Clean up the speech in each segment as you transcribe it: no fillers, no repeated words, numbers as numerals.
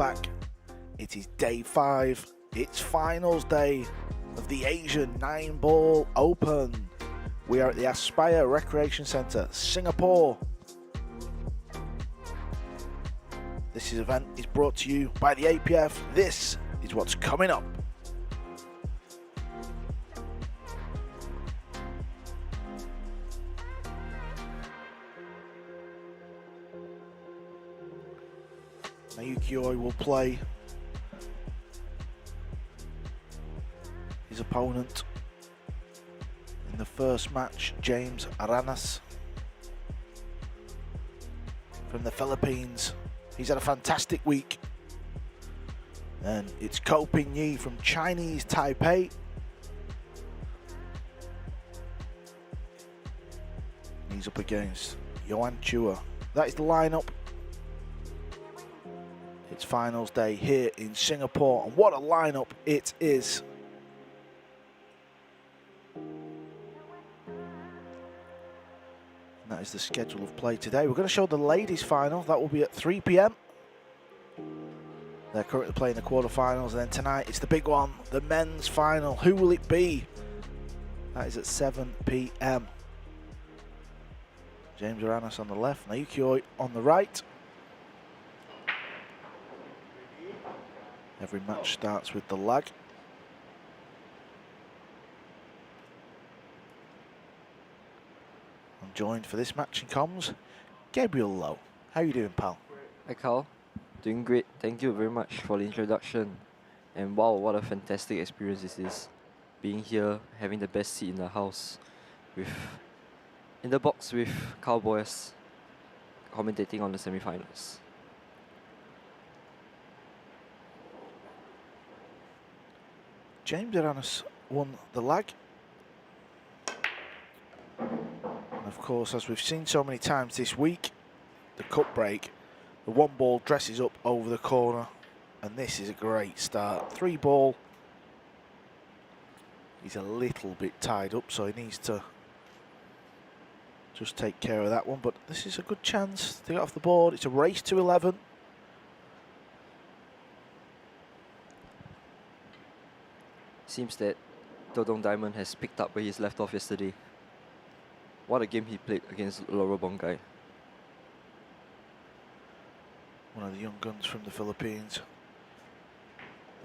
back. It is day 5. It's finals day of the Asian 9-ball open. We are at the Aspire Recreation Centre, Singapore. This event is brought to you by the APF. This is what's coming up. Chua will play his opponent in the first match, James Aranas from the Philippines. He's had a fantastic week. And it's Ko Ping Yi from Chinese Taipei. He's up against Yuan Chua. That is the lineup. It's finals day here in Singapore, and what a lineup it is. And that is the schedule of play today. We're going to show the ladies final. That will be at 3 p.m. They're currently playing the quarterfinals, and then tonight it's the big one, the men's final. Who will it be? That is at 7 p.m. James Aranas on the left, Naoki on the right. Every match starts with the lag. I'm joined for this match in comms, Gabriel Lowe. How are you doing, pal? Hi, Carl. Doing great. Thank you very much for the introduction. And wow, what a fantastic experience this is. Being here, having the best seat in the house, in the box with Cowboys, commentating on the semifinals. James Aranas won the lag. And of course, as we've seen so many times this week, the cut break, the 1-ball dresses up over the corner, and this is a great start. 3-ball. He's a little bit tied up, so he needs to just take care of that one, but this is a good chance to get off the board. It's a race to 11. Seems that Dodong Diamond has picked up where he's left off yesterday. What a game he played against Laura Bongai. One of the young guns from the Philippines.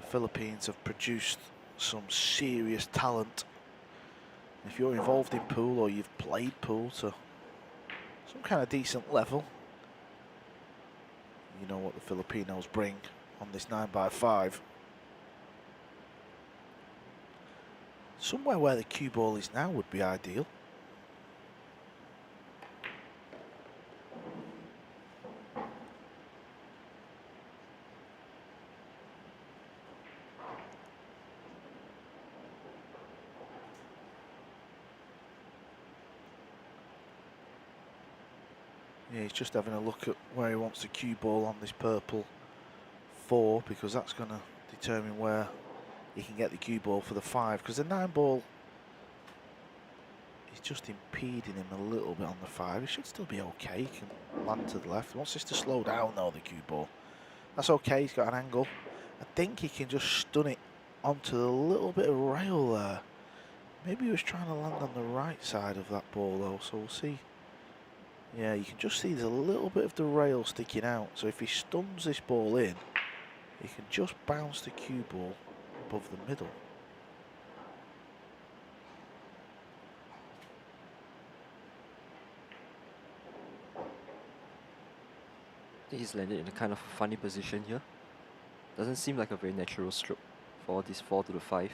The Philippines have produced some serious talent. If you're involved in pool or you've played pool to some kind of decent level, you know what the Filipinos bring on this 9x5. Somewhere where the cue ball is now would be ideal. Yeah, he's just having a look at where he wants the cue ball on this purple 4, because that's going to determine where he can get the cue ball for the 5, because the 9-ball is just impeding him a little bit on the 5. He should still be okay. He can land to the left. He wants this to slow down though, the cue ball. That's okay, he's got an angle. I think he can just stun it onto the little bit of rail there. Maybe he was trying to land on the right side of that ball though, so we'll see. Yeah, you can just see there's a little bit of the rail sticking out. So if he stuns this ball in, he can just bounce the cue ball above the middle. I think he's landed in a kind of funny position here. Doesn't seem like a very natural stroke for this 4 to the 5.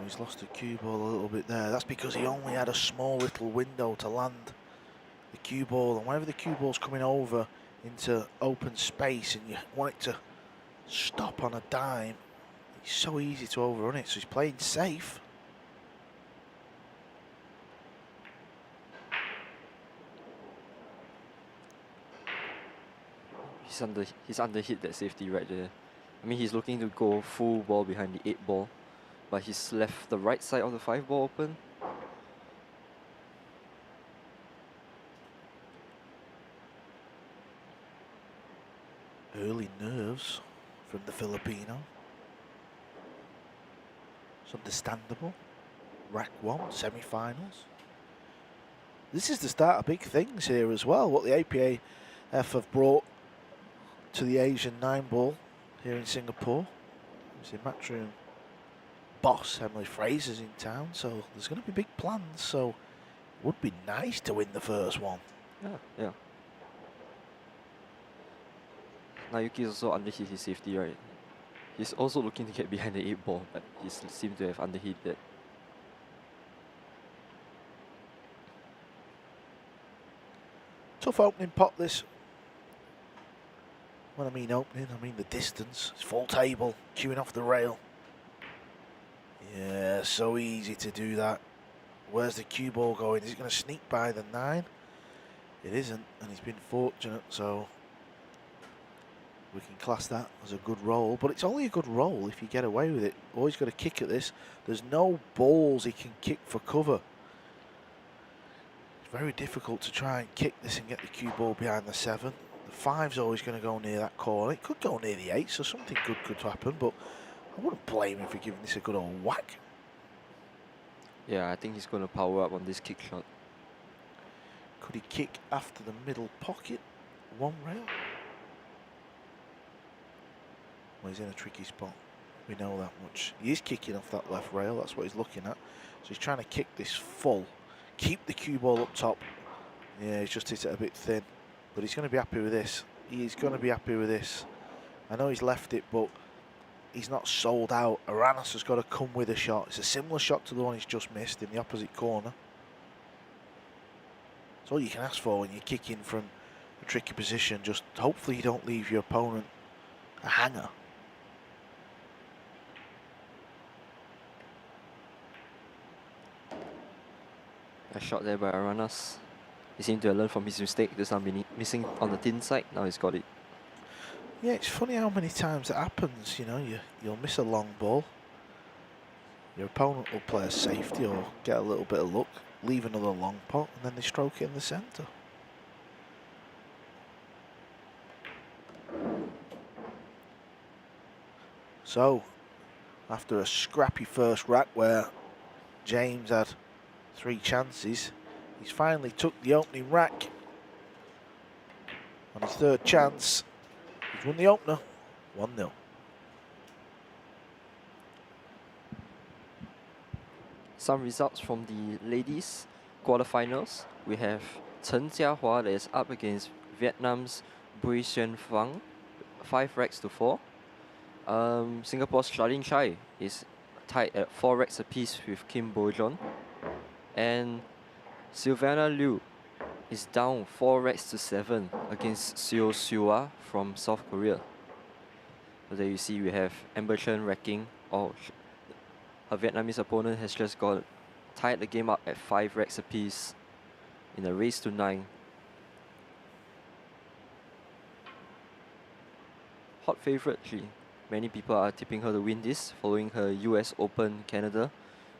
He's lost the cue ball a little bit there. That's because he only had a small little window to land the cue ball, and whenever the cue ball's coming over into open space and you want it to stop on a dime, it's so easy to overrun it. So he's playing safe. he's under hit that safety right there. I mean, he's looking to go full ball behind the 8 ball, but he's left the right side of the 5 ball open. Early nerves from the Filipino. It's understandable. Rack 1, semi-finals. This is the start of big things here as well. What the APAF have brought to the Asian 9 ball here in Singapore. Obviously, Matchroom boss Emily Fraser's in town, so there's going to be big plans. So it would be nice to win the first one. Yeah. Nayuki is also underhit his safety, right? He's also looking to get behind the 8 ball, but he seems to have underhit that. Tough opening pot this. When I mean opening, I mean the distance. It's full table, queuing off the rail. Yeah, so easy to do that. Where's the cue ball going? Is it going to sneak by the 9? It isn't, and he's been fortunate, so we can class that as a good roll. But it's only a good roll if you get away with it. Always got to kick at this. There's no balls he can kick for cover. It's very difficult to try and kick this and get the cue ball behind the 7. The 5's always going to go near that corner. It could go near the 8, so something good could happen, but I wouldn't blame him for giving this a good old whack. Yeah, I think he's going to power up on this kick shot. Could he kick after the middle pocket? One rail? Well, he's in a tricky spot. We know that much. He is kicking off that left rail. That's what he's looking at. So he's trying to kick this full. Keep the cue ball up top. Yeah, he's just hit it a bit thin. But he's going to be happy with this. He's going to be happy with this. I know he's left it, but he's not sold out. Aranas has got to come with a shot. It's a similar shot to the one he's just missed in the opposite corner. It's all you can ask for when you're kicking from a tricky position. Just hopefully you don't leave your opponent a hanger. A shot there by Aranas. He seemed to have learned from his mistake. Just now missing on the thin side. Now he's got it. Yeah, it's funny how many times it happens. You know, you'll miss a long ball. Your opponent will play a safety or get a little bit of luck, leave another long pot, and then they stroke it in the centre. So, after a scrappy first rack where James had 3 chances, he's finally took the opening rack. On his 3rd chance, he's won the opener, 1-0. Some results from the ladies quarterfinals. We have Chen Jiahua that is up against Vietnam's Bui Xuan Phang, 5 racks to 4. Singapore's Charlene Chai is tied at 4 racks apiece with Kim Bo Jong. And Sylvana Liu is down 4 racks to 7 against Seo Chua from South Korea. So there you see we have Amber Chen racking. Her Vietnamese opponent has just tied the game up at 5 racks apiece in a race to 9. Hot favourite, actually. Many people are tipping her to win this, following her US Open Canada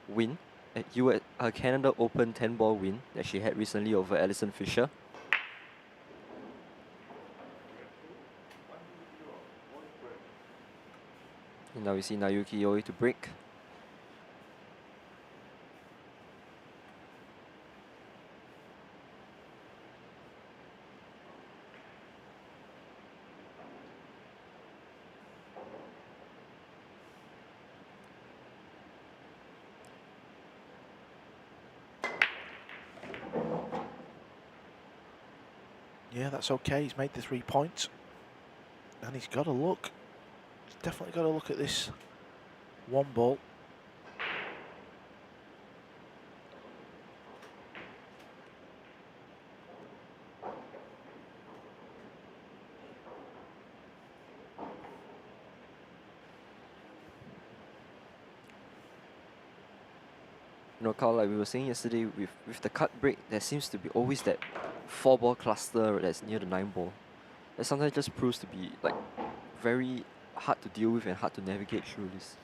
win. Her Canada Open 10-ball win that she had recently over Alison Fisher. And now we see Nayuki Yoi to break. Yeah, that's okay. He's made the 3 points. And he's got to look. He's definitely got to look at this 1 ball. You know, Carl, like we were saying yesterday, with the cut break, there seems to be always that 4-ball cluster that's near the 9 ball. That sometimes just proves to be like very hard to deal with and hard to navigate through this.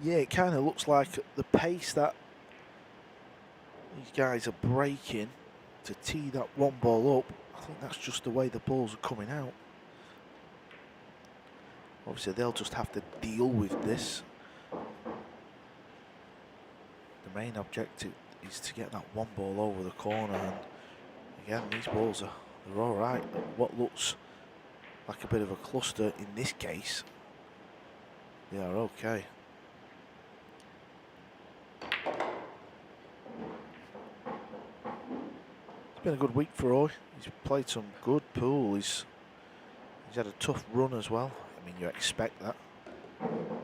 Yeah, it kind of looks like the pace that these guys are breaking to tee that one ball up. I think that's just the way the balls are coming out. Obviously, they'll just have to deal with this. The main objective is to get that one ball over the corner, and again, these balls they're all right. What looks like a bit of a cluster in this case, they are okay. It's been a good week for Roy. He's played some good pool. He's had a tough run as well. I mean, you expect that.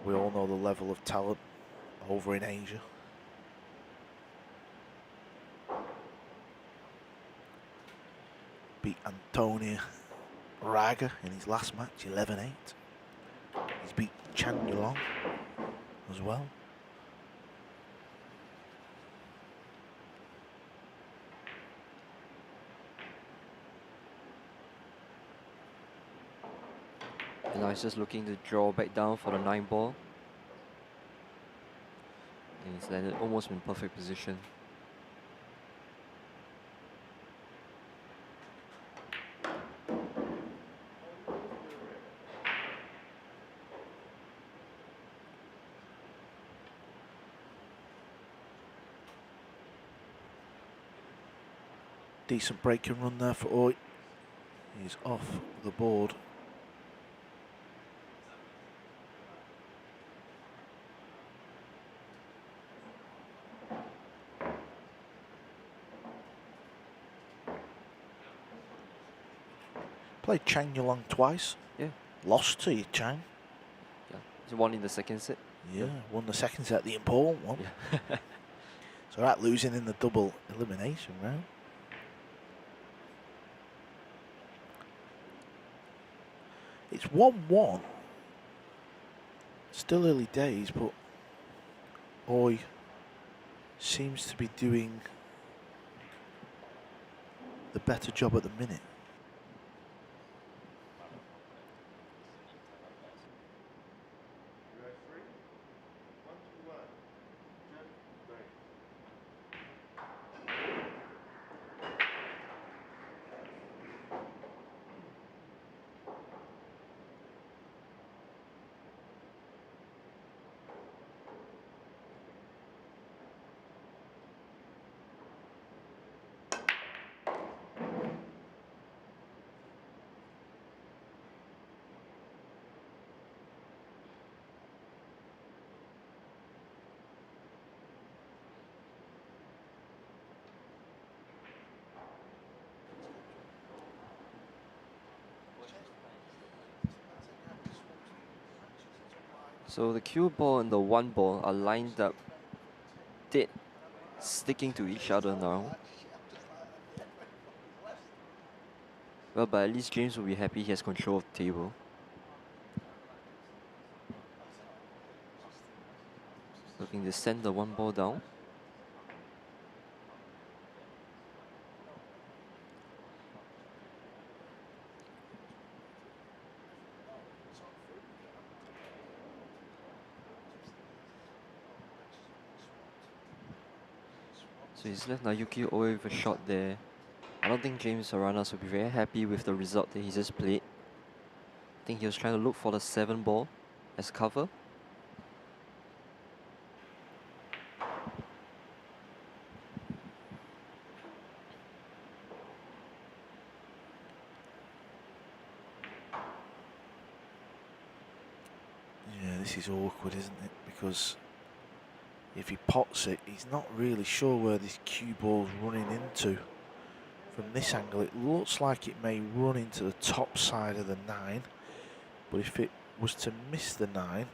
We all know the level of talent over in Asia. Beat Antonio Raga in his last match, 11-8. He's beat Chan Yulong as well. And now he's just looking to draw back down for the 9 ball. And he's landed almost in perfect position. Decent break and run there for Oi. He's off the board. Played Chang Yulong twice. Yeah. Lost to Chang. Yeah. He won in the second set. Yeah, won the second set, the important one. Yeah. So that losing in the double elimination round. It's 1-1. Still early days, but Oi seems to be doing the better job at the minute. So the cue ball and the 1 ball are lined up dead, sticking to each other now. Well, but at least James will be happy he has control of the table. Looking to send the 1 ball down. So he's left Nayuki away with a shot there. I don't think James Aranas will be very happy with the result that he just played. I think he was trying to look for the 7 ball as cover. Yeah, this is awkward, isn't it? Because if he pots it, he's not really sure where this cue ball's running into. From this angle, it looks like it may run into the top side of the 9, but if it was to miss the 9,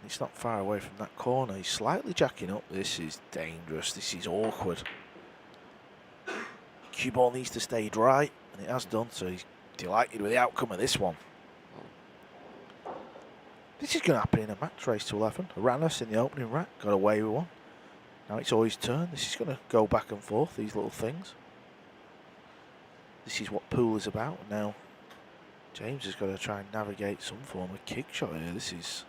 it's not far away from that corner. He's slightly jacking up. This is dangerous. This is awkward. Cue ball needs to stay dry, and it has done, so he's delighted with the outcome of this one. This is going to happen in a match race to 11. Aranas in the opening rack got away with one. Now it's Oi's turn. This is going to go back and forth, these little things. this is what pool is about. Now, James has got to try and navigate some form of kick shot here. This is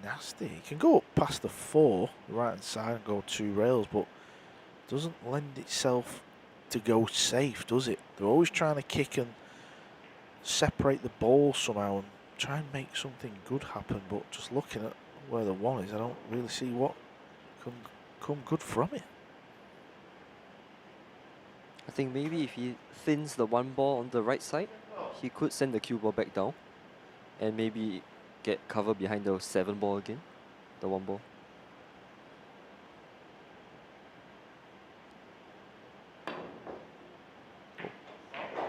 nasty. He can go up past the 4, the right hand side, and go 2 rails, but doesn't lend itself to go safe, does it? They're always trying to kick and separate the ball somehow and try and make something good happen, but just looking at where the 1 is, I don't really see what can come good from it. I think maybe if he thins the 1 ball on the right side, he could send the cue ball back down and maybe get cover behind the 7 ball again, the 1 ball.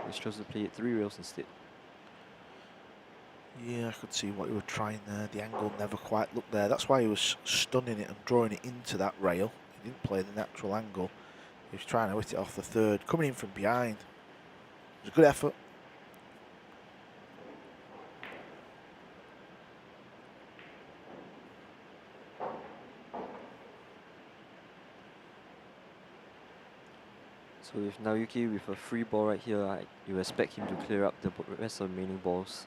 He chose to play it 3 rails instead. Yeah, I could see what he was trying there. The angle never quite looked there. That's why he was stunning it and drawing it into that rail. He didn't play the natural angle. He was trying to hit it off the 3rd, coming in from behind. It was a good effort. So with Naoyuki with a free ball right here, you expect him to clear up the rest of the remaining balls.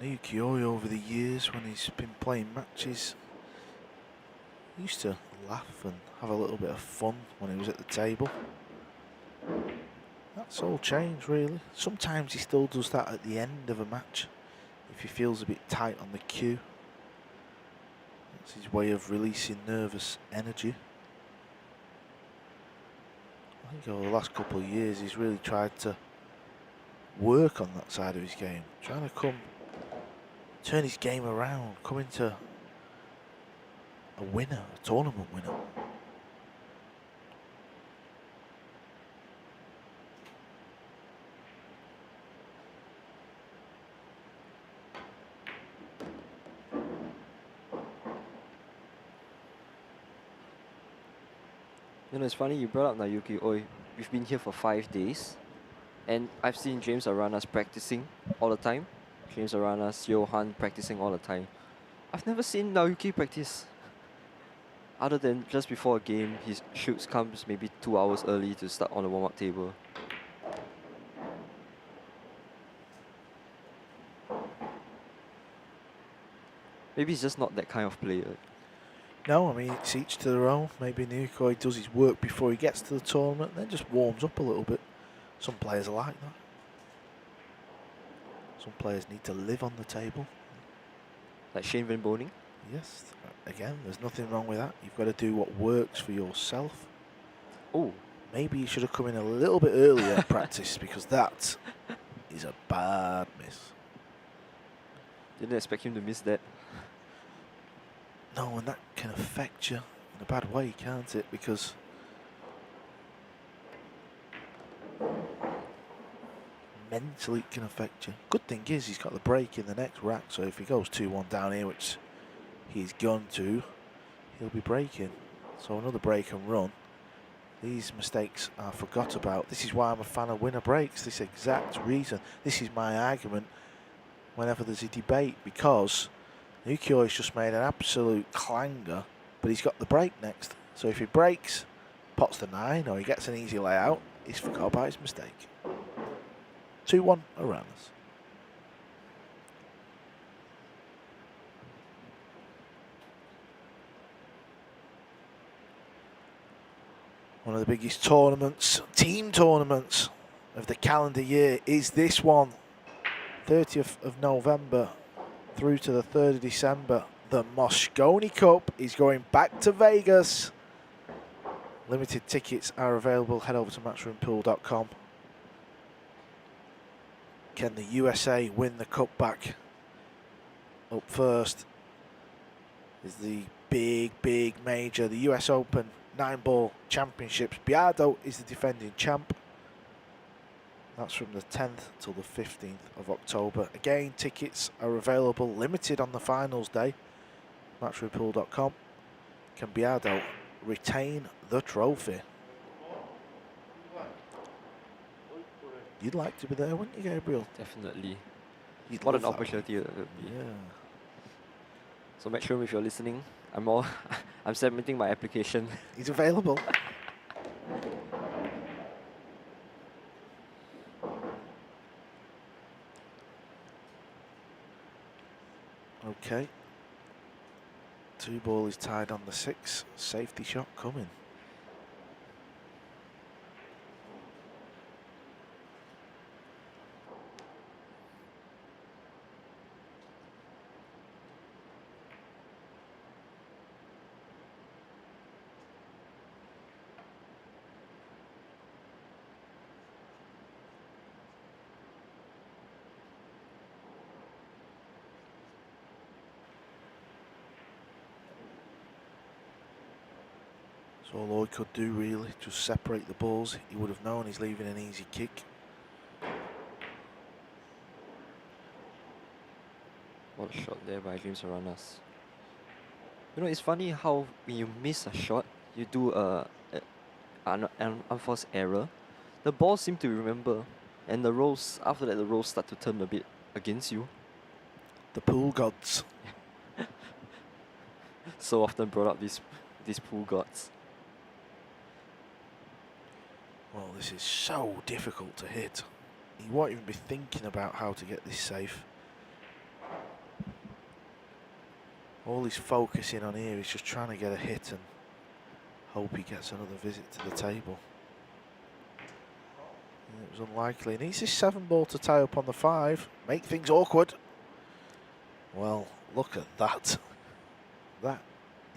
Naoyuki Oi over the years when he's been playing matches, he used to laugh and have a little bit of fun when he was at the table. That's all changed really. Sometimes he still does that at the end of a match if he feels a bit tight on the cue. That's his way of releasing nervous energy. I think over the last couple of years he's really tried to work on that side of his game, trying to turn his game around, come into a winner, a tournament winner. You know, it's funny you brought up Naoyuki Oi. We've been here for 5 days, and I've seen James Aranas practicing all the time. James Aranas, Johan practicing all the time. I've never seen Naoyuki practice. Other than just before a game, he shoots comes maybe 2 hours early to start on the warm-up table. Maybe he's just not that kind of player. No, I mean, it's each to their own. Maybe Naoyuki does his work before he gets to the tournament and then just warms up a little bit. Some players are like that. Some players need to live on the table. Like Shane Van Boning? Yes, again, there's nothing wrong with that. You've got to do what works for yourself. Oh. Maybe you should have come in a little bit earlier at practice, because that is a bad miss. Didn't expect him to miss that. No, and that can affect you in a bad way, can't it? Because mentally it can affect you. Good thing is he's got the break in the next rack, so if he goes 2-1 down here, which he's gone to, he'll be breaking. So another break and run. These mistakes are forgot about. This is why I'm a fan of winner breaks. This exact reason. This is my argument whenever there's a debate, because Naoyuki has just made an absolute clanger, but he's got the break next. So if he breaks, pots the 9, or he gets an easy layout, he's forgot about his mistake. 2-1 Aranas. One of the biggest tournaments, team tournaments of the calendar year is this one. 30th of November through to the 3rd of December. The Mosconi Cup is going back to Vegas. Limited tickets are available. Head over to matchroompool.com. Can the USA win the cup back? Up first is the big major, the US Open 9-ball championships. Biardo is the defending champ. That's from the 10th till the 15th of October. Again, tickets are available, limited on the finals day. Matchroom.com can be had out. Retain the trophy. You'd like to be there, wouldn't you, Gabriel? Definitely. You'd What love an that, opportunity it would be. Yeah. So Matchroom, if you're listening, I'm submitting my application. He's available. Okay. 2-ball is tied on the 6. Safety shot coming. So all Lloyd could do really, just separate the balls. He would have known he's leaving an easy kick. What a shot there by James Aranas. You know, it's funny how when you miss a shot, you do an unforced error. The ball seem to remember, and the rolls after that the rolls start to turn a bit against you. The pool gods. So often brought up these pool gods. Well, this is so difficult to hit. He won't even be thinking about how to get this safe. All he's focusing on here is just trying to get a hit and hope he gets another visit to the table. And it was unlikely. Needs his 7-ball to tie up on the 5. Make things awkward. Well, look at that. That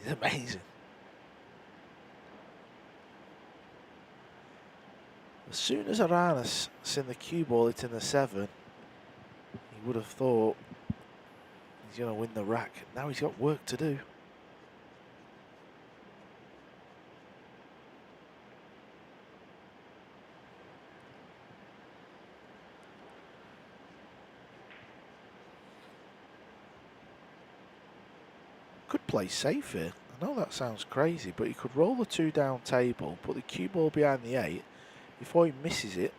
is amazing. As soon as Aranas seen the cue ball hit in the 7, he would have thought he's going to win the rack. Now he's got work to do. Could play safe here. I know that sounds crazy, but he could roll the 2 down table, put the cue ball behind the 8. Before he misses it,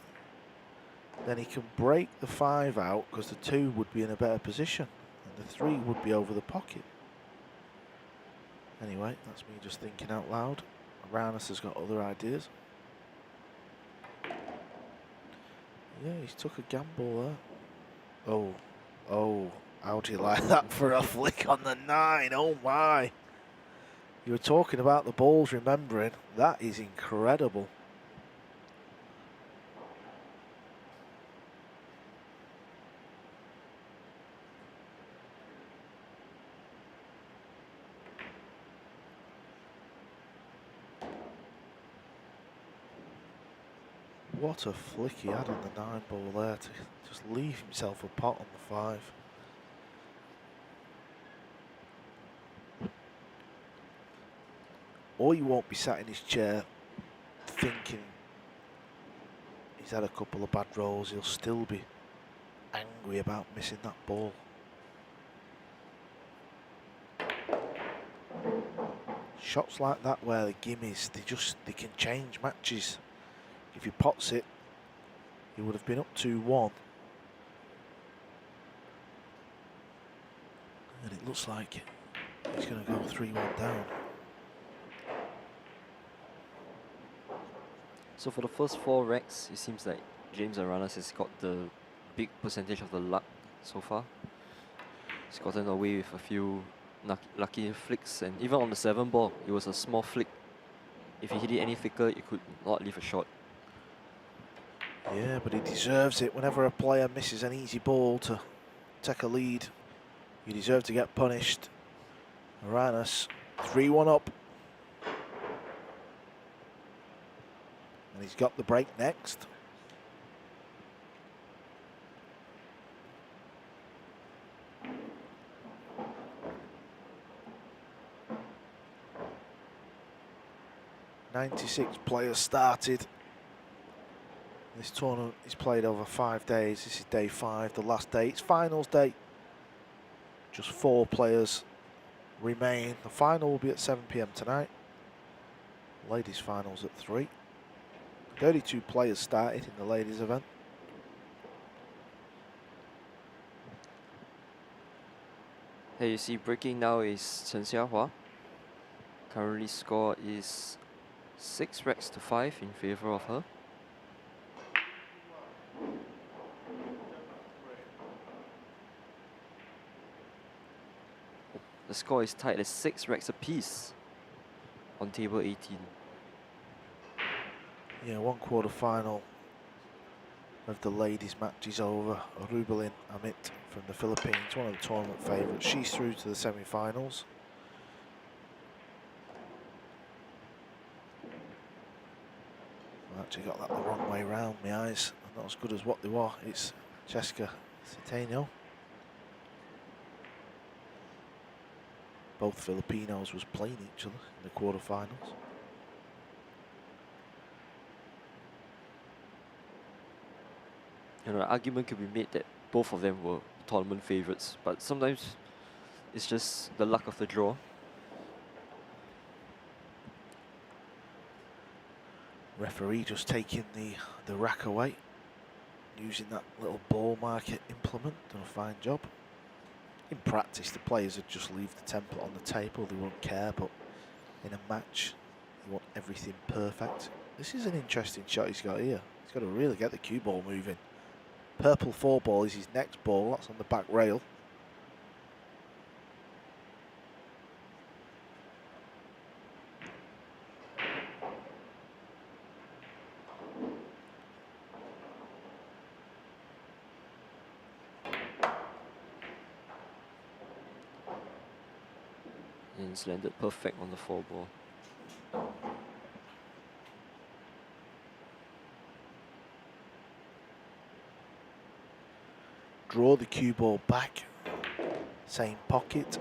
then he can break the 5 out because the 2 would be in a better position and the 3 would be over the pocket. Anyway, that's me just thinking out loud. Aranas has got other ideas. Yeah, he's took a gamble there. Oh, how do you like that for a flick on the 9? Oh my. You were talking about the balls remembering. That is incredible. What a flick he had on the 9-ball there to just leave himself a pot on the 5. Or he won't be sat in his chair thinking he's had a couple of bad rolls. He'll still be angry about missing that ball. Shots like that where the gimmies, they can change matches. If he pots it, he would have been up 2-1. And it looks like he's going to go 3-1 down. So for the first 4 racks, it seems like James Aranas has got the big percentage of the luck so far. He's gotten away with a few lucky flicks, and even on the 7-ball, it was a small flick. If he hit it any thicker, it could not leave a shot. Yeah, but he deserves it. Whenever a player misses an easy ball to take a lead, you deserve to get punished. Aranas, 3-1 up. And he's got the break next. '96 players started This tournament is played over 5 days. This is day 5, the last day. It's finals day. Just 4 players remain. The final will be at 7 p.m. tonight. Ladies finals at 3. 32 players started in the ladies event. Here you see breaking now is Chen Xiahua. Currently score is 6 racks to 5 in favor of her. The score is tied at 6 racks apiece on table 18. Yeah, 1/4 final of the ladies match is over. Rubelin Amit from the Philippines, one of the tournament favourites. She's through to the semi-finals. I actually got that the wrong way round. My eyes are not as good as what they were. It's Jessica Citano. Both Filipinos was playing each other in the quarterfinals. You know, an argument could be made that both of them were tournament favourites, but sometimes it's just the luck of the draw. Referee just taking the rack away, using that little ball marker implement. Done a fine job. In practice, the players would just leave the template on the table. They won't care, but in a match, you want everything perfect. This is an interesting shot he's got here. He's got to really get the cue ball moving. Purple 4 ball is his next ball. That's on the back rail. And it's landed perfect on the 4 ball. Draw the cue ball back. Same pocket.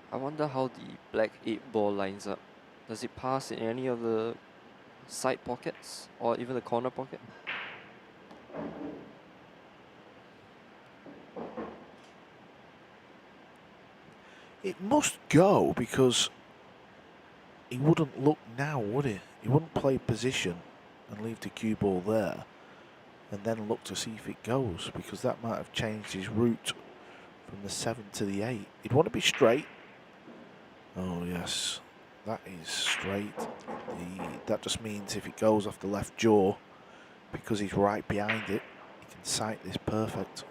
I wonder how the black 8 ball lines up. Does it pass in any of the side pockets or even the corner pocket? It must go because he wouldn't look now, would he? He wouldn't play position and leave the cue ball there and then look to see if it goes, because that might have changed his route from the 7 to the 8. He'd want to be straight. Oh yes, that is straight. That just means if it goes off the left jaw, because he's right behind it, he can sight this perfect.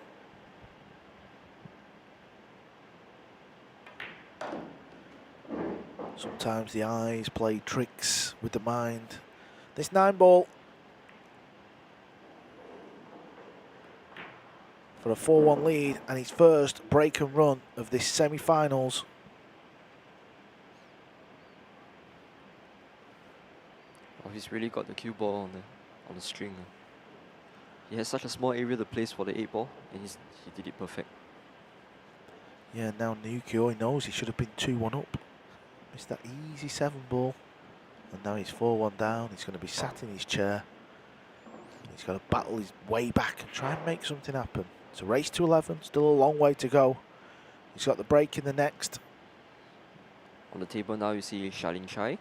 Sometimes the eyes play tricks with the mind. This 9 ball for a 4-1 lead and his first break and run of this semi-finals. Oh, he's really got the cue ball on the string. He has such a small area to place for the 8 ball, and he did it perfect. Yeah, now Nukio, he knows he should have been 2-1 up. Missed that easy 7 ball. And now he's 4-1 down. He's going to be sat in his chair. He's got to battle his way back and try and make something happen. It's a race to 11, still a long way to go. He's got the break in the next. On the table now you see Charlene Chai.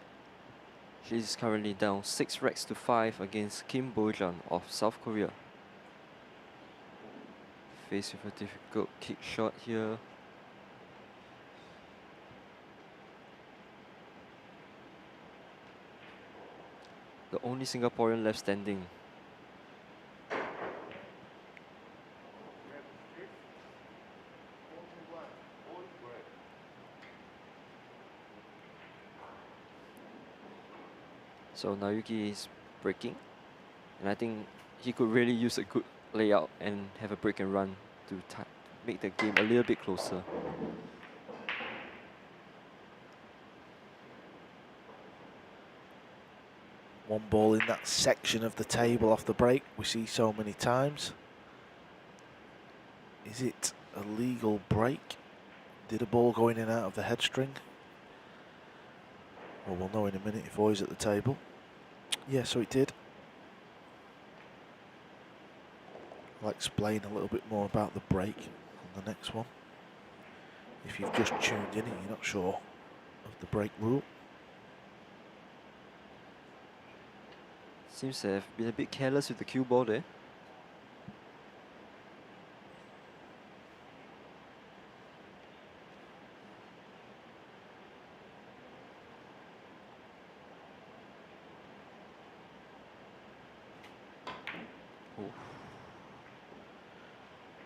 She's currently down 6 racks to 5 against Kim Bojan of South Korea. Faced with a difficult kick shot here. The only Singaporean left standing. So Naoki is breaking, and I think he could really use a good layout and have a break and run to make the game a little bit closer. One ball in that section of the table off the break we see so many times. Is it a legal break? Did a ball go in and out of the head string? Well, we'll know in a minute if Oi's at the table. Yeah, so it did. I'll explain a little bit more about the break on the next one. If you've just tuned in and you're not sure of the break rule. Seems to have been a bit careless with the cue ball there.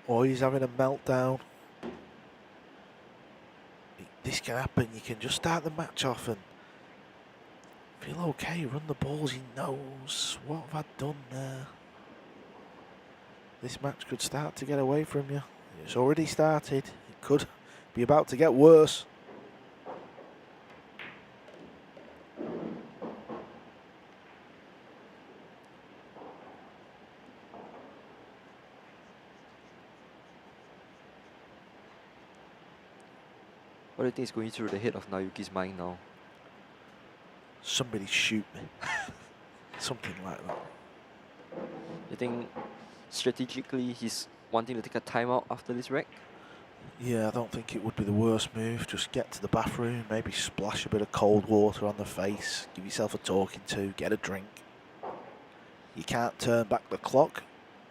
Or he's having a meltdown. This can happen. You can just start the match off and feel okay. Run the balls he knows. What have I done there? This match could start to get away from you. It's already started. It could be about to get worse. What do you think is going through the head of Naoki's mind now? Somebody shoot me. Something like that. You think strategically he's wanting to take a timeout after this wreck? Yeah, I don't think it would be the worst move. Just get to the bathroom, maybe splash a bit of cold water on the face, give yourself a talking to, get a drink. You can't turn back the clock,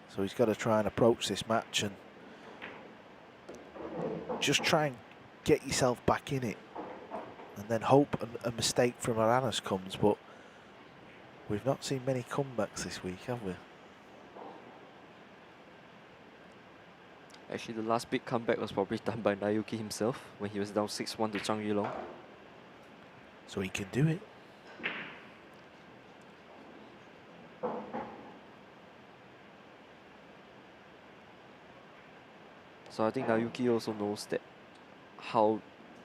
so he's got to try and approach this match and just try and get yourself back in it, and then hope a mistake from Aranas comes. But we've not seen many comebacks this week, have we? Actually, the last big comeback was probably done by Naoki himself when he was down 6-1 to Zhang Yulong. So he can do it. So I think Naoki also knows that how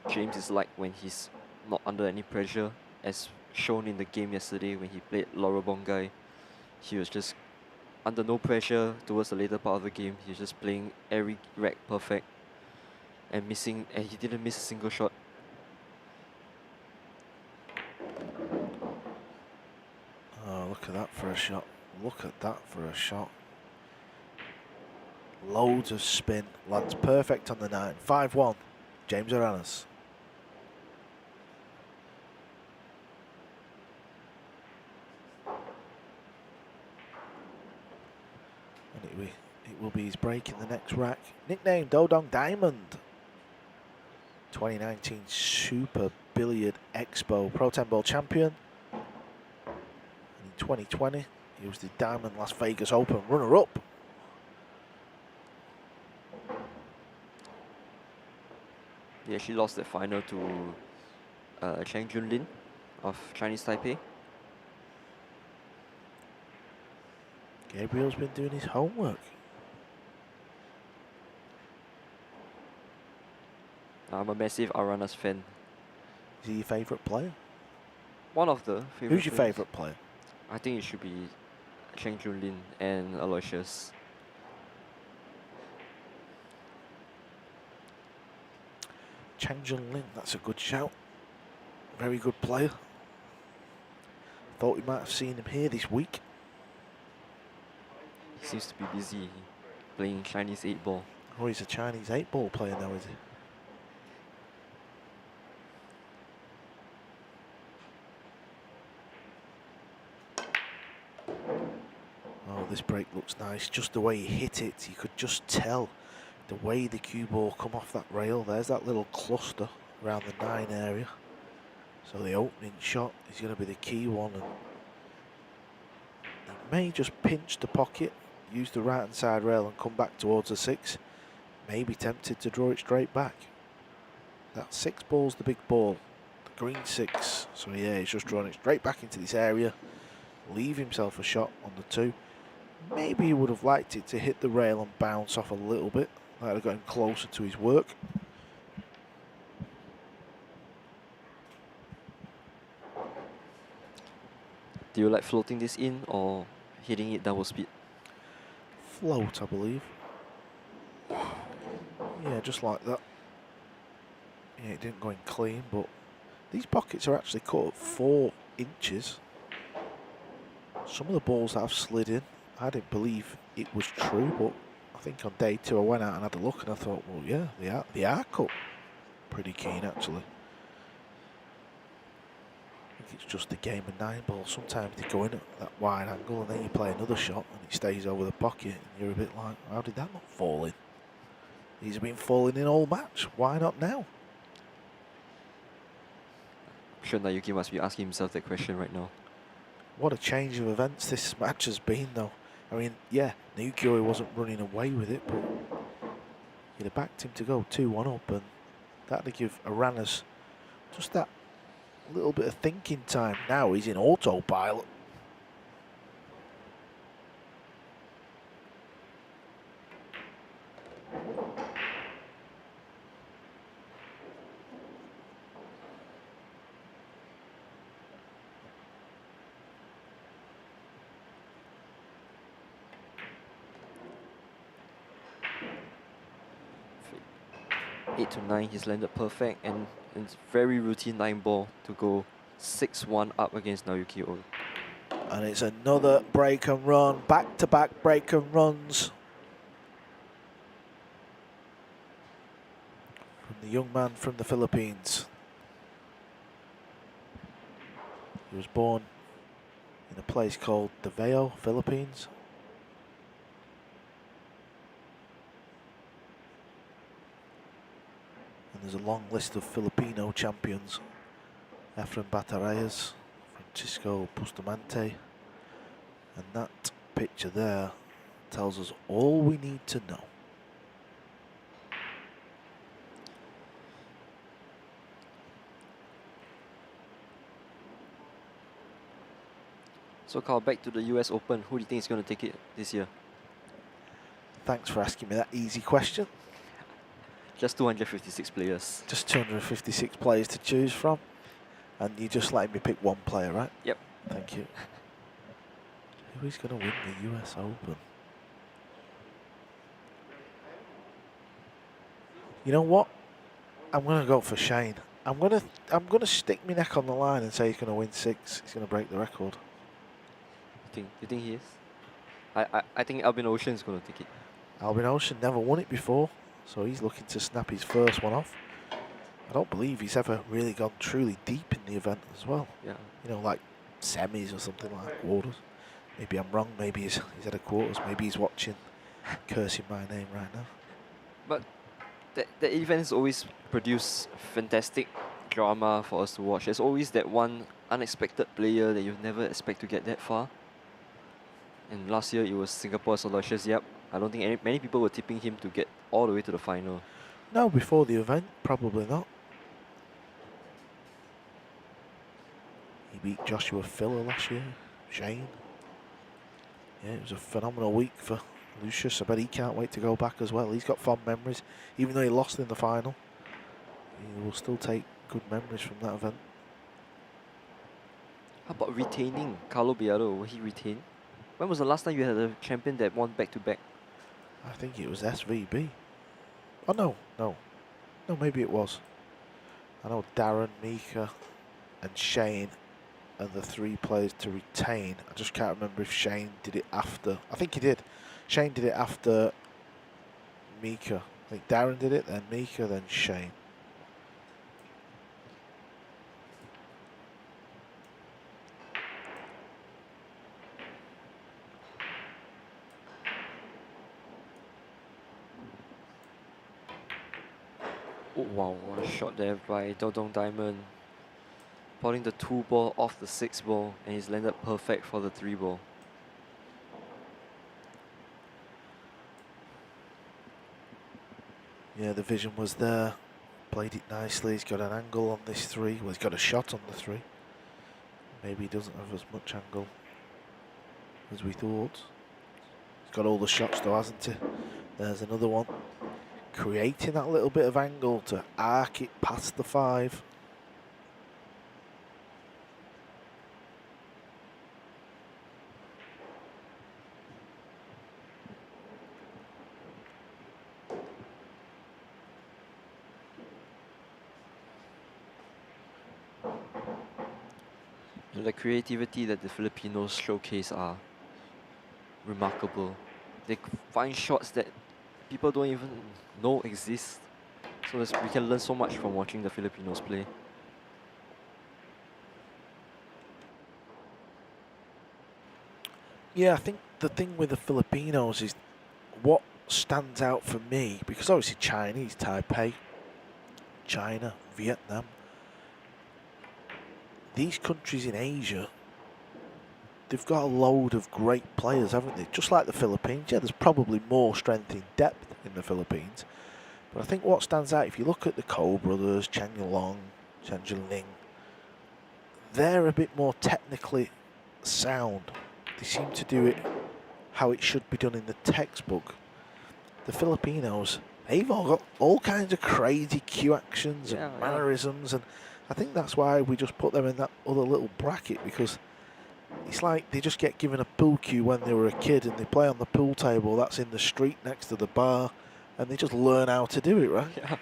James is like when he's not under any pressure, as shown in the game yesterday when he played Laura Bongai. He was just under no pressure towards the later part of the game. He was just playing every rack perfect and he didn't miss a single shot. Oh, look at that for a shot. Look at that for a shot. Loads of spin. Lands perfect on the 9. 5-1. James Aranas. And it will be his break in the next rack. Nicknamed Dodong Diamond. 2019 Super Billiard Expo Pro 10 Ball champion. And in 2020, he was the Diamond Las Vegas Open runner-up. He actually lost the final to Cheng Junlin of Chinese Taipei. Gabriel's been doing his homework. I'm a massive Aranas fan. Is he your favourite player? One of the favorite. Who's your favourite player? I think it should be Cheng Junlin and Aloysius. Chang Jun-Lin, that's a good shout. Very good player. Thought we might have seen him here this week. He seems to be busy playing Chinese 8-ball. Oh, he's a Chinese 8-ball player now, is he? Oh, this break looks nice. Just the way he hit it, you could just tell the way the cue ball come off that rail. There's that little cluster around the 9 area. So the opening shot is going to be the key one. And he may just pinch the pocket, use the right hand side rail and come back towards the 6. May be tempted to draw it straight back. That 6 ball's the big ball. The green 6. So yeah, he's just drawn it straight back into this area. Leave himself a shot on the 2. Maybe he would have liked it to hit the rail and bounce off a little bit. That would have got him closer to his work. Do you like floating this in or hitting it double speed? Float, I believe. Yeah, just like that. Yeah, it didn't go in clean, but these pockets are actually cut at 4 inches. Some of the balls that have slid in, I didn't believe it was true, but I think on day 2 I went out and had a look and I thought, well, yeah, they are cut pretty keen actually. I think it's just the game of 9 ball. Sometimes they go in at that wide angle and then you play another shot and it stays over the pocket and you're a bit like, how did that not fall in? He's been falling in all match. Why not now? I'm sure Naoki must be asking himself that question right now. What a change of events this match has been, though. I mean, yeah, Naoki wasn't running away with it, but you'd have backed him to go 2-1 up, and that'd give Aranas just that little bit of thinking time. Now he's in autopilot. Eight to 9, he's landed perfect, and it's very routine 9 ball to go 6-1 up against Naoki Oda. And it's another break and run, back-to-back break and runs from the young man from the Philippines. He was born in a place called Davao, Philippines. And there's a long list of Filipino champions. Efren Batarayas, Francisco Bustamante. And that picture there tells us all we need to know. So Carl, back to the US Open. Who do you think is going to take it this year? Thanks for asking me that easy question. Just 256 players. Just 256 players to choose from. And you just letting me pick one player, right? Yep. Thank you. Who is going to win the US Open? You know what? I'm going to go for Shane. I'm going to stick my neck on the line and say he's going to win 6. He's going to break the record. You think he is? I think Albin Ocean is going to take it. Albin Ocean never won it before, so he's looking to snap his first one off. I don't believe he's ever really gone truly deep in the event as well. Yeah. You know, like semis or something like quarters. Maybe I'm wrong. Maybe he's at a quarters. Maybe he's watching, cursing my name right now. But the events always produce fantastic drama for us to watch. There's always that one unexpected player that you never expect to get that far. And last year it was Singapore's Aloysius Yap. I don't think many people were tipping him to get all the way to the final. No, before the event, probably not. He beat Joshua Filler last year, Shane. Yeah, it was a phenomenal week for Lucius. I bet he can't wait to go back as well. He's got fond memories. Even though he lost in the final, he will still take good memories from that event. How about retaining Carlo Biado? Will he retain? When was the last time you had a champion that won back-to-back? I think it was SVB. Oh, no, maybe it was. I know Darren, Mika and Shane are the 3 players to retain. I just can't remember if Shane did it after. I think he did. Shane did it after Mika. I think Darren did it, then Mika, then Shane. Oh wow, what a shot there by Dodong Diamond. Potting the 2 ball off the 6 ball, and he's landed perfect for the 3 ball. Yeah, the vision was there. played it nicely. He's got an angle on this 3. Well, he's got a shot on the 3. Maybe he doesn't have as much angle as we thought. He's got all the shots though, hasn't he? There's another one. Creating that little bit of angle to arc it past the 5. And the creativity that the Filipinos showcase are remarkable. They find shots that people don't even know exist. So we can learn so much from watching the Filipinos play. Yeah, I think the thing with the Filipinos is what stands out for me, because obviously Chinese, Taipei, China, Vietnam, these countries in Asia, they've got a load of great players, haven't they? Just like the Philippines. Yeah, there's probably more strength in depth in the Philippines. But I think what stands out, if you look at the Ko brothers, Chen Yulong, Chen Jinling, they're a bit more technically sound. They seem to do it how it should be done in the textbook. The Filipinos, they've all got all kinds of crazy cue actions and mannerisms, and I think that's why we just put them in that other little bracket, because it's like they just get given a pool cue when they were a kid and they play on the pool table that's in the street next to the bar, and they just learn how to do it, right? Yeah.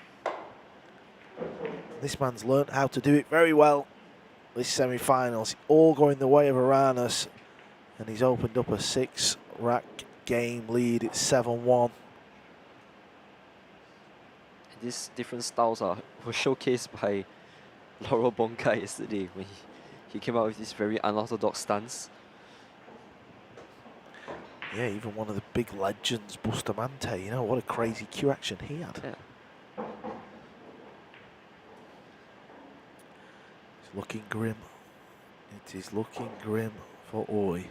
This man's learned how to do it very well. This semi-finals, all going the way of Aranas, and he's opened up a 6-rack game lead. It's 7-1. These different styles were showcased by Laurel Bonka yesterday when he came out with this very unorthodox stance. Yeah, even one of the big legends, Bustamante, you know, what a crazy cue action he had. Yeah. It's looking grim. It is looking grim for Oi.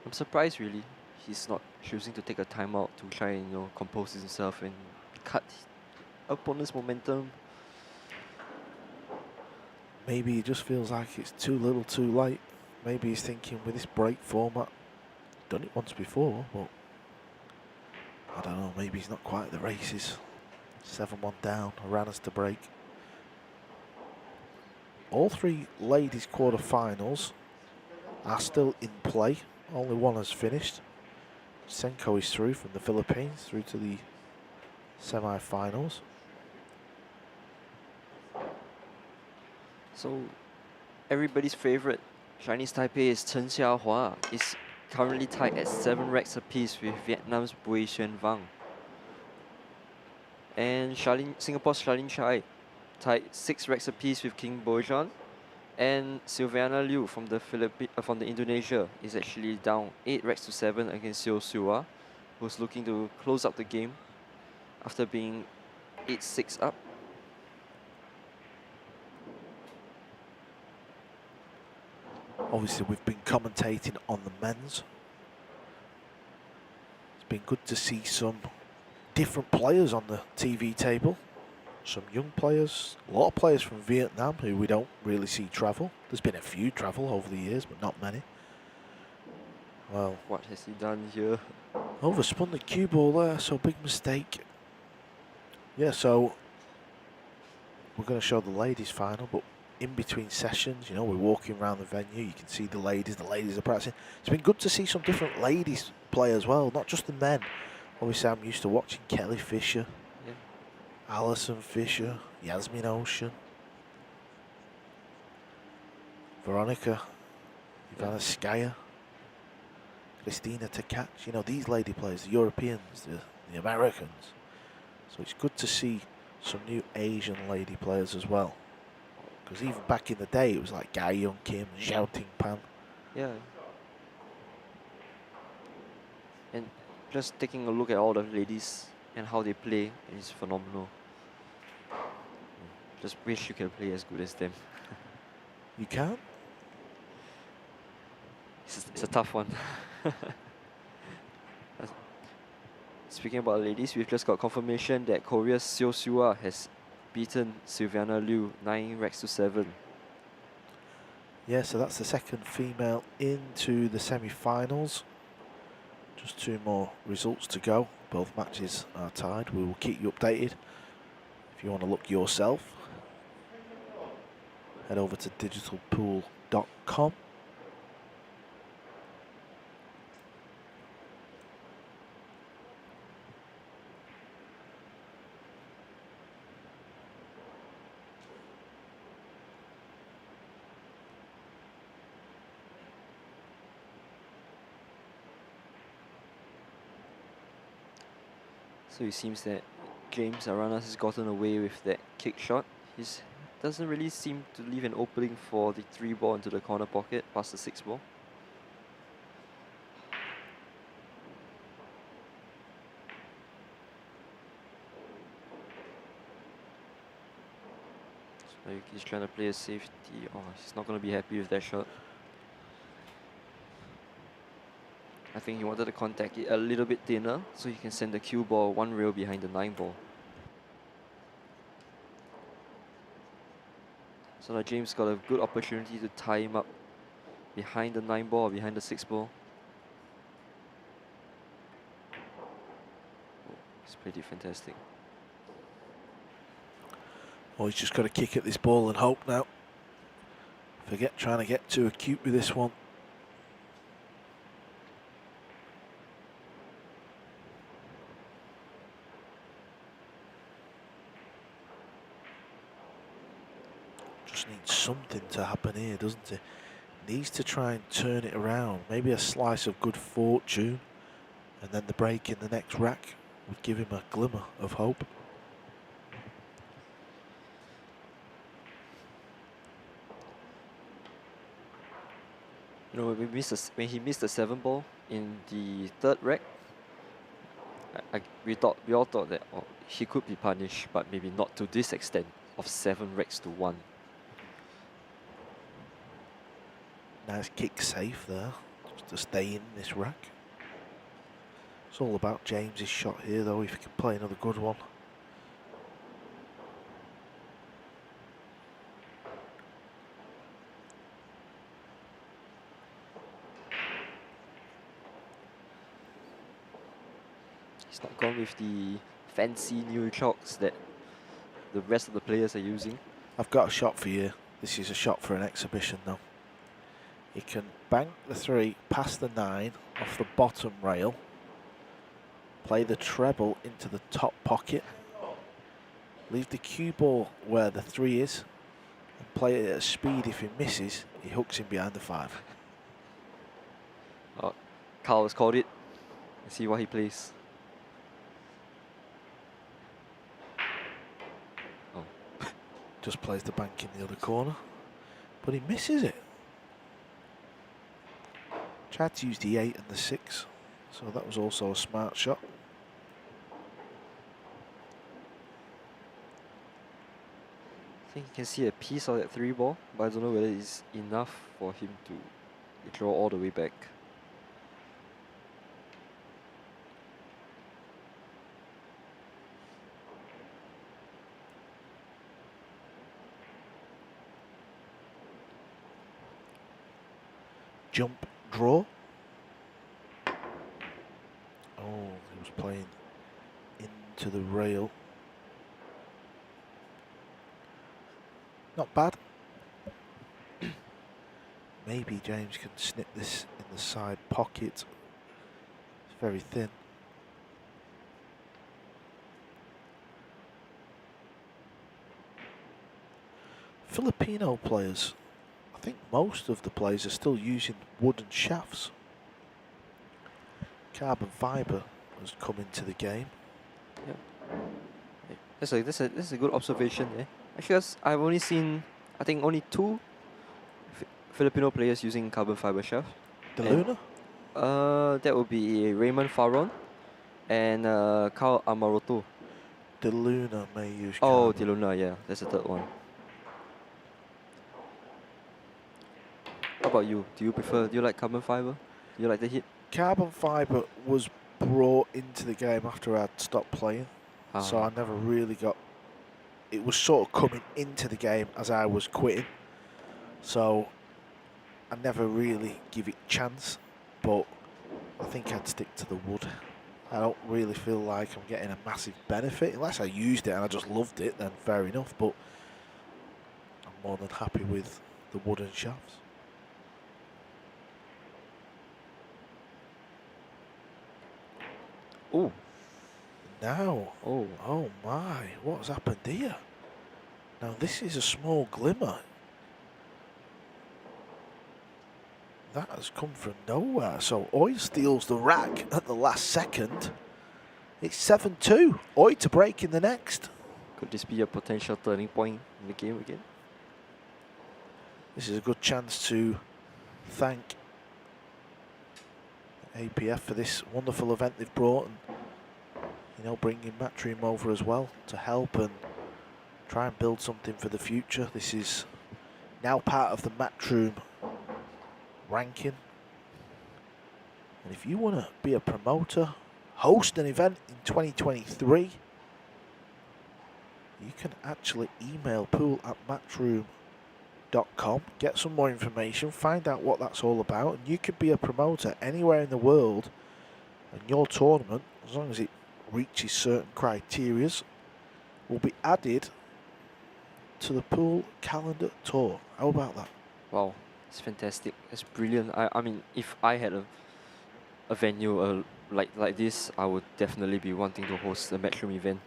I'm surprised really he's not choosing to take a timeout to try and compose himself and cut opponent's momentum. Maybe he just feels like it's too little too late. Maybe he's thinking with this break format, done it once before, but I don't know, maybe he's not quite at the races. 7-1 down, Aranas to break. All 3 ladies quarterfinals are still in play. Only one has finished. Senko is through from the Philippines, through to the semi-finals. So everybody's favorite Chinese Taipei is Chen Xiaohua is currently tied at 7 racks apiece with Vietnam's Bui Xuan Vang. And Singapore's Charlene Chai tied 6 racks apiece with King Bojan. And Silviana Liu from the Indonesia is actually down 8 racks to 7 against Chua, who's looking to close up the game after being 8-6 up. Obviously, we've been commentating on the men's. It's been good to see some different players on the TV table. Some young players, a lot of players from Vietnam who we don't really see travel. There's been a few travel over the years, but not many. Well, what has he done here? Overspun the cue ball there, so big mistake. Yeah, so we're going to show the ladies final, but in between sessions, you know, we're walking around the venue, you can see the ladies are practicing. It's been good to see some different ladies play as well, not just the men. Obviously, I'm used to watching Kelly Fisher, Yeah. Alison Fisher, Yasmin Ocean, Veronica Ivanskaya, Christina Tkach. You know, these lady players, the Europeans, the Americans. So it's good to see some new Asian lady players as well. Because even back in the day, it was like Gai Young Kim, Zhao Ting Pan. Yeah. And just taking a look at all the ladies and how they play is phenomenal. Just wish you can play as good as them. You can't? It's a tough one. speaking about ladies, we've just got confirmation that Korea's Chua has beaten Sylviana Liu 9 racks to 7. Yeah, so that's the second female into the semi-finals. Just 2 more results to go. Both matches are tied. We will keep you updated. If you want to look yourself, head over to digitalpool.com. So it seems that James Aranas has gotten away with that kick shot. He doesn't really seem to leave an opening for the 3 ball into the corner pocket past the 6 ball. So he's trying to play a safety. Oh, he's not going to be happy with that shot. I think he wanted to contact it a little bit thinner so he can send the cue ball 1 rail behind the 9 ball. So now James got a good opportunity to tie him up behind the 9 ball or behind the 6 ball. Oh, he's played it fantastic. Oh, he's just got to kick at this ball and hope now. Forget trying to get too acute with this one. Just needs something to happen here, doesn't it? Needs to try and turn it around. Maybe a slice of good fortune, and then the break in the next rack would give him a glimmer of hope. You know, when he missed the 7 ball in the 3rd rack, we all thought that he could be punished, but maybe not to this extent of 7 racks to 1. Nice kick safe there, just to stay in this rack. It's all about James's shot here though, if he can play another good one. He's not gone with the fancy new chalks that the rest of the players are using. I've got a shot for you. This is a shot for an exhibition though. He can bank the 3 past the 9 off the bottom rail, play the treble into the top pocket, leave the cue ball where the 3 is, and play it at a speed. If he misses, he hooks him behind the 5. Carl has called it. Let's see what he plays. Oh. Just plays the bank in the other corner, but he misses it. Tried to use the 8 and the 6, so that was also a smart shot. I think you can see a piece of that 3 ball, but I don't know whether it's enough for him to draw all the way back. Jump draw. Oh, he was playing into the rail. Not bad. Maybe James can snip this in the side pocket. It's very thin. Filipino players, I think most of the players are still using wooden shafts. Carbon fibre has come into the game. Yeah. That's a good observation there. Actually, I've only seen, I think, only 2 Filipino players using carbon fiber shaft. De Luna? That would be Raymond Faron and Carl Amaroto. De Luna may use Oh, carbon. De Luna, yeah, that's the 3rd one. How about you? Do you like carbon fiber? Do you like the hit? Carbon fibre was brought into the game after I'd stopped playing, so I never really got. It was sort of coming into the game as I was quitting, so I never really give it a chance. But I think I'd stick to the wood. I don't really feel like I'm getting a massive benefit unless I used it and I just loved it. Then fair enough, but I'm more than happy with the wooden shafts. Oh. Now, Oh. oh my, what's happened here? Now this is a small glimmer. That has come from nowhere. So Oi steals the rack at the last second. It's 7-2. Oi to break in the next. Could this be a potential turning point in the game again? This is a good chance to thank APF for this wonderful event they've brought, and you know, bringing Matchroom over as well to help and try and build something for the future. This is now part of the Matchroom ranking, and if you want to be a promoter, host an event in 2023, you can actually email pool@matchroom.com, get some more information, find out what that's all about, and you could be a promoter anywhere in the world, and your tournament, as long as it reaches certain criterias, will be added to the pool calendar tour. How about that? Wow, it's fantastic. It's brilliant. I mean, if I had a venue like this, I would definitely be wanting to host a Matchroom event.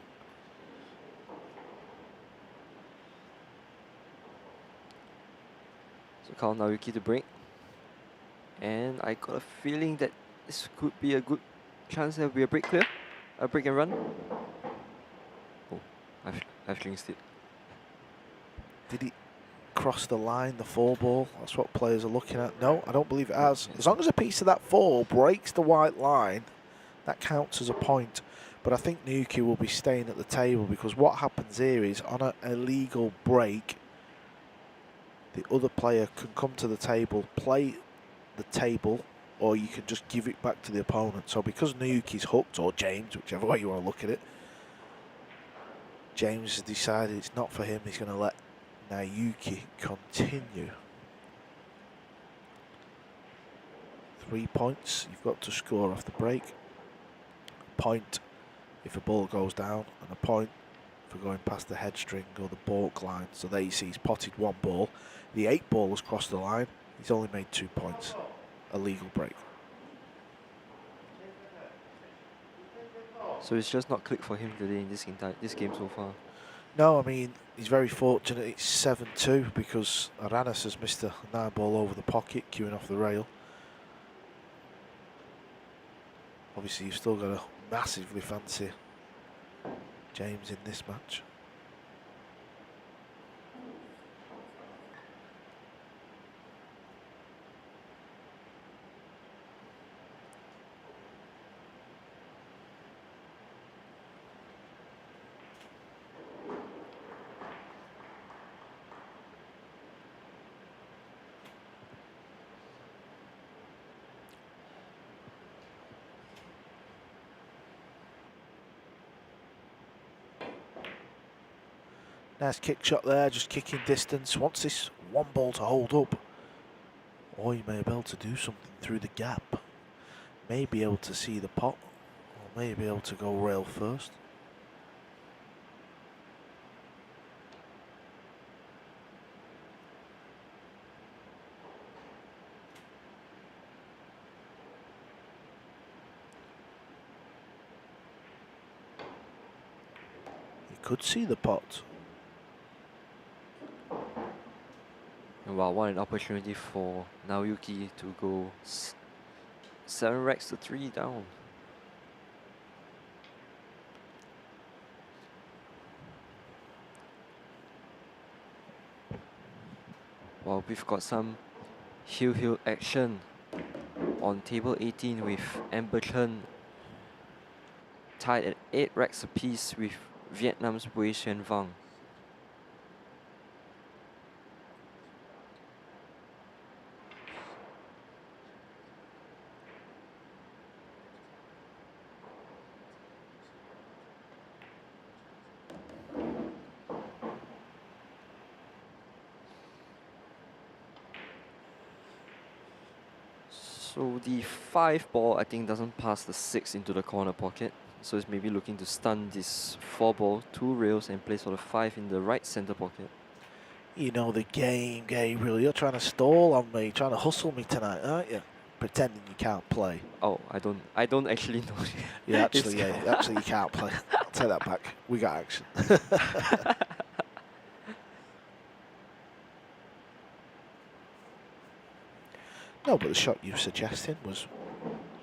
So Kyle Naoki to break. And I got a feeling that this could be a good chance there'll be a break clear. A break and run. Oh, I've jinxed it. Did it cross the line, the 4-ball? That's what players are looking at. No, I don't believe it has. As long as a piece of that 4 breaks the white line, that counts as a point. But I think Nuki will be staying at the table, because what happens here is on an illegal break, the other player can come to the table, play the table, or you can just give it back to the opponent. So because Nuki's hooked, or James, whichever way you want to look at it, James has decided it's not for him. He's going to let Naoki continue. 3 points you've got to score off the break. A point if a ball goes down, and a point for going past the head string or the balk line. So there you see he's potted 1 ball. The 8 ball has crossed the line. He's only made 2 points. A legal break. So it's just not clicked for him today in this game so far. No, I mean, he's very fortunate. It's 7-2 because Aranas has missed a 9 ball over the pocket, queuing off the rail. Obviously, you've still got to massively fancy James in this match. Nice kick shot there, just kicking distance. Wants this 1 ball to hold up. Or you may be able to do something through the gap. May be able to see the pot, or may be able to go rail first. He could see the pot. And wow, what an opportunity for Naoki to go 7 racks to 3 down. Well, we've got some heel action on table 18 with Amber Chen tied at 8 racks apiece with Vietnam's Wei Xuan Vang. So the 5 ball, I think, doesn't pass the 6 into the corner pocket. So it's maybe looking to stun this 4 ball, 2 rails, and place for the 5 in the right center pocket. You know the game, Gabriel. You're trying to stall on me, trying to hustle me tonight, aren't you? Pretending you can't play. Oh, I don't actually know. Yeah, actually, you can't play. I'll take that back. We got action. No, but the shot you suggested was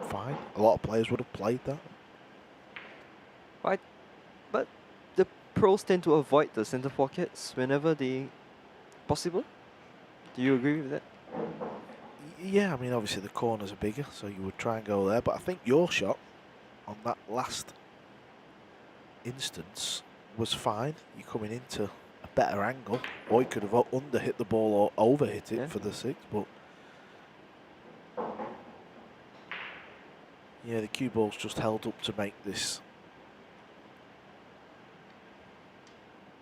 fine. A lot of players would have played that. Right, but the pros tend to avoid the center pockets whenever they possible. Do you agree with that? Yeah, I mean, obviously the corners are bigger, so you would try and go there. But I think your shot on that last instance was fine. You're coming into a better angle, or you could have under hit the ball or over hit it for the 6. But yeah, the cue ball's just held up to make this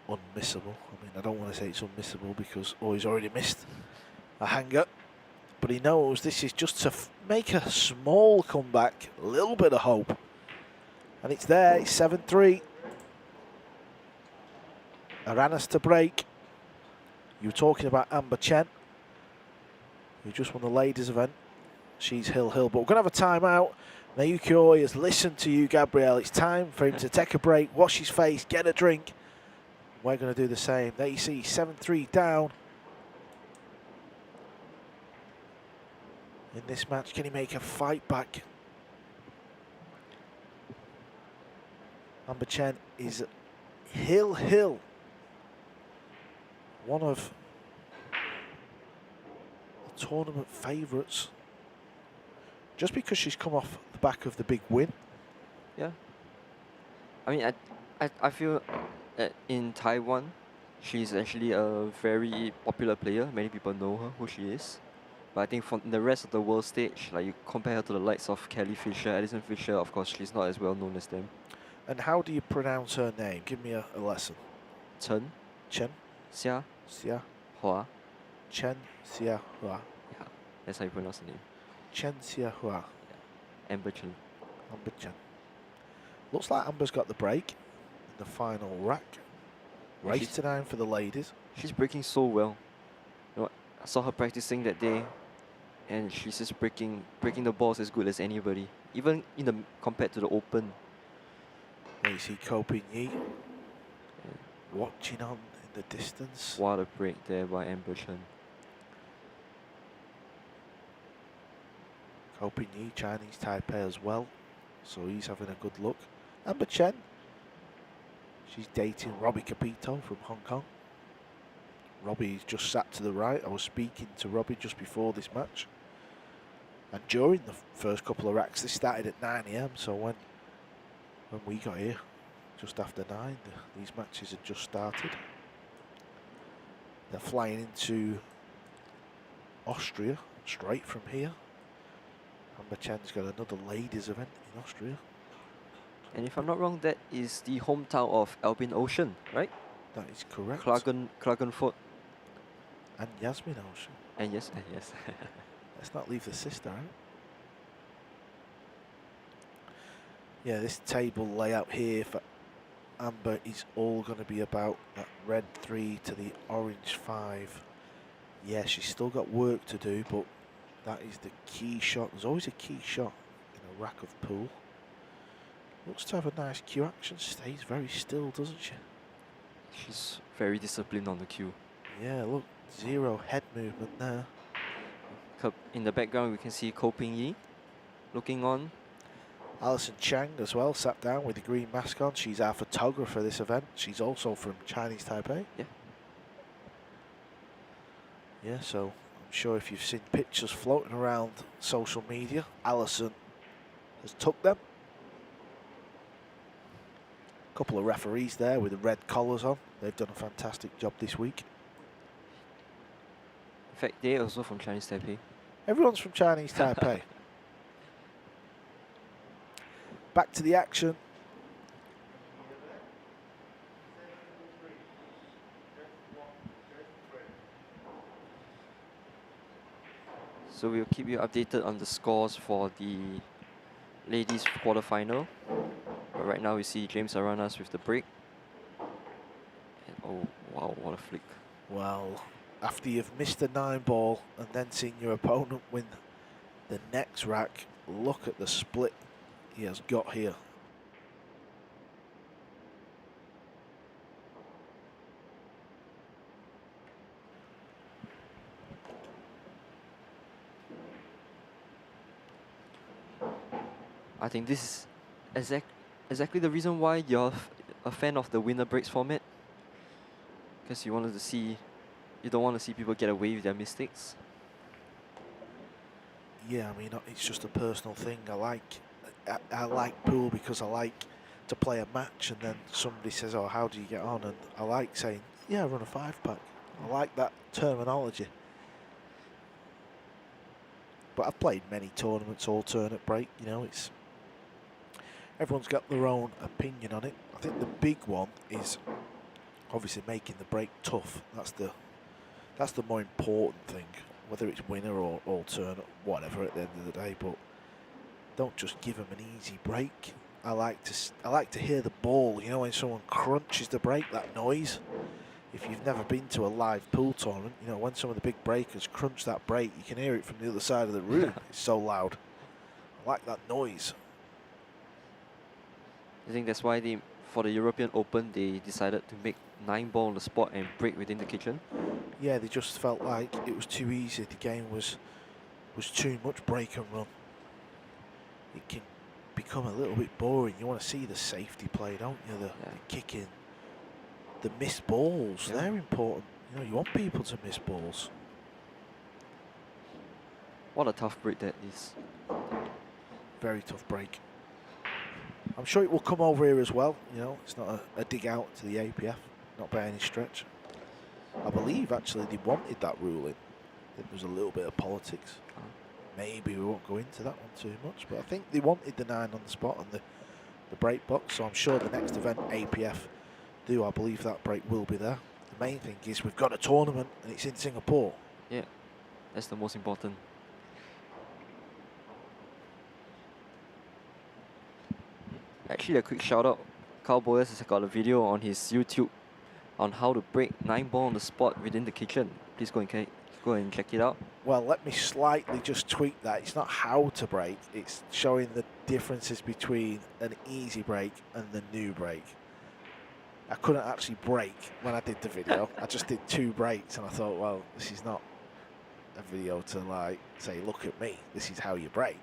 unmissable. I mean, I don't want to say it's unmissable because he's already missed a hanger. But he knows this is just to make a small comeback, a little bit of hope. And it's there, it's 7-3. Aranas to break. You were talking about Amber Chen, who just won the ladies event. She's Hill. But we're going to have a timeout. Naoki Oi has listened to you, Gabrielle. It's time for him to take a break, wash his face, get a drink. We're going to do the same. There you see, 7-3 down. In this match, can he make a fight back? Amber Chen is Hill. One of the tournament favourites. Just because she's come off the back of the big win. Yeah. I mean, I feel that in Taiwan, she's actually a very popular player. Many people know her, who she is. But I think from the rest of the world stage, like you compare her to the likes of Kelly Fisher, Alison Fisher, of course, she's not as well known as them. And how do you pronounce her name? Give me a lesson. Chen Chen Xia Xia Hua. Chen Xia Hua. Yeah, that's how you pronounce the name. Chen Xia Hua. Amber Chen. Amber Chen. Looks like Amber's got the break in the final rack. Race to 9 for the ladies. She's breaking so well. You know, I saw her practicing that day, and she's just breaking the balls as good as anybody, even in the compared to the open. There you see Ko Ping Yi watching on in the distance. What a break there by Amber Chen. Ko Ping Yi, Chinese Taipei as well, so he's having a good look. Amber Chen, she's dating Robbie Capito from Hong Kong. Robbie's just sat to the right. I was speaking to Robbie just before this match. And during the first couple of racks, they started at 9 AM, so when we got here, just after 9, these matches had just started. They're flying into Austria straight from here. Amber Chen's got another ladies event in Austria. And if I'm not wrong, that is the hometown of Albin Ocean, right? That is correct. Klagenfurt. And Yasmin Ocean. And yes. Let's not leave the sister out. Yeah, this table layout here for Amber is all going to be about that red 3 to the orange 5. Yeah, she's still got work to do, but that is the key shot. There's always a key shot in a rack of pool. Looks to have a nice cue action. Stays very still, doesn't she? She's very disciplined on the cue. Yeah, look, 0 head movement there. In the background, we can see Ko Ping Yi looking on. Alison Chang as well, sat down with the green mask on. She's our photographer this event. She's also from Chinese Taipei. Yeah. Yeah, so I'm sure if you've seen pictures floating around social media, Alison has took them. A couple of referees there with the red collars on. They've done a fantastic job this week. In fact, they're also from Chinese Taipei. Everyone's from Chinese Taipei. Back to the action. So we'll keep you updated on the scores for the ladies quarterfinal. But right now we see James Aranas with the break. And oh wow, what a flick. Well, after you've missed a 9-ball and then seen your opponent win the next rack, look at the split he has got here. I think this is exactly the reason why you're a fan of the winner breaks format. Because you don't want to see people get away with their mistakes. Yeah, I mean, it's just a personal thing. I like pool because I like to play a match, and then somebody says, "Oh, how do you get on?" And I like saying, "Yeah, I run a 5-pack." I like that terminology. But I've played many tournaments, alternate break. You know, everyone's got their own opinion on it. I think the big one is obviously making the break tough. That's the more important thing. Whether it's winner or alternate, whatever at the end of the day. But don't just give them an easy break. I like to hear the ball. You know, when someone crunches the break, that noise. If you've never been to a live pool tournament, you know, when some of the big breakers crunch that break, you can hear it from the other side of the room. It's so loud. I like that noise. I think that's why for the European Open, they decided to make 9-ball on the spot and break within the kitchen. Yeah, they just felt like it was too easy. The game was too much break and run. It can become a little bit boring. You want to see the safety play, don't you? The kicking, the missed balls. Yeah. They're important. You know, you want people to miss balls. What a tough break that is. Very tough break. I'm sure it will come over here as well. You know, it's not a dig out to the APF, not by any stretch. I believe actually they wanted that ruling. There was a little bit of politics. Maybe we won't go into that one too much, but I think they wanted the 9 on the spot and the break box. So I'm sure the next event APF do. I believe that break will be there. The main thing is we've got a tournament and it's in Singapore. Yeah, that's the most important. Actually, a quick shout out. Carl Boyers has got a video on his YouTube on how to break 9-ball on the spot within the kitchen. Please go and check it out. Well, let me slightly just tweak that. It's not how to break, it's showing the differences between an easy break and the new break. I couldn't actually break when I did the video. I just did 2 breaks and I thought, well, this is not a video to like say, look at me, this is how you break.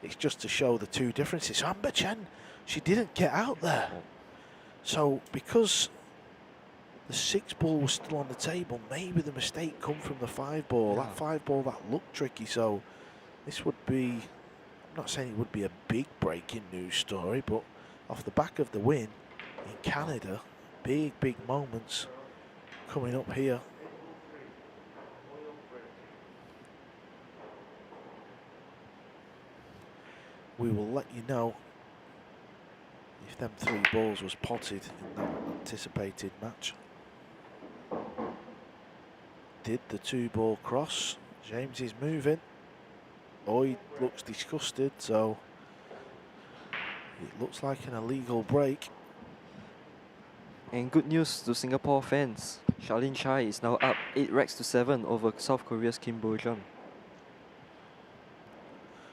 It's just to show the 2 differences. Amber Chen, she didn't get out there. So because the 6-ball was still on the table, maybe the mistake come from the 5-ball. Yeah. That 5-ball, that looked tricky. So this would be, I'm not saying it would be a big breaking news story, but off the back of the win in Canada, big moments coming up here. We will let you know if them 3 balls was potted in that anticipated match. Did the 2-ball cross? James is moving. Oh, he looks disgusted, so it looks like an illegal break. And good news to Singapore fans. Charlene Chai is now up 8 racks to 7 over South Korea's Kim Bo-jung.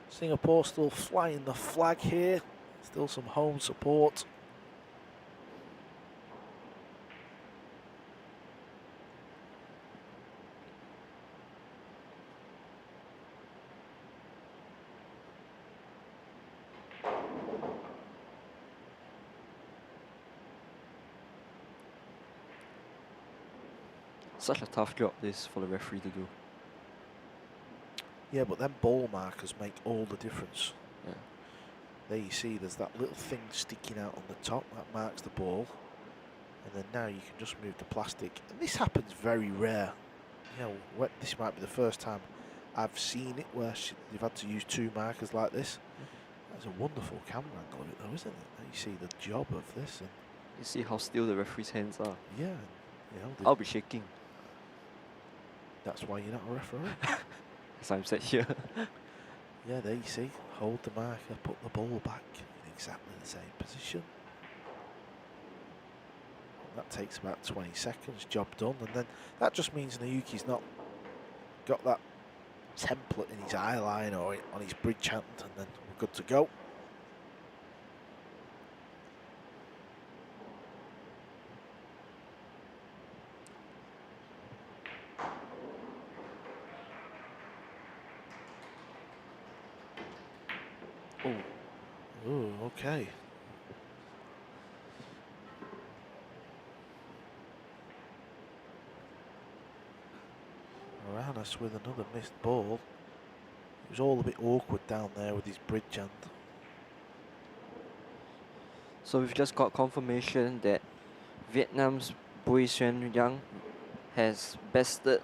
Singapore still flying the flag here. Still some home support. Such a tough job this for the referee to do. Yeah, but then ball markers make all the difference. Yeah. There you see there's that little thing sticking out on the top that marks the ball. And then now you can just move the plastic. And this happens very rare. You know, this might be the first time I've seen it where you've had to use 2 markers like this. That's a wonderful camera angle of it though, isn't it? There you see the job of this. And You see how still the referee's hands are. yeah, you know, I'll be shaking. that's why you're not a referee. as I'm sat here. Yeah, there you see, hold the marker, put the ball back in exactly the same position. That takes about 20 seconds, job done, and then that just means Nayuki's not got that template in his eye line or on his bridge hand, and then we're good to go. Oh, Oh, okay. Aranas with another missed ball. It was all a bit awkward down there with his bridge hand. so we've just got confirmation that Vietnam's Bui Xuan Yang has bested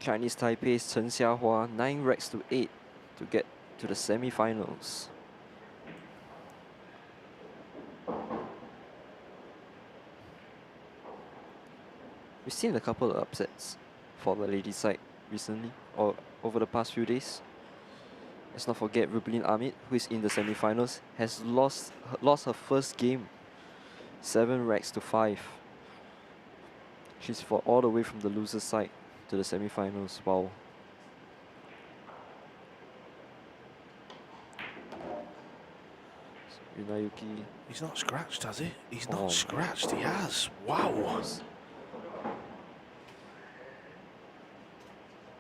Chinese Taipei's Chen Xiahua 9 racks to 8 to get to the semi-finals. We've seen a couple of upsets for the ladies' side recently, or over the past few days. Let's not forget Rubelin Amit, who is in the semi-finals, has lost her first game, 7 racks to 5. She's fought all the way from the loser's side to the semi-finals. Wow. So, Yunayuki. He's not scratched, has he? He's Oh. not scratched, he has. Wow.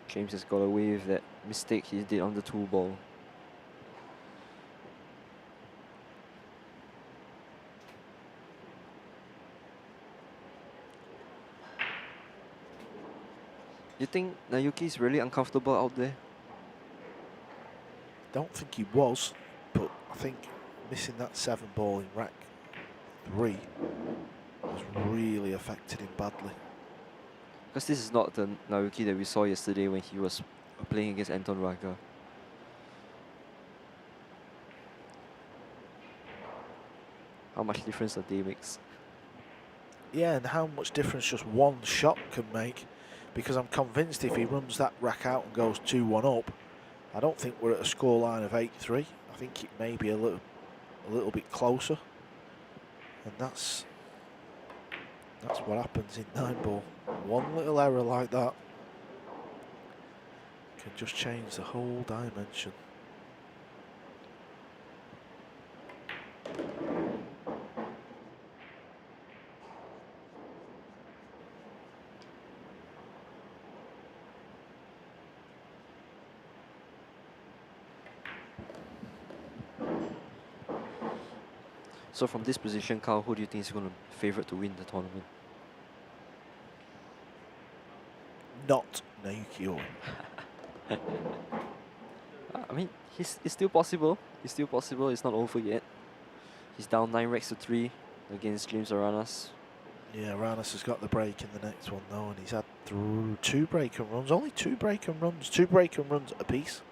James has got away with that mistake he did on the 2 ball. You think Nayuki is really uncomfortable out there? Don't think he was, but I think missing that 7 ball in rack 3 has really affected him badly. Because this is not the Nayuki that we saw yesterday when he was playing against Anton Raga. How much difference a day makes. Yeah, and how much difference just one shot can make, because I'm convinced if he runs that rack out and goes 2-1 up, I don't think we're at a scoreline of 8-3. I think it may be a little bit closer, and that's what happens in 9 ball. One little error like that can just change the whole dimension. So from this position, Carl, who do you think is going to favorite to win the tournament? Not Naoki Owen. I mean, it's still possible. It's still possible. It's not over yet. He's down 9 racks to 3 against James Aranas. Yeah, Aranas has got the break in the next one though, and he's had 2 break and runs. Only 2 break and runs. 2 break and runs apiece.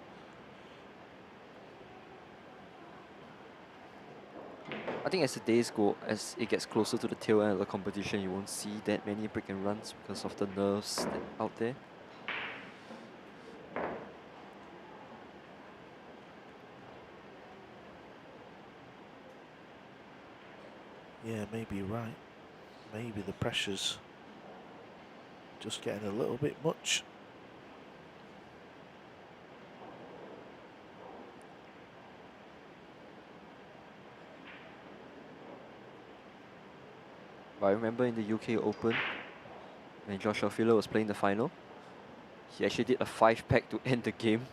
I think as the days go, as it gets closer to the tail end of the competition, you won't see that many break and runs because of the nerves out there. Yeah, maybe you're right. Maybe the pressure's just getting a little bit much. But I remember in the UK Open, when Joshua Filler was playing the final, he actually did a 5-pack to end the game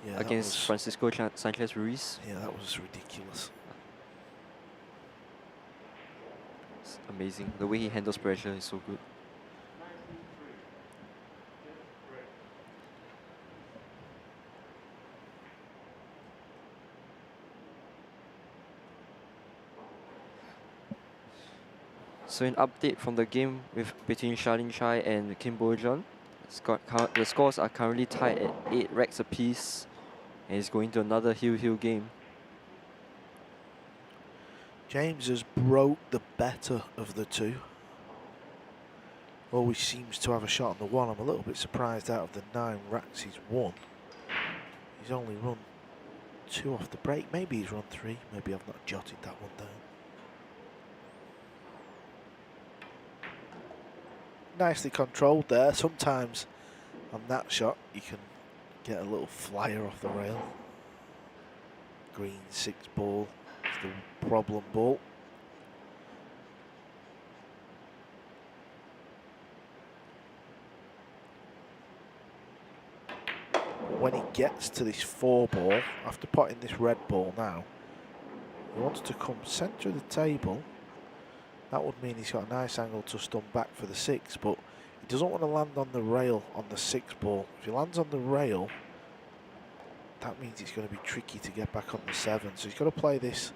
Yeah, against Francisco Sanchez Ruiz. Yeah, that was ridiculous. It's amazing. The way he handles pressure is so good. So an update from the game between Charlene Chai and Kim Bo-jeon. The scores are currently tied at 8 racks apiece, and it's going to another heel game. James has broke the better of the 2. always seems to have a shot on the one. I'm a little bit surprised out of the 9 racks he's won, he's only run 2 off the break. Maybe he's run 3. Maybe I've not jotted that one down. Nicely controlled there. Sometimes on that shot you can get a little flyer off the rail. Green 6 ball is the problem ball. When he gets to this 4 ball, after potting this red ball now, he wants to come centre of the table. That would mean he's got a nice angle to stun back for the 6, but he doesn't want to land on the rail on the 6 ball. If he lands on the rail, that means it's going to be tricky to get back on the 7. So he's got to play this,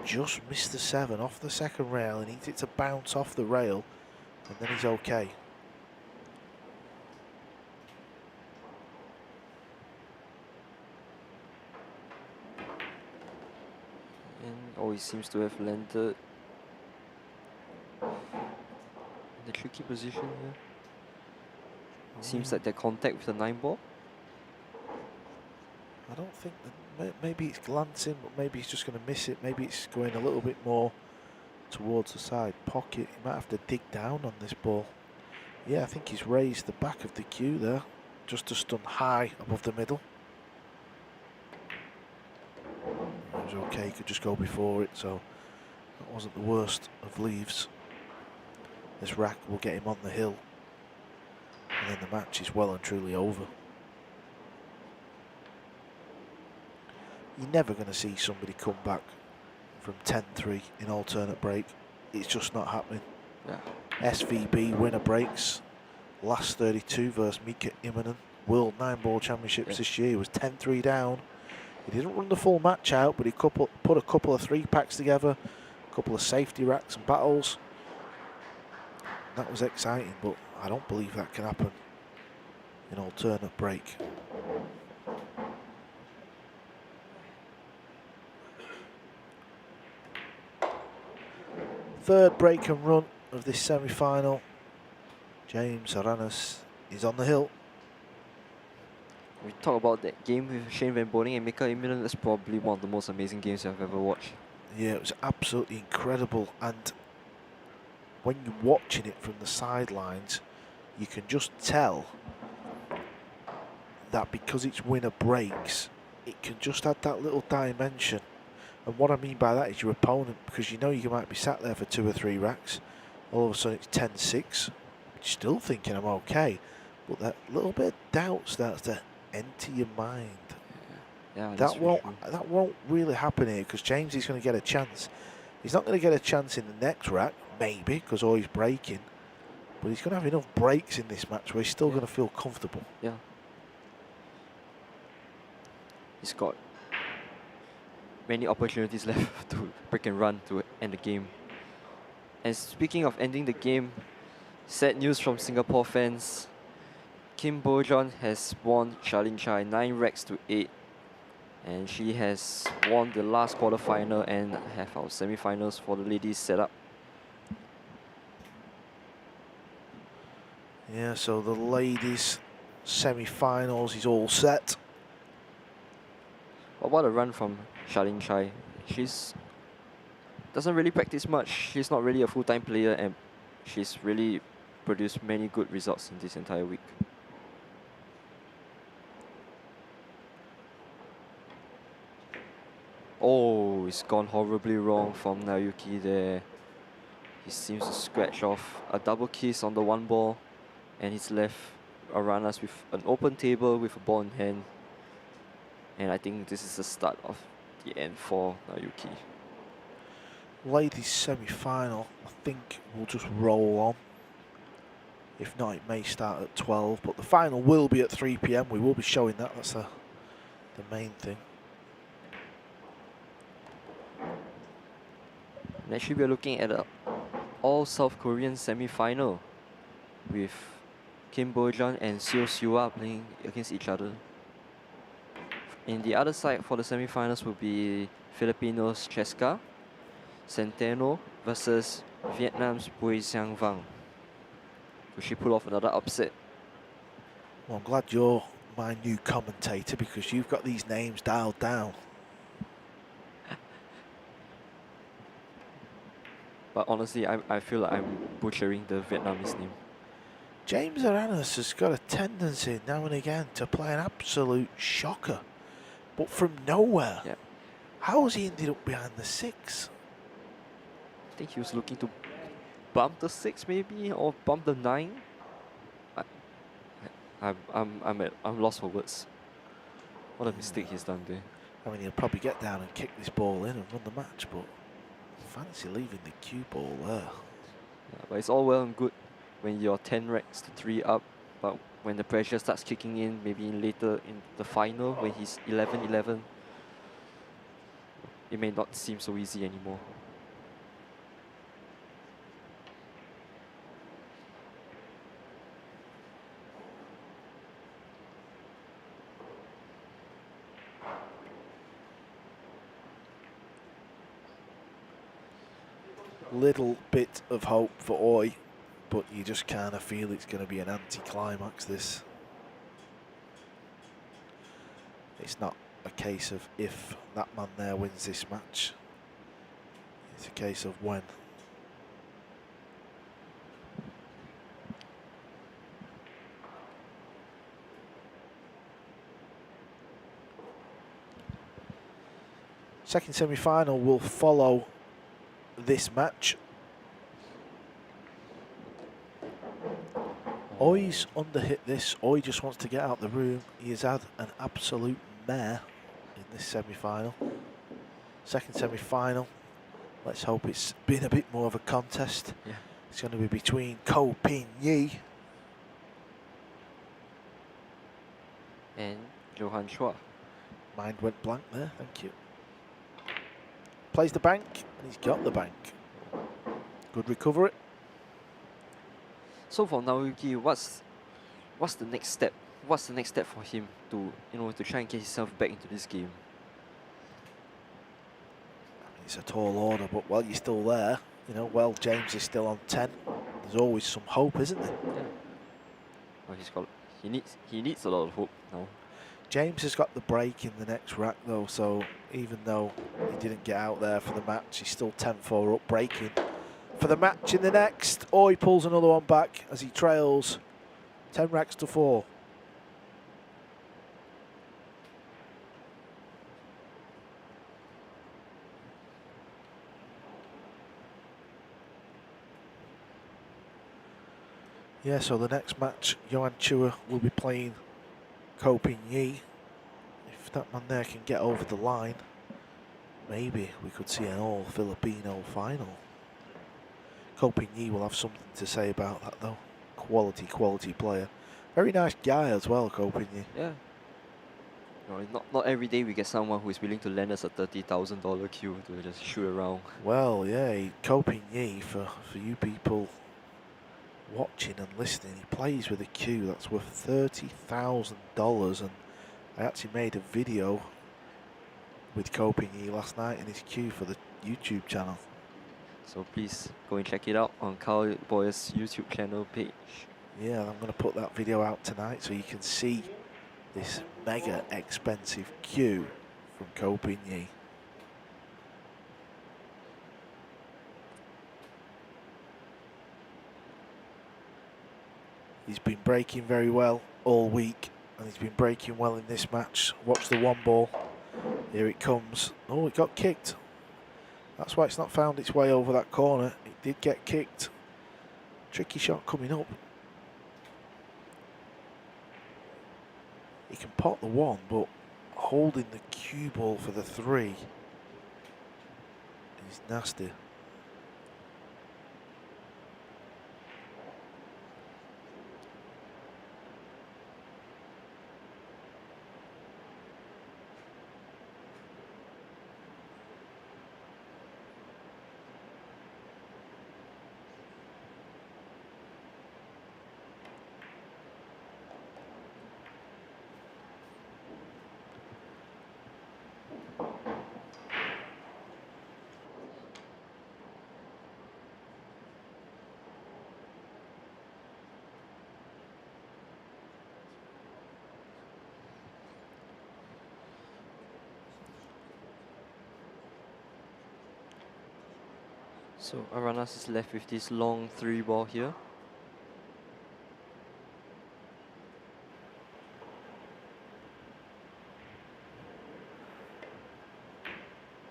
just miss the 7 off the second rail. He needs it to bounce off the rail, and then he's okay. And he seems to have landed in the tricky position here. Seems like they're contact with the 9 ball. I don't think that, maybe it's glancing, but maybe he's just going to miss it. Maybe it's going a little bit more towards the side pocket. He might have to dig down on this ball. Yeah, I think he's raised the back of the cue there, just to stun high above the middle. It was okay, he could just go before it, so that wasn't the worst of leaves. This rack will get him on the hill, and then the match is well and truly over. You're never going to see somebody come back from 10-3 in alternate break. It's just not happening. Yeah. SVB winner breaks. Last 32 versus Mika Immonen. World 9-ball championships this year. He was 10-3 down. He didn't run the full match out, but he put a couple of 3-packs together, a couple of safety racks and battles. That was exciting, but I don't believe that can happen in alternate break. Third break and run of this semi-final. James Aranas is on the hill. We talk about that game with Shane Van Boning and Mika Immonen. That's probably one of the most amazing games I've ever watched. Yeah, it was absolutely incredible, and when you're watching it from the sidelines, you can just tell that because it's winner breaks, it can just add that little dimension. And what I mean by that is your opponent, because you know you might be sat there for 2 or 3 racks, all of a sudden it's 10-6, still thinking I'm okay, but that little bit of doubt starts to enter your mind. Yeah, that won't really happen here, because James is going to get a chance. He's not going to get a chance in the next rack, maybe, because he's breaking, but he's going to have enough breaks in this match where he's still going to feel comfortable. Yeah. He's got many opportunities left to break and run to end the game. And speaking of ending the game, sad news from Singapore fans. Kim Bo-jeon has won Charlene Chai 9 racks to 8. And she has won the last quarterfinal and have our semi-finals for the ladies set up. Yeah, so the ladies semi-finals is all set. But what a run from Charlene Chai. She's doesn't really practice much. She's not really a full-time player, and she's really produced many good results in this entire week. Oh, it's gone horribly wrong from Naoyuki there. He seems to scratch off a double kiss on the 1 ball, and he's left Aranas with an open table with a ball in hand. And I think this is the start of the end for Naoyuki. Ladies semi-final, I think we'll just roll on. If not, it may start at 12, but the final will be at 3 PM. We will be showing that. That's the main thing. Next, we are looking at an all-South Korean semi-final with Kim Bo-jeon and Seo Siwa playing against each other. In the other side for the semi-finals will be Filipinos Cheska Centeno versus Vietnam's Bui Xiang Vang. Will she pull off another upset? Well, I'm glad you're my new commentator because you've got these names dialed down. But honestly, I feel like I'm butchering the Vietnamese name. James Aranas has got a tendency now and again to play an absolute shocker, but from nowhere. Yeah. How has he ended up behind the 6? I think he was looking to bump the 6 maybe, or bump the 9. I'm lost for words. What a mistake he's done there. I mean, he'll probably get down and kick this ball in and run the match, but fancy leaving the cue ball there. Yeah, but it's all well and good when you're 10 racks to 3 up, but when the pressure starts kicking in, maybe later in the final, when he's 11-11, it may not seem so easy anymore. Little bit of hope for Oi, but you just kind of feel it's going to be an anti-climax, this. It's not a case of if that man there wins this match. It's a case of when. Second semi-final will follow this match. Oi's underhit this. Oi just wants to get out the room. He has had an absolute mare in this semi-final. Second semi-final. Let's hope it's been a bit more of a contest. Yeah. It's going to be between Ko Pin Yi And Johan Chua. Mind went blank there, thank you. Plays the bank, and he's got the bank. Good recovery. So for Naoyuki, what's the next step? What's the next step for him to to try and get himself back into this game? It's a tall order, but while you're still there, while James is still on 10, there's always some hope, isn't there? Yeah. Well, he needs a lot of hope now. James has got the break in the next rack though, so even though he didn't get out there for the match, he's still 10-4 up, breaking for the match in the next. Oi pulls another one back as he trails 10 racks to 4. Yeah, so the next match, Johan Chua will be playing Ko Pin Yi. If that man there can get over the line, maybe we could see an all-Filipino final. Ko Pin Yi will have something to say about that though. Quality player. Very nice guy as well, Ko Pin Yi. Yeah. Not every day we get someone who is willing to lend us a $30,000 cue to just shoot around. Well, yeah, Ko Pin Yi, for you people watching and listening, he plays with a cue that's worth $30,000, and I actually made a video with Ko Pin Yi last night in his cue for the YouTube channel. So please go and check it out on Cowboy's YouTube channel page. Yeah, I'm going to put that video out tonight so you can see this mega expensive cue from Ko Pin Yi. He's been breaking very well all week, and he's been breaking well in this match. Watch the one ball. Here it comes. Oh, it got kicked. That's why it's not found its way over that corner. It did get kicked. Tricky shot coming up. He can pot the 1, but holding the cue ball for the 3 is nasty. So Aranas is left with this long 3-ball here.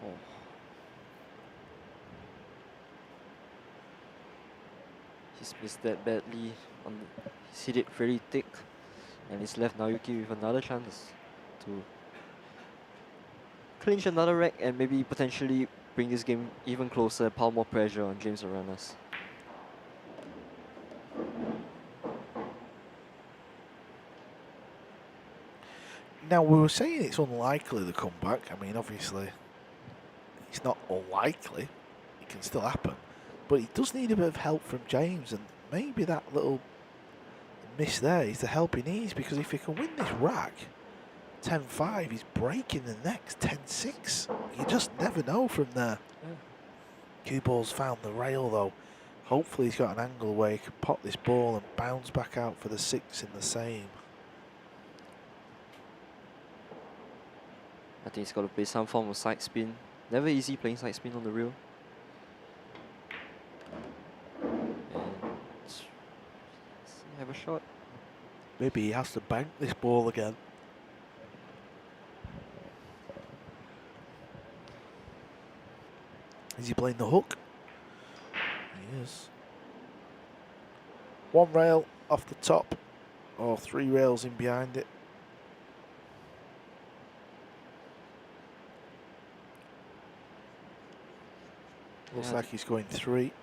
Oh. He's missed that badly. He's hit it very thick. And he's left Naoki with another chance to clinch another rack and maybe potentially bring this game even closer, pile more pressure on James Aranas. Now, we were saying it's unlikely the comeback. I mean, obviously, it's not unlikely. It can still happen. But he does need a bit of help from James, and maybe that little miss there is the help he needs, because if he can win this rack 10-5, he's breaking the next 10-6. You just never know from there. Cue ball's found the rail, though. Hopefully he's got an angle where he can pop this ball and bounce back out for the 6 in the same. I think he's got to play some form of side spin. Never easy playing side spin on the reel. And have a shot. Maybe he has to bank this ball again. Is he playing the hook? He is. 1 rail off the top, or 3 rails in behind it. Looks like he's going 3.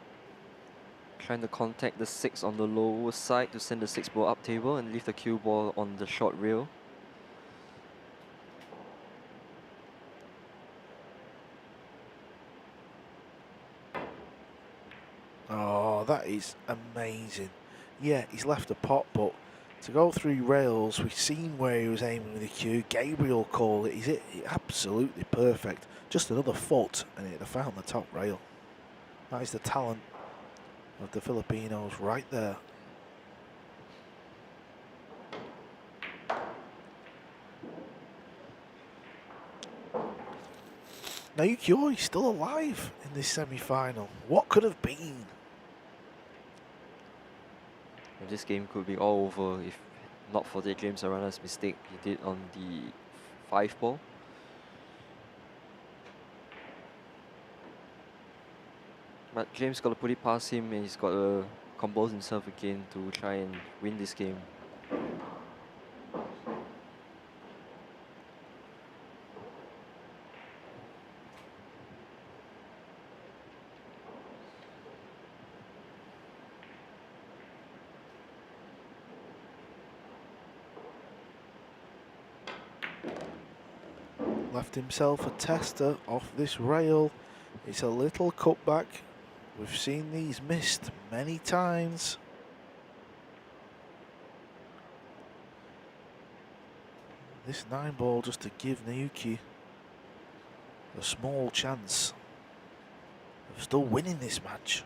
Trying to contact the 6 on the lower side to send the 6 ball up table and leave the cue ball on the short rail. Oh, that is amazing. Yeah, he's left the pot, but to go 3 rails, we've seen where he was aiming with the cue. Gabriel called it. He's it absolutely perfect. Just another foot, and he'd have found the top rail. That is the talent of the Filipinos right there. Now Chua is still alive in this semi-final. What could have been? This game could be all over if not for the James Aranas mistake he did on the 5 ball. But James got to put it past him, and he's got to compose himself again to try and win this game. Left himself a tester off this rail. It's a little cutback. We've seen these missed many times. This 9 ball just to give Naoki a small chance of still winning this match.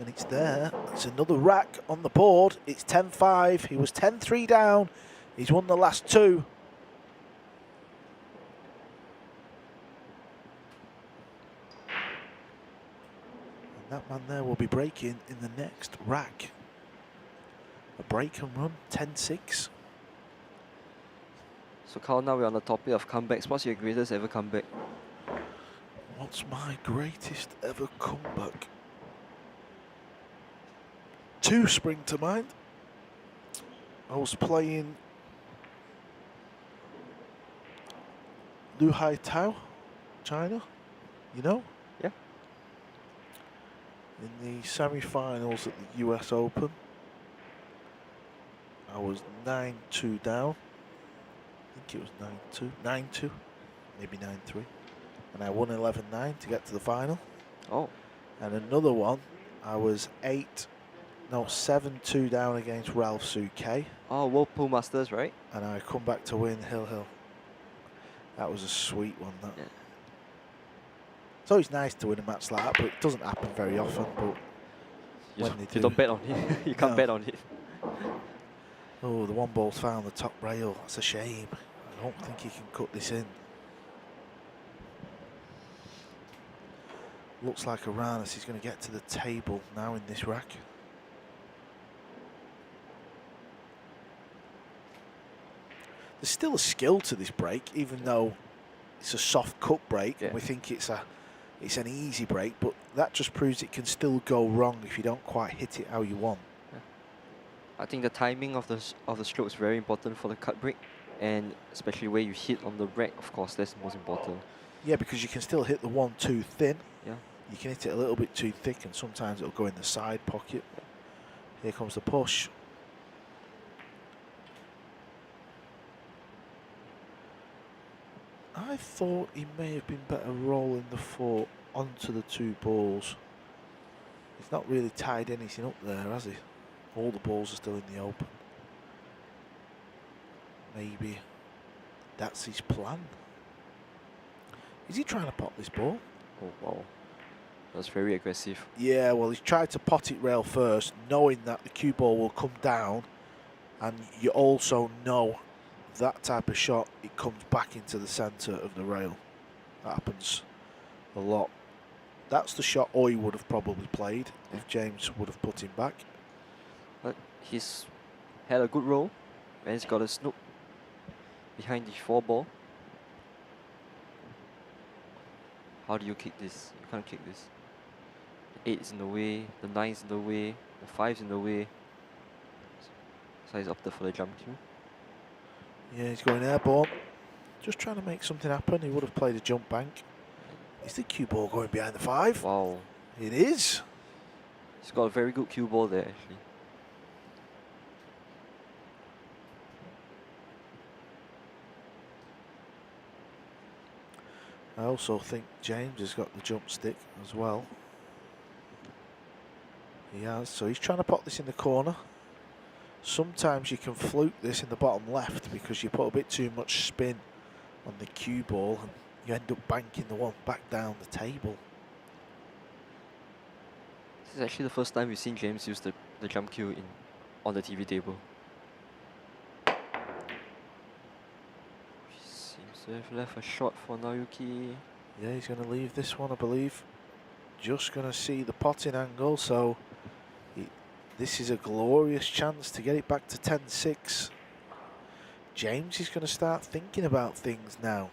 And it's there. It's another rack on the board. It's 10-5. He was 10-3 down. He's won the last 2. And that man there will be breaking in the next rack. A break and run, 10-6. So Carl, now we're on the topic of comebacks. What's your greatest ever comeback? What's my greatest ever comeback? 2 spring to mind. I was playing Luhai Tao, China, you know? Yeah. In the semi-finals at the US Open. I was 9-2 down. I think it was 9-2, 9-2, maybe 9-3. And I won 11-9 to get to the final. Oh. And another one, I was 7-2 down against Ralph Suke. Oh, World Pool Masters, right? And I come back to win Hill. That was a sweet one, that. Yeah. It's always nice to win a match like that, but it doesn't happen very often. But You don't bet on it. You can't bet on it. Oh, the 1 ball's found the top rail. That's a shame. I don't think he can cut this in. Looks like Aranas is going to get to the table now in this rack. There's still a skill to this break, even though it's a soft cut break. Yeah. And we think it's an easy break, but that just proves it can still go wrong if you don't quite hit it how you want. Yeah. I think the timing of the stroke is very important for the cut break, and especially where you hit on the rack. Of course, that's the most important. Yeah, because you can still hit the one too thin. Yeah. You can hit it a little bit too thick, and sometimes it'll go in the side pocket. Here comes the push. I thought he may have been better rolling the 4 onto the 2 balls. He's not really tied anything up there, has he? All the balls are still in the open. Maybe that's his plan. Is he trying to pot this ball? Oh wow, that's very aggressive. Yeah, well, he's tried to pot it rail first, knowing that the cue ball will come down, and you also know that type of shot, it comes back into the centre of the rail. That happens a lot. That's the shot Oi would have probably played if James would have put him back. But he's had a good roll, and he's got a snoop behind the 4 ball. How do you kick this? You can't kick this. The 8 is in the way, the 9 is in the way, the 5 is in the way. So he's opted for the jump cue. Yeah, he's going airborne. Just trying to make something happen. He would have played a jump bank. Is the cue ball going behind the 5? Wow. It is. He's got a very good cue ball there, actually. I also think James has got the jump stick as well. He has, so he's trying to put this in the corner. Sometimes you can fluke this in the bottom left because you put a bit too much spin on the cue ball and you end up banking the one back down the table. This is actually the first time we've seen James use the jump cue on the TV table. He seems to have left a shot for Naoyuki. Yeah, he's going to leave this one, I believe. Just going to see the potting angle, so this is a glorious chance to get it back to 10-6. James is going to start thinking about things now.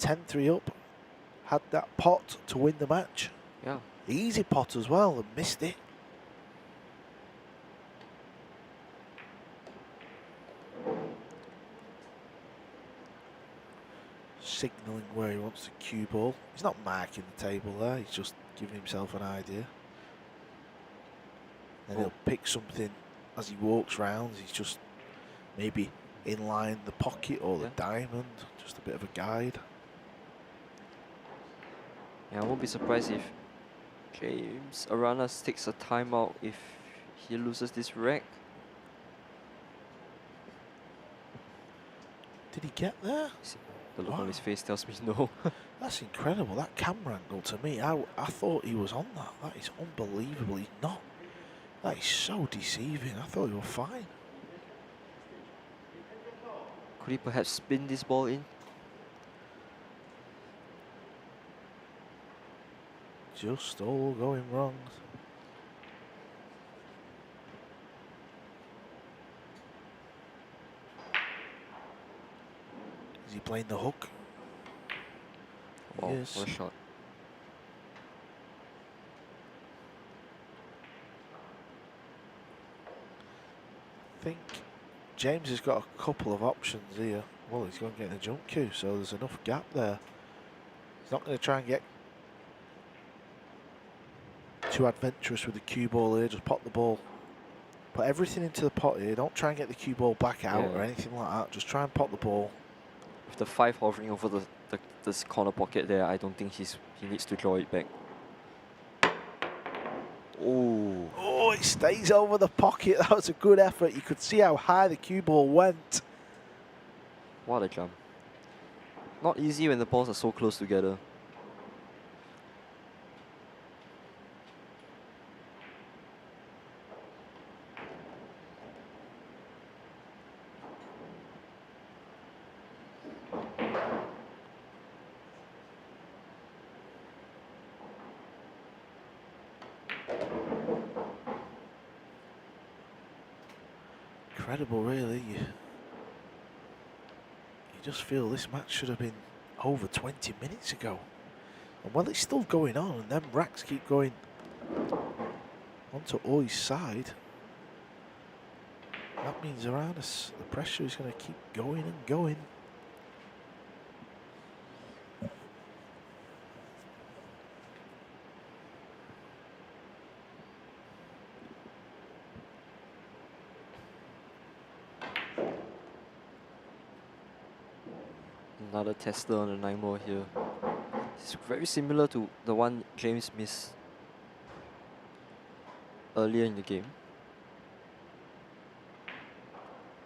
10-3 up. Had that pot to win the match. Yeah. Easy pot as well, and missed it. Signalling where he wants the cue ball. He's not marking the table there, he's just giving himself an idea. Then he'll pick something as he walks round. He's just maybe in line the pocket or the diamond, just a bit of a guide. Yeah, I won't be surprised if James Aranas takes a timeout if he loses this rack. Did he get there? The look on his face tells me no. That's incredible. That camera angle to me, I thought he was on that. That is unbelievable. He's not. That is so deceiving. I thought he was fine. Could he perhaps spin this ball in? Just all going wrong. Is he playing the hook? Wow, He is. what a shot. I think James has got a couple of options here. Well, he's going to get a jump cue, so there's enough gap there. He's not going to try and get too adventurous with the cue ball here. Just pot the ball. Put everything into the pot here. Don't try and get the cue ball back out or anything like that. Just try and pot the ball. With the 5 hovering over this corner pocket there, I don't think he needs to draw it back. Oh. Oh, it stays over the pocket. That was a good effort. You could see how high the cue ball went. What a jump. Not easy when the balls are so close together. incredible, really. You just feel this match should have been over 20 minutes ago. And while it's still going on, and them racks keep going onto Oi's side, that means Aranas, the pressure is going to keep going and going. Another tester on the 9 ball here. It's very similar to the one James missed earlier in the game.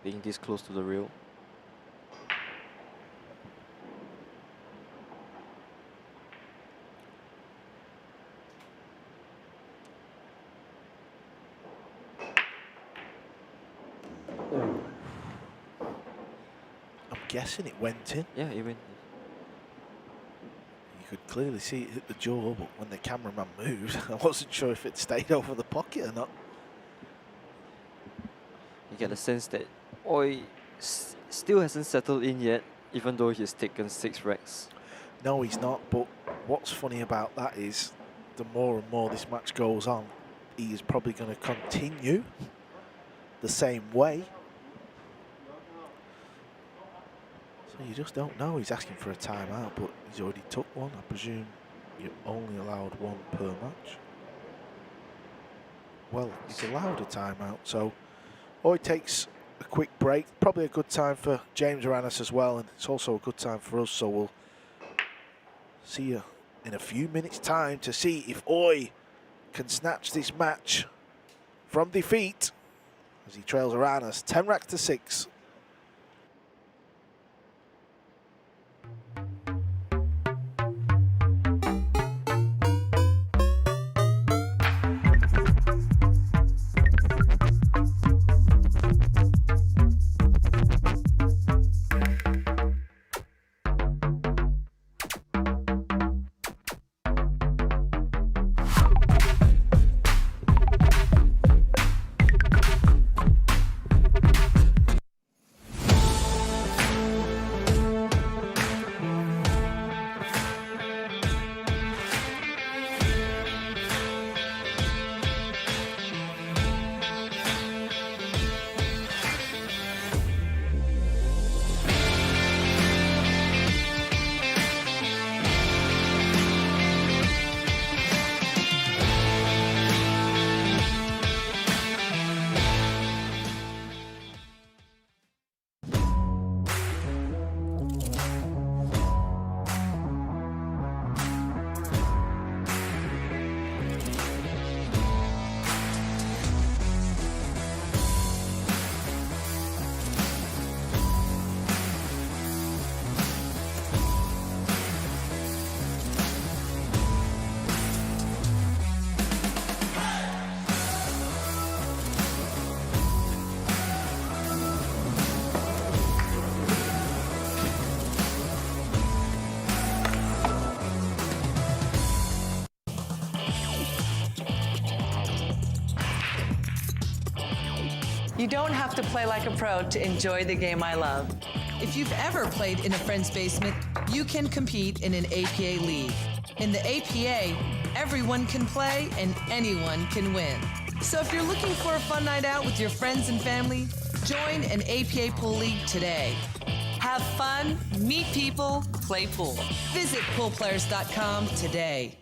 Being this close to the rail. I'm guessing it went in. Yeah, it went. You could clearly see it hit the jaw, but when the cameraman moved, I wasn't sure if it stayed over the pocket or not. You get the sense that Oi still hasn't settled in yet, even though he's taken 6 racks. No, he's not, but what's funny about that is the more and more this match goes on, he is probably going to continue the same way. So you just don't know. He's asking for a timeout, but he's already took one. I presume you're only allowed one per match. Well, he's allowed a timeout, so Oi takes a quick break. Probably a good time for James Aranas as well, and it's also a good time for us, so we'll see you in a few minutes' time to see if Oi can snatch this match from defeat as he trails Aranas 10 racks to 6. You don't have to play like a pro to enjoy the game I love. If you've ever played in a friend's basement, you can compete in an APA league. In the APA, everyone can play and anyone can win. So if you're looking for a fun night out with your friends and family, join an APA pool league today. Have fun, meet people, play pool. Visit poolplayers.com today.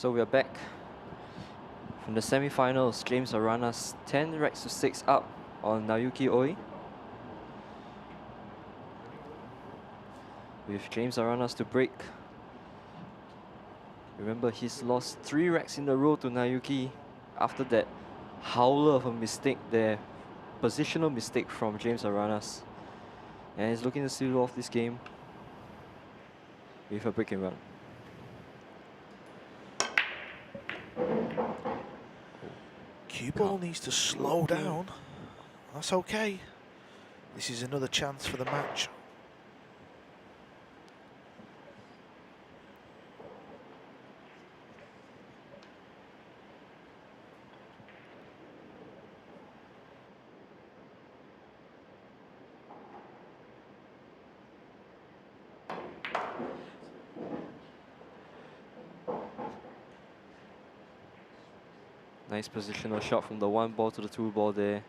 So we are back from the semi-finals. James Aranas 10 racks to 6 up on Naoki Oi. With James Aranas to break. Remember, he's lost 3 racks in a row to Naoki. After that howler of a mistake there, positional mistake from James Aranas. And he's looking to seal off this game with a break and run. Cue ball needs to slow down. That's okay. This is another chance for the match. Nice positional shot from the 1 ball to the 2 ball there.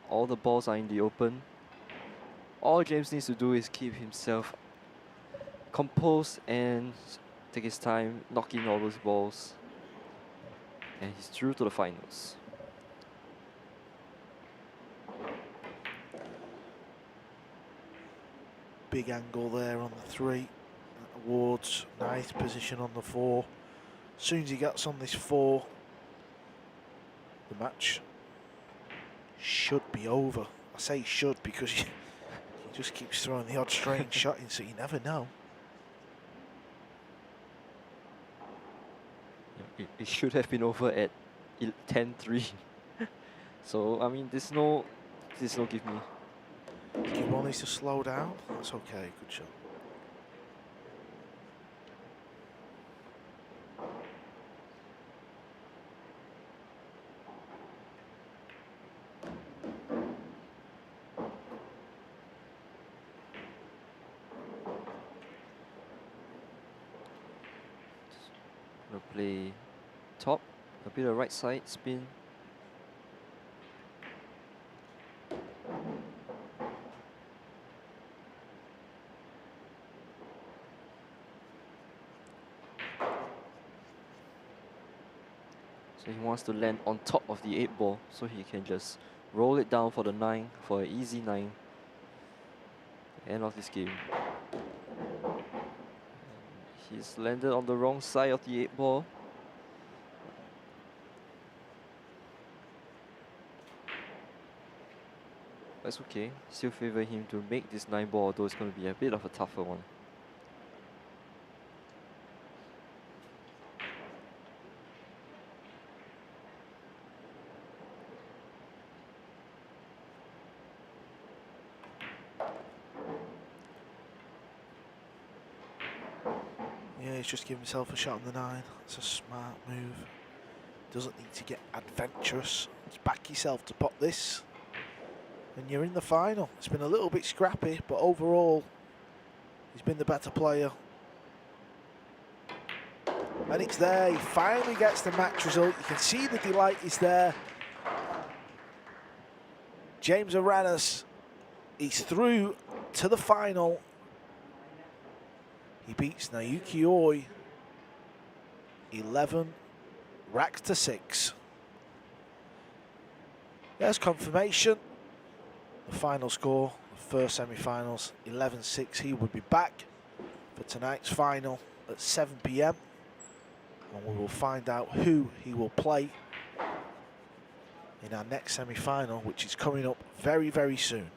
All the balls are in the open. All James needs to do is keep himself composed and take his time, knock in all those balls. And he's through to the finals. Big angle there on the 3. Ward's nice position on the 4. As soon as he gets on this 4, the match should be over. I say should because he just keeps throwing the odd strange shot in, so you never know. It should have been over at 10-3. So I mean, there's no give me. Cue ball needs to slow down. That's okay. Good shot. Gonna play top, a bit of right side spin. So he wants to land on top of the 8 ball, so he can just roll it down for the 9, for an easy 9. End of this game. He's landed on the wrong side of the 8 ball. That's okay. Still favor him to make this 9 ball, although it's going to be a bit of a tougher one. Yeah, he's just giving himself a shot on the 9. It's a smart move. Doesn't need to get adventurous. Just back yourself to pop this, and you're in the final. It's been a little bit scrappy, but overall, he's been the better player. And it's there. He finally gets the match result. You can see the delight is there. James Aranas is through to the final. He beats Naoki Oi 11 racks to 6. There's confirmation. The final score, the first semi-finals, 11-6. He would be back for tonight's final at 7 PM. And we will find out who he will play in our next semi-final, which is coming up very, very soon.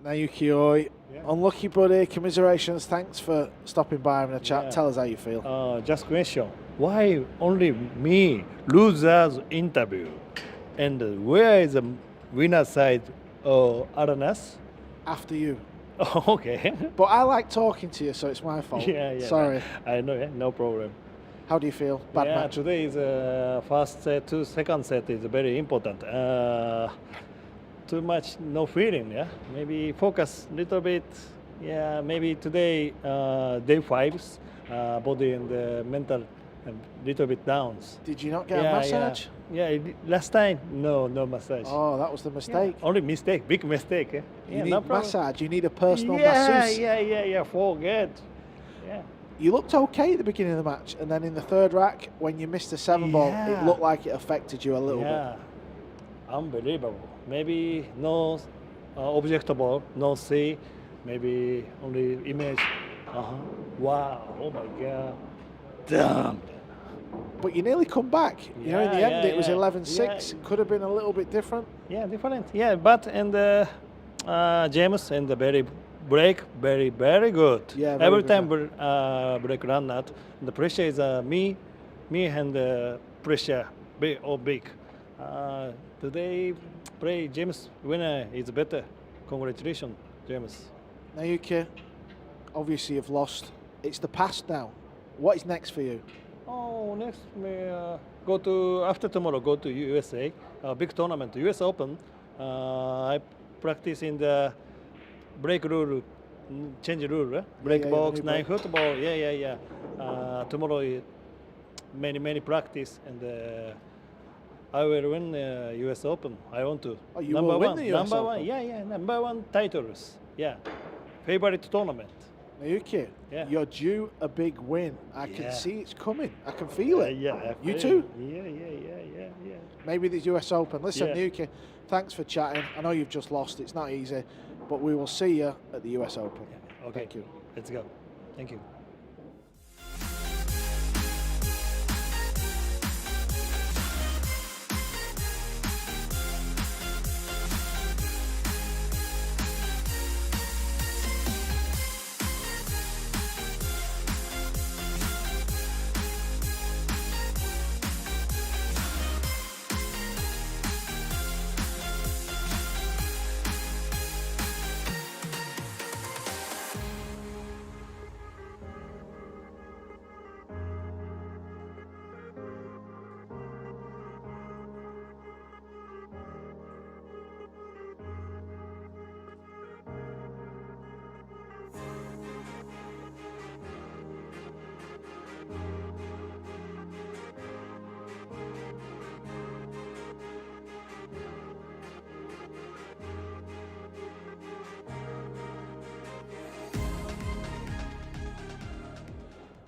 Naoki Oi, Yeah. unlucky buddy, commiserations, thanks for stopping by having a chat. Yeah. Tell us how you feel. Just question. Why only me losers interview? And where is the winner side of Aranas? After you. Okay. But I like talking to you, so it's my fault. Yeah. Sorry. I know, yeah, no problem. How do you feel? Bad yeah, match? today is first set to second set is very important. Too much no feeling, yeah. Maybe focus a little bit. Yeah, maybe today day fives, body and mental a little bit downs. Did you not get a massage? Yeah, last time no massage. Oh, that was the mistake. Only mistake, big mistake. You Yeah, need no problem. massage. You need a personal yeah, masseuse. Yeah. Forget. Yeah. You looked okay at the beginning of the match, and then in the third rack, when you missed the 7-ball, it Yeah. looked like it affected you a little bit. Yeah, unbelievable. Maybe no object ball, no C, maybe only image. Wow, oh my God. Damn. But you nearly come back. You know, in the end, it was yeah. 11-6. Yeah. It could have been a little bit different. Yeah, different. Yeah, but and James and the break, very good. Yeah, very every good, time break run out, the pressure is me and the pressure big. Today play James winner is better. Congratulations, James. Naoki, obviously you've lost. It's the past now. What is next for you? Oh, next go to after tomorrow. Go to USA, big tournament, US Open. I practice in the break rule, change rule, break yeah, box, new nine break. football. Yeah. Tomorrow, many practice, and I will win US Open. I want to. Oh, you number will win one, the US number Open? one. Yeah, number one titles. Yeah, favorite tournament. Naoki, Yeah. you're due a big win. I can Yeah. see it's coming. I can feel it. Yeah. You I too? feel- Yeah. Maybe the US Open. Listen, Yeah. Naoki, thanks for chatting. I know you've just lost. It's not easy. But we will see you at the US Open. Okay. Thank you. Let's go. Thank you.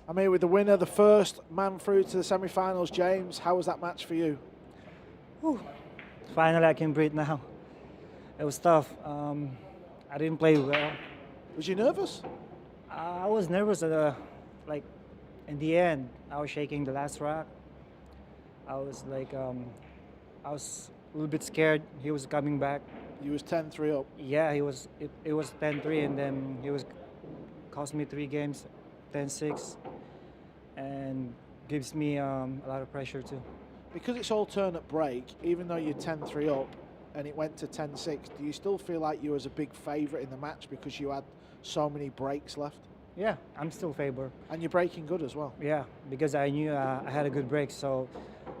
I'm here with the winner, the first man through to the semi-finals. James, how was that match for you? Finally, I can breathe now. It was tough. I didn't play well. Was you nervous? I was nervous like in the end. I was shaking the last rack. I was like, I was a little bit scared. He was coming back. You was 10-3 up. Yeah, he was. It was 10-3, and then he was cost me 3 games, 10-6, and gives me a lot of pressure too. Because it's alternate break, even though you're 10-3 up and it went to 10-6, do you still feel like you was a big favourite in the match because you had so many breaks left? Yeah, I'm still favored. And you're breaking good as well. Yeah, because I knew I had a good break, so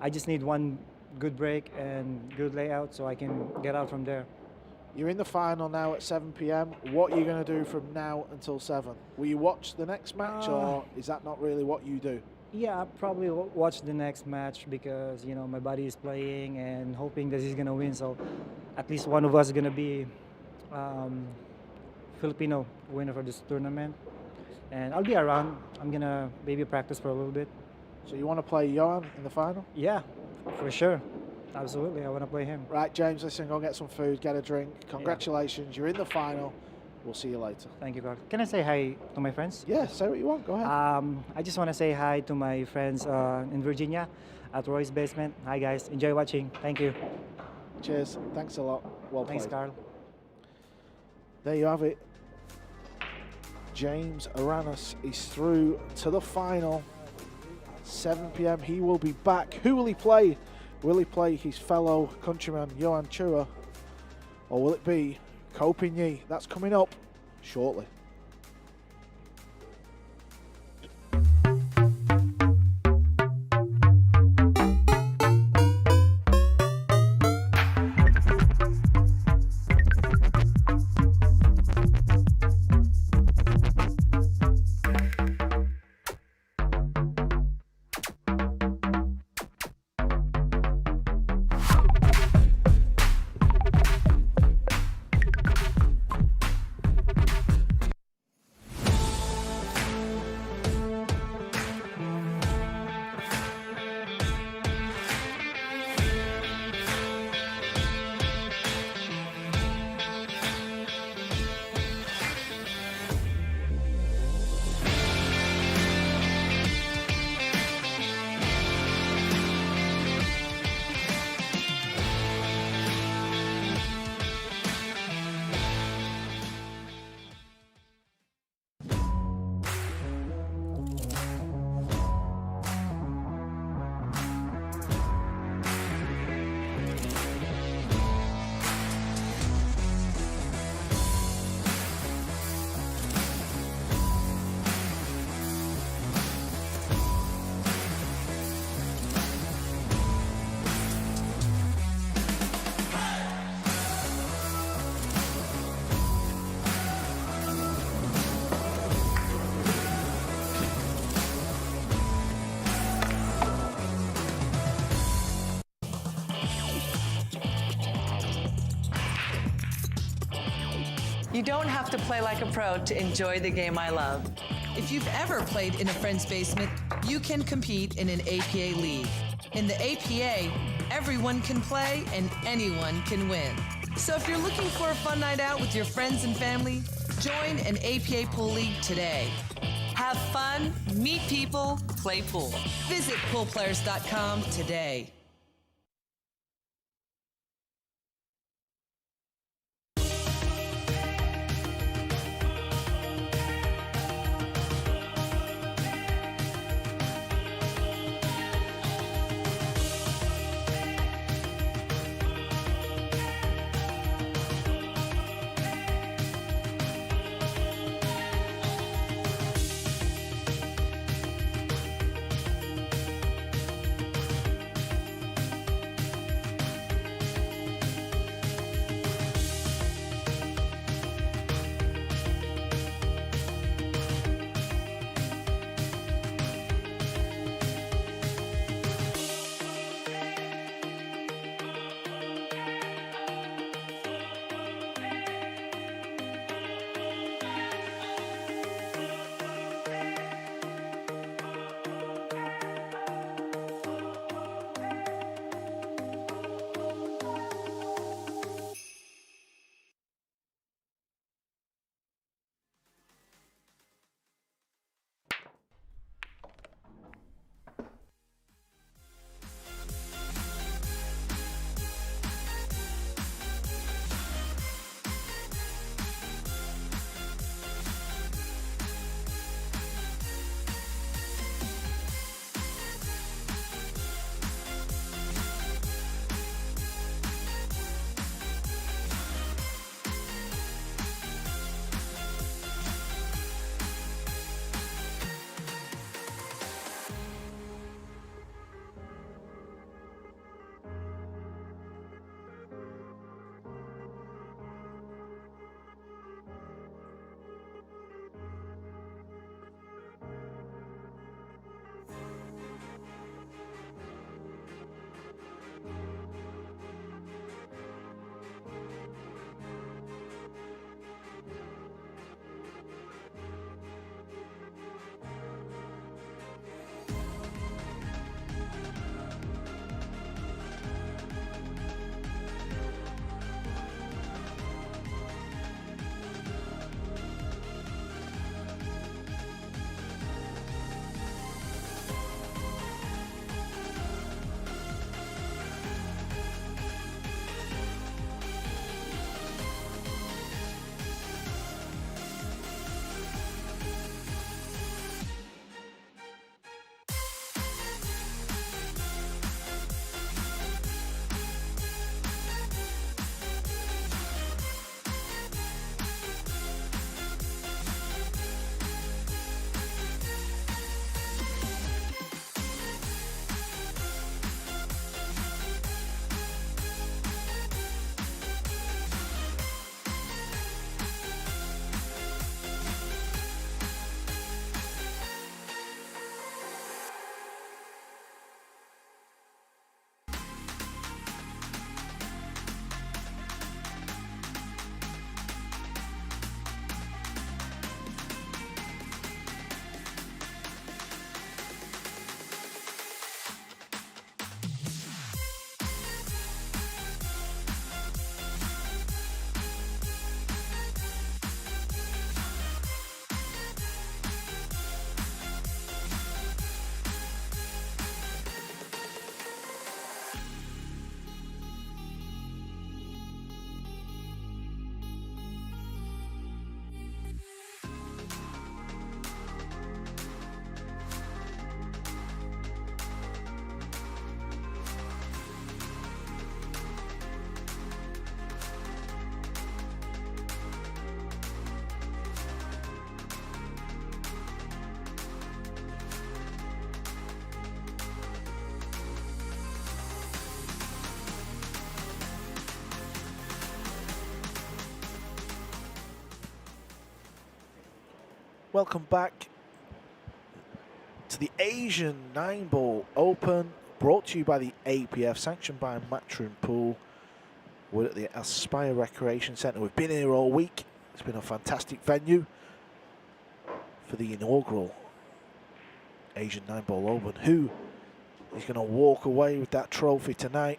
I just need one good break and good layout so I can get out from there. You're in the final now at 7 p.m. What are you going to do from now until 7? Will you watch the next match or is that not really what you do? Yeah, I'll probably watch the next match because, you know, my buddy is playing and hoping that he's going to win. So at least one of us is going to be Filipino winner for this tournament. And I'll be around. I'm going to maybe practice for a little bit. So you want to play Johan in the final? Yeah, for sure. Absolutely, I want to play him. Right, James, listen, go get some food, get a drink. Congratulations, you're in the final. We'll see you later. Thank you, Carl. Can I say hi to my friends? Yeah, say what you want, go ahead. I just want to say hi to my friends in Virginia at Roy's Basement. Hi, guys. Enjoy watching. Thank you. Cheers. Thanks a lot. Well Thanks, played. Carl. there you have it. James Aranas is through to the final. 7 p.m. he will be back. Who will he play? Will he play his fellow countryman Johan Chua, or will it be Ko Pin-Yi? That's coming up shortly. You don't have to play like a pro to enjoy the game I love. If you've ever played in a friend's basement, you can compete in an APA league. In the APA, everyone can play and anyone can win. So if you're looking for a fun night out with your friends and family, join an APA pool league today. Have fun, meet people, play pool. Visit poolplayers.com today. Welcome back to the Asian 9-ball Open, brought to you by the APF, sanctioned by Matchroom Pool. We're at the Aspire Recreation Centre. We've been here all week. It's been a fantastic venue for the inaugural Asian 9-ball Open. Who is going to walk away with that trophy tonight?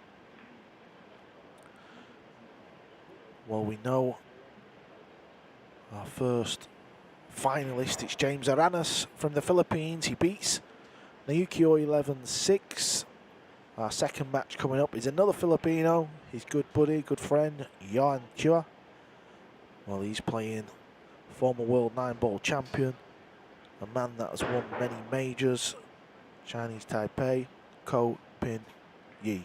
Well, we know our first finalist. It's James Aranas from the Philippines. He beats Naokio 11-6. Our second match coming up is another Filipino, his good buddy, good friend, Chua. Well, he's playing former world 9-ball champion, a man that has won many majors, Chinese Taipei, Ko Pin Yi.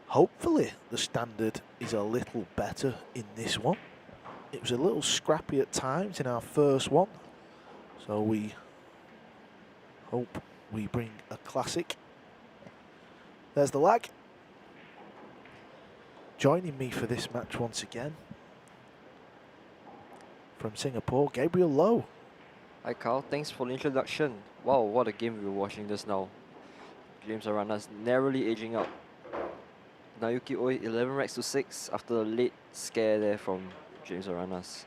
Hopefully the standard is a little better in this one. It was a little scrappy at times in our first one, so we hope we bring a classic. There's the lag. Joining me for this match once again, from Singapore, Gabriel Lowe. Hi Carl, thanks for the introduction. Wow, what a game we were watching just now. James Aranas narrowly edging out Naoki Oi 11 racks to 6 after a late scare there from James Aranas.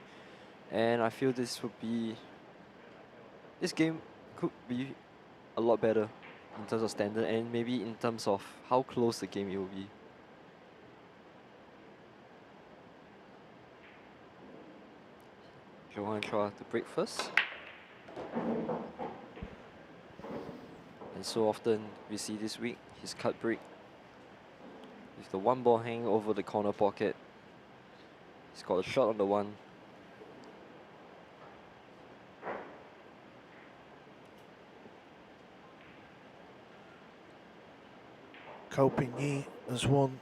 And I feel this game could be a lot better in terms of standard and maybe in terms of how close the game it will be. Johan Chua to break first. And so often we see this week his cut break with the one ball hanging over the corner pocket. He's got a shot on the one. Ko Pin Yi has won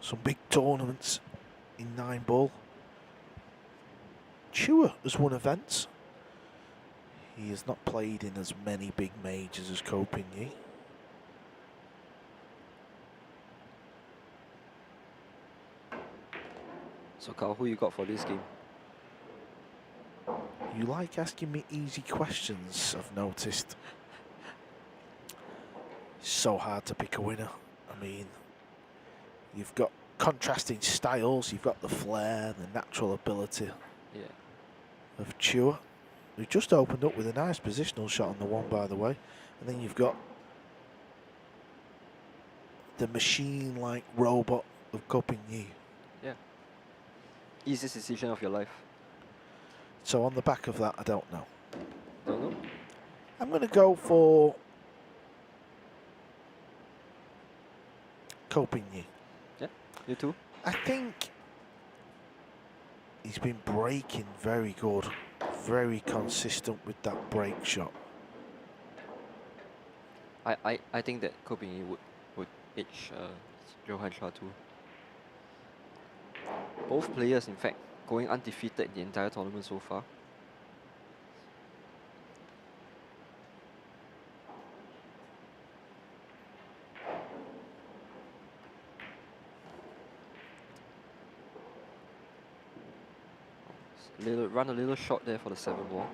some big tournaments in 9-ball. Chua has won events. He has not played in as many big majors as Ko Pin Yi. So Carl, who you got for this game? You like asking me easy questions, I've noticed. It's so hard to pick a winner. I mean, you've got contrasting styles, you've got the flair, the natural ability of Chua, who just opened up with a nice positional shot on the one, by the way. And then you've got the machine-like robot of Ko Pin Yi. Yeah. Easiest decision of your life. So on the back of that, I don't know. Don't know? I'm going to go for Ko Pin Yi. Yeah, you too? I think he's been breaking very good, very consistent with that break shot. I think that Ko Pin Yi would edge Johan Chua too. Both players, in fact, going undefeated in the entire tournament so far. Run a little short there for the 7 ball.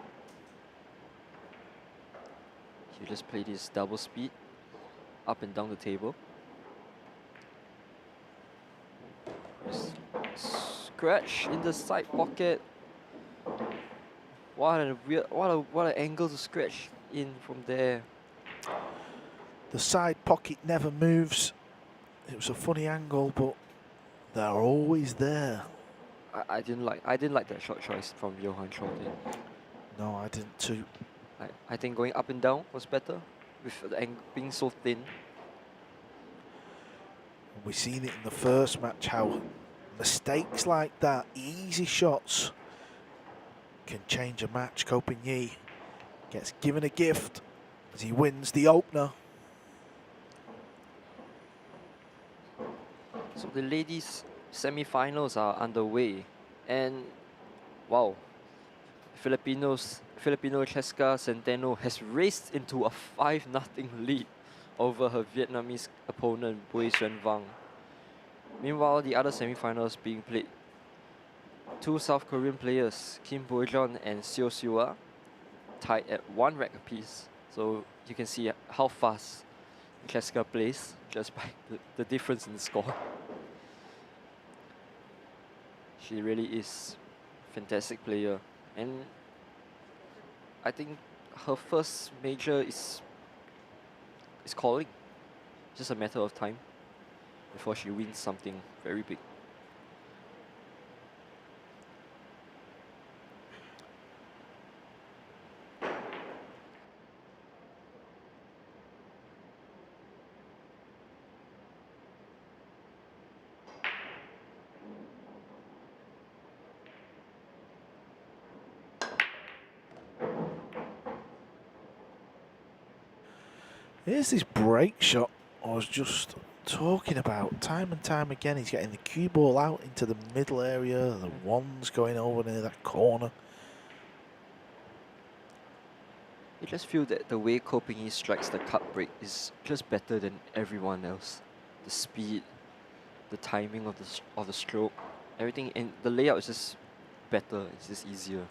You just play this double speed up and down the table. Scratch in the side pocket. What a weird, what an angle to scratch in from there. The side pocket never moves. It was a funny angle, but they're always there. I didn't like that shot choice from Johan Chua. No, I didn't too. I think going up and down was better with the angle being so thin. We've seen it in the first match how mistakes like that, easy shots, can change a match. Ko Pin Yi gets given a gift as he wins the opener. So the ladies' semi-finals are underway, and wow, Filipino Cheska Centeno has raced into a 5-0 lead over her Vietnamese opponent Bui Xuan Vang. Meanwhile, the other semi-finals being played Two South Korean players, Kim Bo-jeon and Seo Siwa, tied at 1 rack apiece. So you can see how fast Jessica plays just by the difference in the score. She really is a fantastic player, and I think her first major is calling. Just a matter of time before she wins something very big. Here's this break shot I was just talking about. Time and time again, he's getting the cue ball out into the middle area. The one's going over near that corner. I just feel that the way Ko Ping-yi strikes the cut break is just better than everyone else. The speed, the timing of the stroke, everything, and the layout is just better. It's just easier.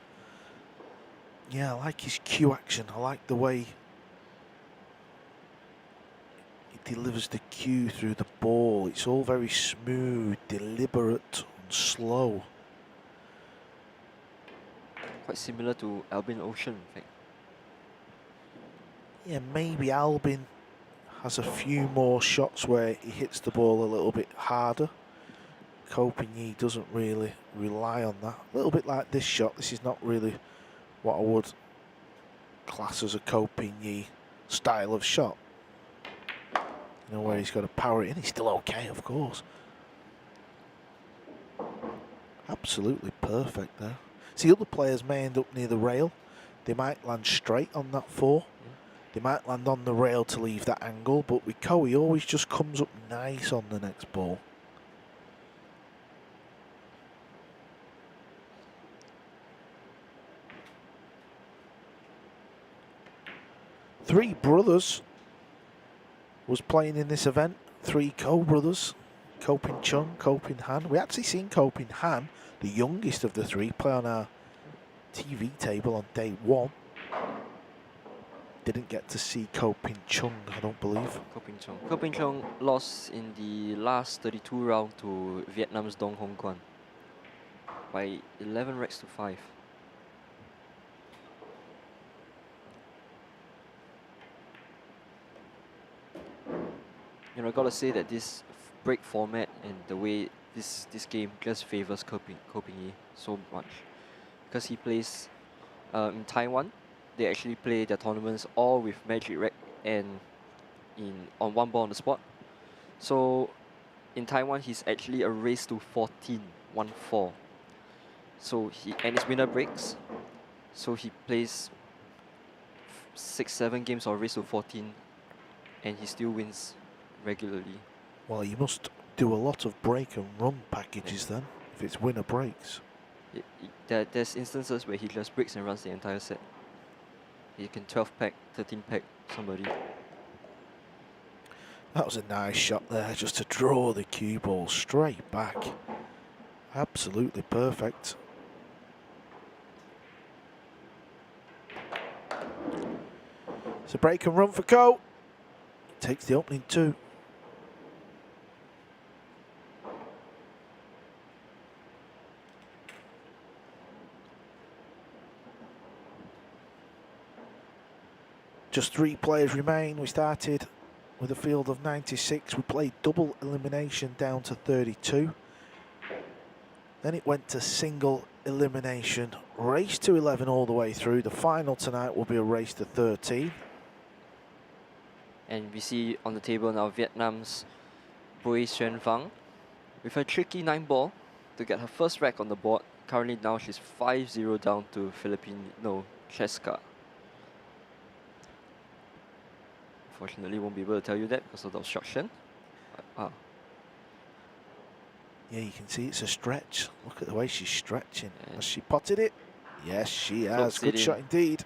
Yeah, I like his cue action. I like the way he delivers the cue through the ball. It's all very smooth, deliberate, and slow. Quite similar to Albin Ocean, in fact. Yeah, maybe Albin has a few more shots where he hits the ball a little bit harder. Ko Ping-yi doesn't really rely on that. A little bit like this shot. This is not really what I would class as a Ko Ping-yi style of shot. You know, where he's got to power it in. He's still okay, of course. Absolutely perfect there. See, other players may end up near the rail. They might land straight on that 4. They might land on the rail to leave that angle, but with Ko, he always just comes up nice on the next ball. Three brothers was playing in this event. 3 Ko brothers. Ko Ping-chung, Ko Ping-han. We actually seen Ko Ping-han, the youngest of the 3, play on our TV table on day 1. Didn't get to see Ko Ping-chung, I don't believe. Ko Ping-chung. Ko Ping-chung lost in the last 32 round to Vietnam's Dong Hong Kwan by 11 racks to 5. You know, I gotta say that this break format and the way this game just favors Ko Ping-yi so much, because he plays in Taiwan. They actually play their tournaments all with Magic Rack and on 1 ball on the spot. So in Taiwan, he's actually a race to 14, 1-4. So and his winner breaks. So he plays 6-7 games of race to 14, and he still wins regularly. Well, you must do a lot of break and run packages then, if it's winner breaks. There's instances where he just breaks and runs the entire set. He can 12 pack, 13 pack somebody. That was a nice shot there, just to draw the cue ball straight back. Absolutely perfect. It's a break and run for Ko. Takes the opening 2. Just 3 players remain. We started with a field of 96. We played double elimination down to 32. Then it went to single elimination. Race to 11 all the way through. The final tonight will be a race to 13. And we see on the table now Vietnam's Bui Xuan Phang with a tricky 9-ball to get her first rack on the board. Currently now she's 5-0 down to Filipino Cheska. Unfortunately, won't be able to tell you that because of the obstruction. Yeah, you can see it's a stretch. Look at the way she's stretching. Has she potted it? Yes, she has. Good shot indeed.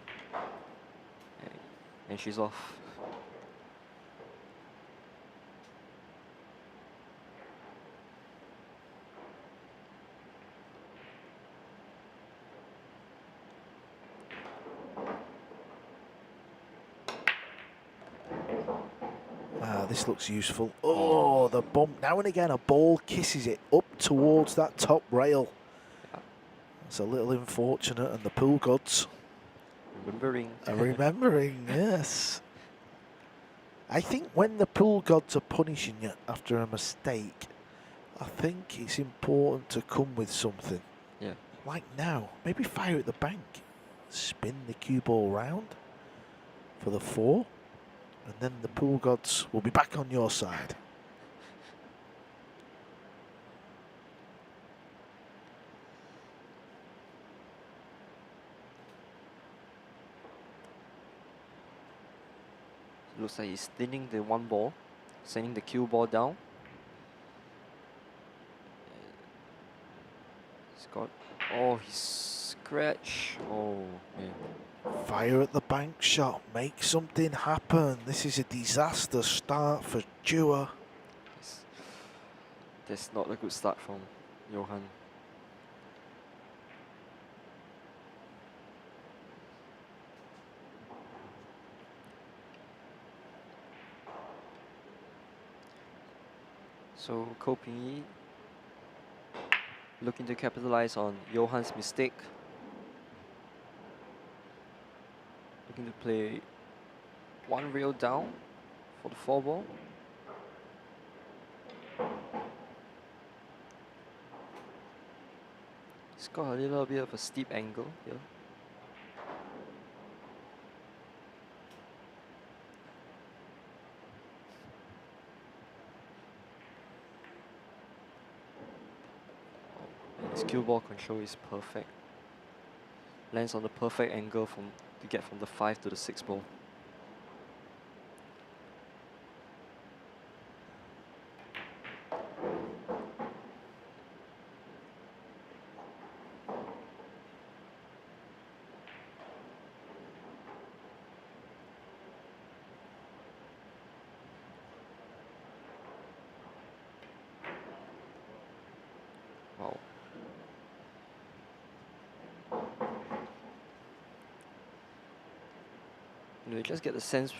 And she's off. This looks useful. Oh, the bump. Now and again, a ball kisses it up towards that top rail. Yeah. It's a little unfortunate, and the pool gods Remembering. are remembering, yes. I think when the pool gods are punishing you after a mistake, I think it's important to come with something. Yeah. Like now, maybe fire at the bank. Spin the cue ball round for the 4. And then the pool gods will be back on your side. Looks like he's thinning the 1 ball, sending the cue ball down. He's got. Oh, he's scratched. Oh, man. Fire at the bank shot. Make something happen. This is a disaster start for Chua. That's not a good start from Johan. So Ko Ping-yi looking to capitalize on Johan's mistake. Looking to play 1 rail down for the 4 ball. It's got a little bit of a steep angle here. And his cue ball control is perfect. Lands on the perfect angle to get from the 5 to the 6 ball. Wow. You just get the sense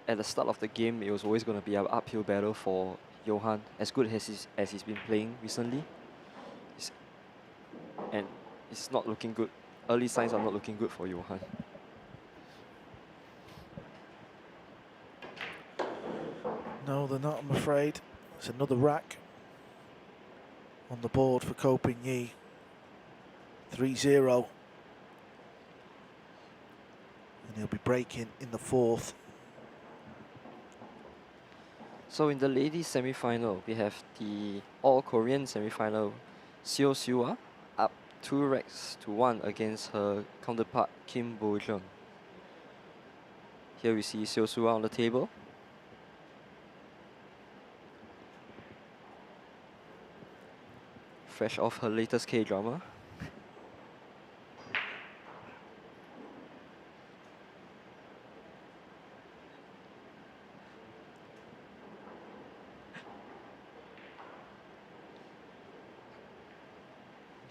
at the start of the game it was always going to be an uphill battle for Johan, as good as he's been playing recently. And it's not looking good. Early signs are not looking good for Johan. No, they're not, I'm afraid. It's another rack on the board for Ko Ping-yi. 3-0. And he'll be breaking in the 4th. So in the ladies semi-final, we have the all-Korean semi-final, Chua up 2 racks to 1 against her counterpart Kim Bo-jeon. Here we see Chua on the table. Fresh off her latest K-drama.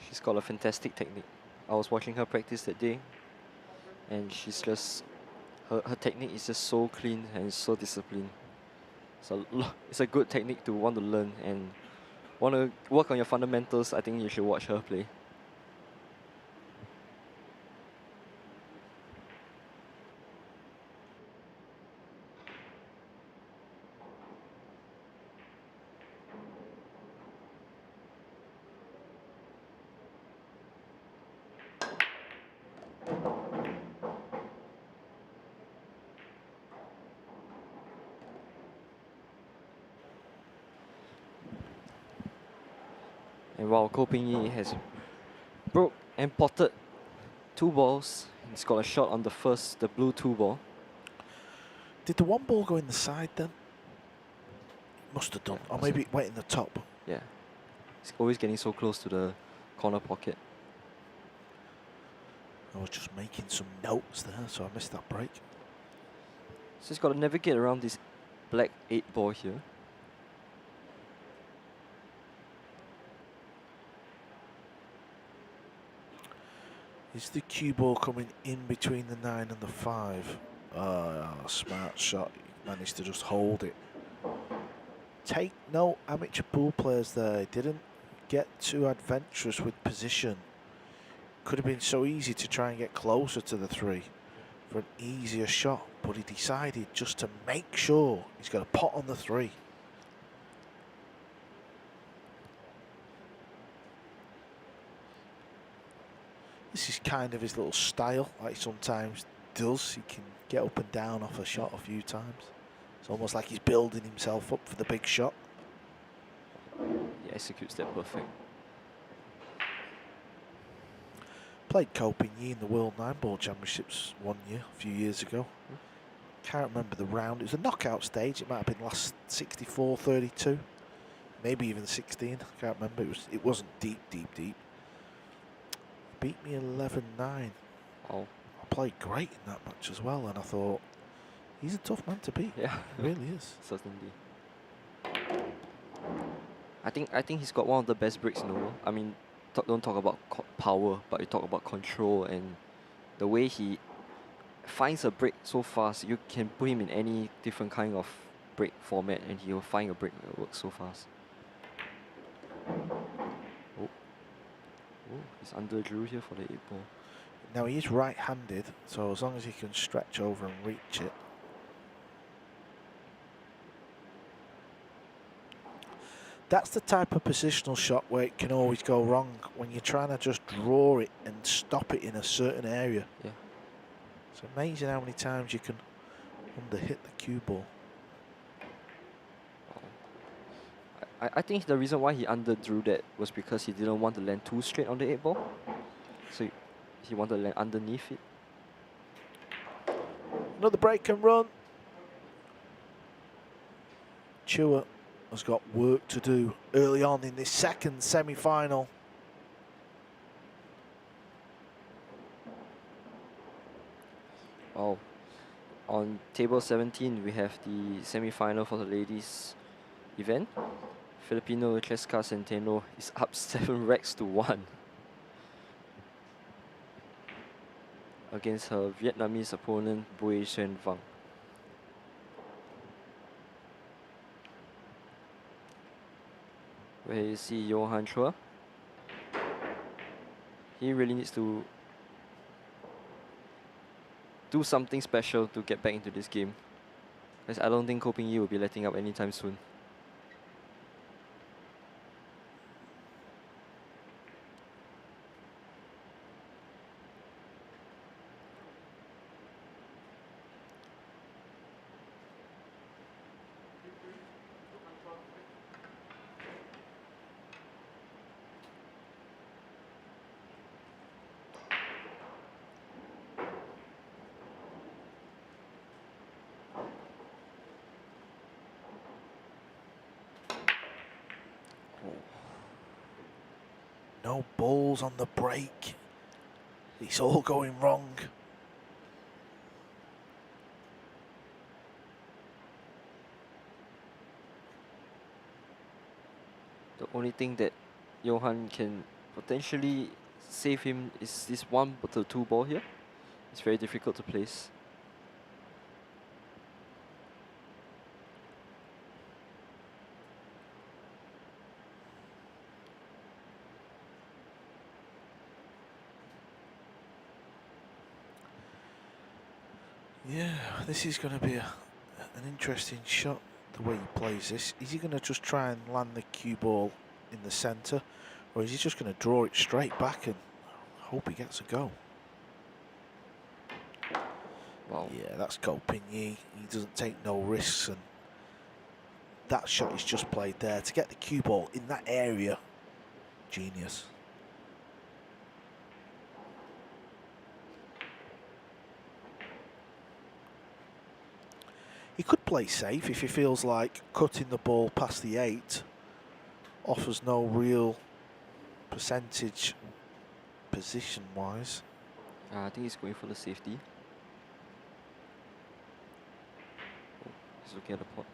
She's got a fantastic technique. I was watching her practice that day, and she's just, her technique is just so clean and so disciplined. It's a good technique to want to learn, and want to work on your fundamentals. I think you should watch her play. And while Ko Ping-yi has broke and potted 2 balls, he's got a shot on the blue 2 ball. Did the 1 ball go in the side then? Must have done. Yeah, Or maybe it went in the top. Yeah, he's always getting so close to the corner pocket. I was just making some notes there, so I missed that break. So he's got to navigate around this black 8 ball here. Is the cue ball coming in between the 9 and the 5? Smart shot. He managed to just hold it Take note, amateur pool players there didn't get too adventurous with position. Could have been so easy to try and get closer to the 3 for an easier shot, but he decided just to make sure he's got a pot on the 3. This is kind of his little style, like he sometimes does. He can get up and down off a shot a few times. It's almost like he's building himself up for the big shot. He executes that perfect. Played Ko Ping-yi in the World 9-Ball Championships one year, a few years ago. Can't remember the round. It was a knockout stage. It might have been last 64, 32. Maybe even 16. Can't remember. It wasn't deep. Beat me 11-9. Oh, I played great in that match as well, and I thought, he's a tough man to beat. yeah. He really is. Certainly. I think he's got one of the best breaks in the world. I mean, don't talk about power, but you talk about control and the way he finds a break so fast. You can put him in any different kind of break format, and he will find a break that works so fast. Oh, he's under Drew here for the 8-ball. Now he is right-handed, so as long as he can stretch over and reach it. That's the type of positional shot where it can always go wrong, when you're trying to just draw it and stop it in a certain area. Yeah. It's amazing how many times you can underhit the cue ball. I think the reason why he underdrew that was because he didn't want to land too straight on the 8-ball. So he wanted to land underneath it. Another break and run. Chua has got work to do early on in this second semi-final. Oh, on table 17 we have the semi-final for the ladies event. Filipino Cheska Centeno is up 7 racks to 1 against her Vietnamese opponent Bui Xuan Vang. Where you see Johan Chua. He really needs to do something special to get back into this game, because I don't think Ko Ping-yi will be letting up anytime soon. No balls on the break. It's all going wrong. The only thing that Johan can potentially save him is this 1 to 2 ball here. It's very difficult to place. Yeah, this is going to be an interesting shot, the way he plays this. Is he going to just try and land the cue ball in the centre, or is he just going to draw it straight back and hope he gets a go? Wow. Yeah, that's Ko Ping-yi. He doesn't take no risks, and that shot is just played there to get the cue ball in that area. Genius. He could play safe if he feels like cutting the ball past the 8 offers no real percentage position-wise. I think he's going for the safety. Oh, he's looking at the pot.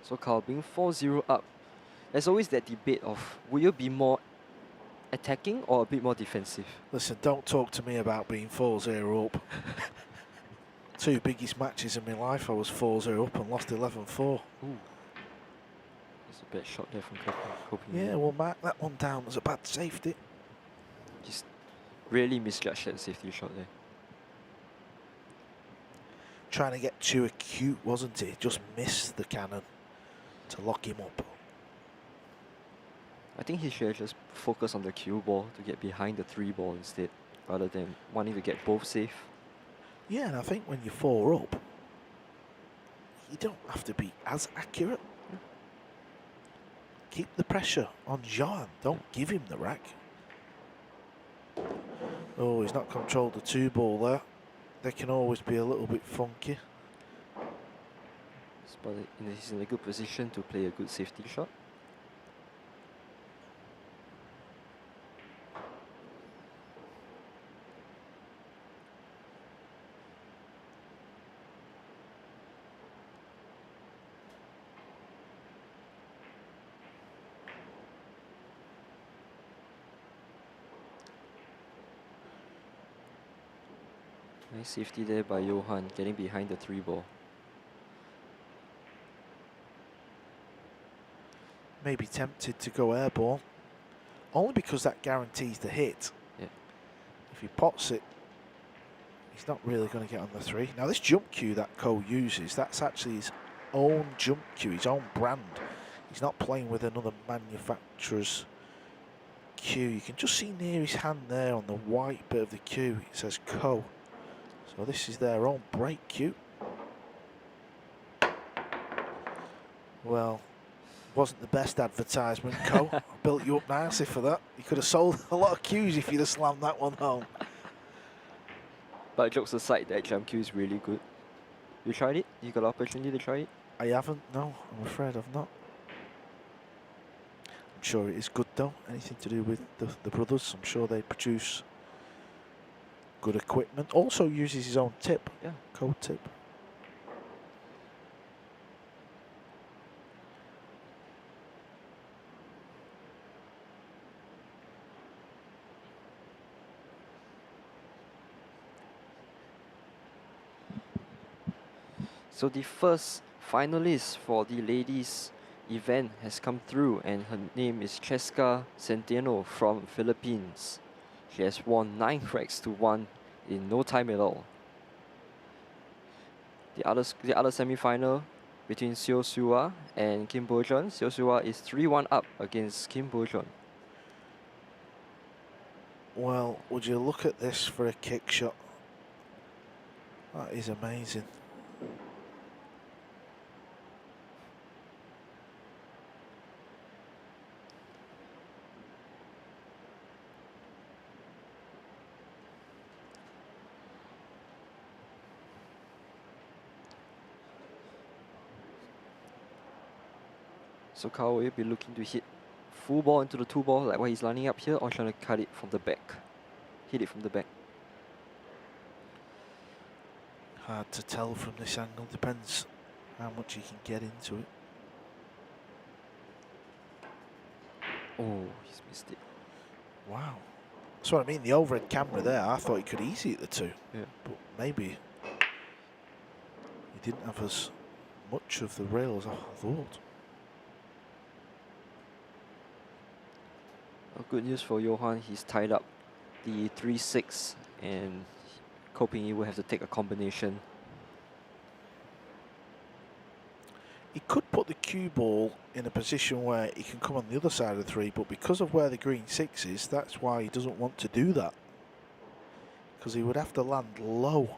So Carl being 4-0 up, there's always that debate of will you be more attacking or a bit more defensive? Listen, don't talk to me about being 4-0 up. Two biggest matches in my life, I was 4-0 up and lost 11-4. Ooh. That's a bad shot there from Coping. Yeah, we'll mark that one down as a bad safety. Just really misjudged that safety shot there. Trying to get Chua cute, wasn't he? Just missed the cannon to lock him up. I think he should have just focused on the cue ball to get behind the 3 ball instead, rather than wanting to get both safe. Yeah, and I think when you're 4 up, you don't have to be as accurate. Keep the pressure on Johan. Don't give him the rack. Oh, he's not controlled the 2 ball there. They can always be a little bit funky. But he's in a good position to play a good safety shot. Nice safety there by Johan, getting behind the 3 ball. Maybe tempted to go airball. Only because that guarantees the hit. Yeah. If he pots it, he's not really going to get on the 3. Now this jump cue that Ko uses, that's actually his own jump cue, his own brand. He's not playing with another manufacturer's cue. You can just see near his hand there on the white bit of the cue, it says Ko. So this is their own break cue. Well, wasn't the best advertisement, Ko. I built you up nicely for that. You could have sold a lot of cues if you'd have slammed that one home. But jokes aside, that jump cue is really good. You tried it? You got the opportunity to try it? I haven't, no, I'm afraid I've not. I'm sure it is good though, anything to do with the brothers. I'm sure they produce good equipment. Also uses his own tip, Yeah. Ko tip. So the first finalist for the ladies event has come through, and her name is Cheska Centeno from Philippines. She has won 9 racks to 1 in no time at all. The other semi-final between Chua and Kim Bo-jeon. Chua is 3-1 up against Kim Bo-jeon. Well, would you look at this for a kick shot? That is amazing. So Carl, will you be looking to hit full ball into the 2 ball like what he's lining up here, or trying to cut it from the back? Hit it from the back. Hard to tell from this angle, depends how much you can get into it. Oh, he's missed it. Wow. That's what I mean, the overhead camera there, I thought he could easy hit the 2. Yeah. But maybe he didn't have as much of the rail as I thought. Well, good news for Johan, he's tied up the 3-6, and Coping he will have to take a combination. He could put the cue ball in a position where he can come on the other side of the 3, but because of where the green 6 is, that's why he doesn't want to do that. Because he would have to land low.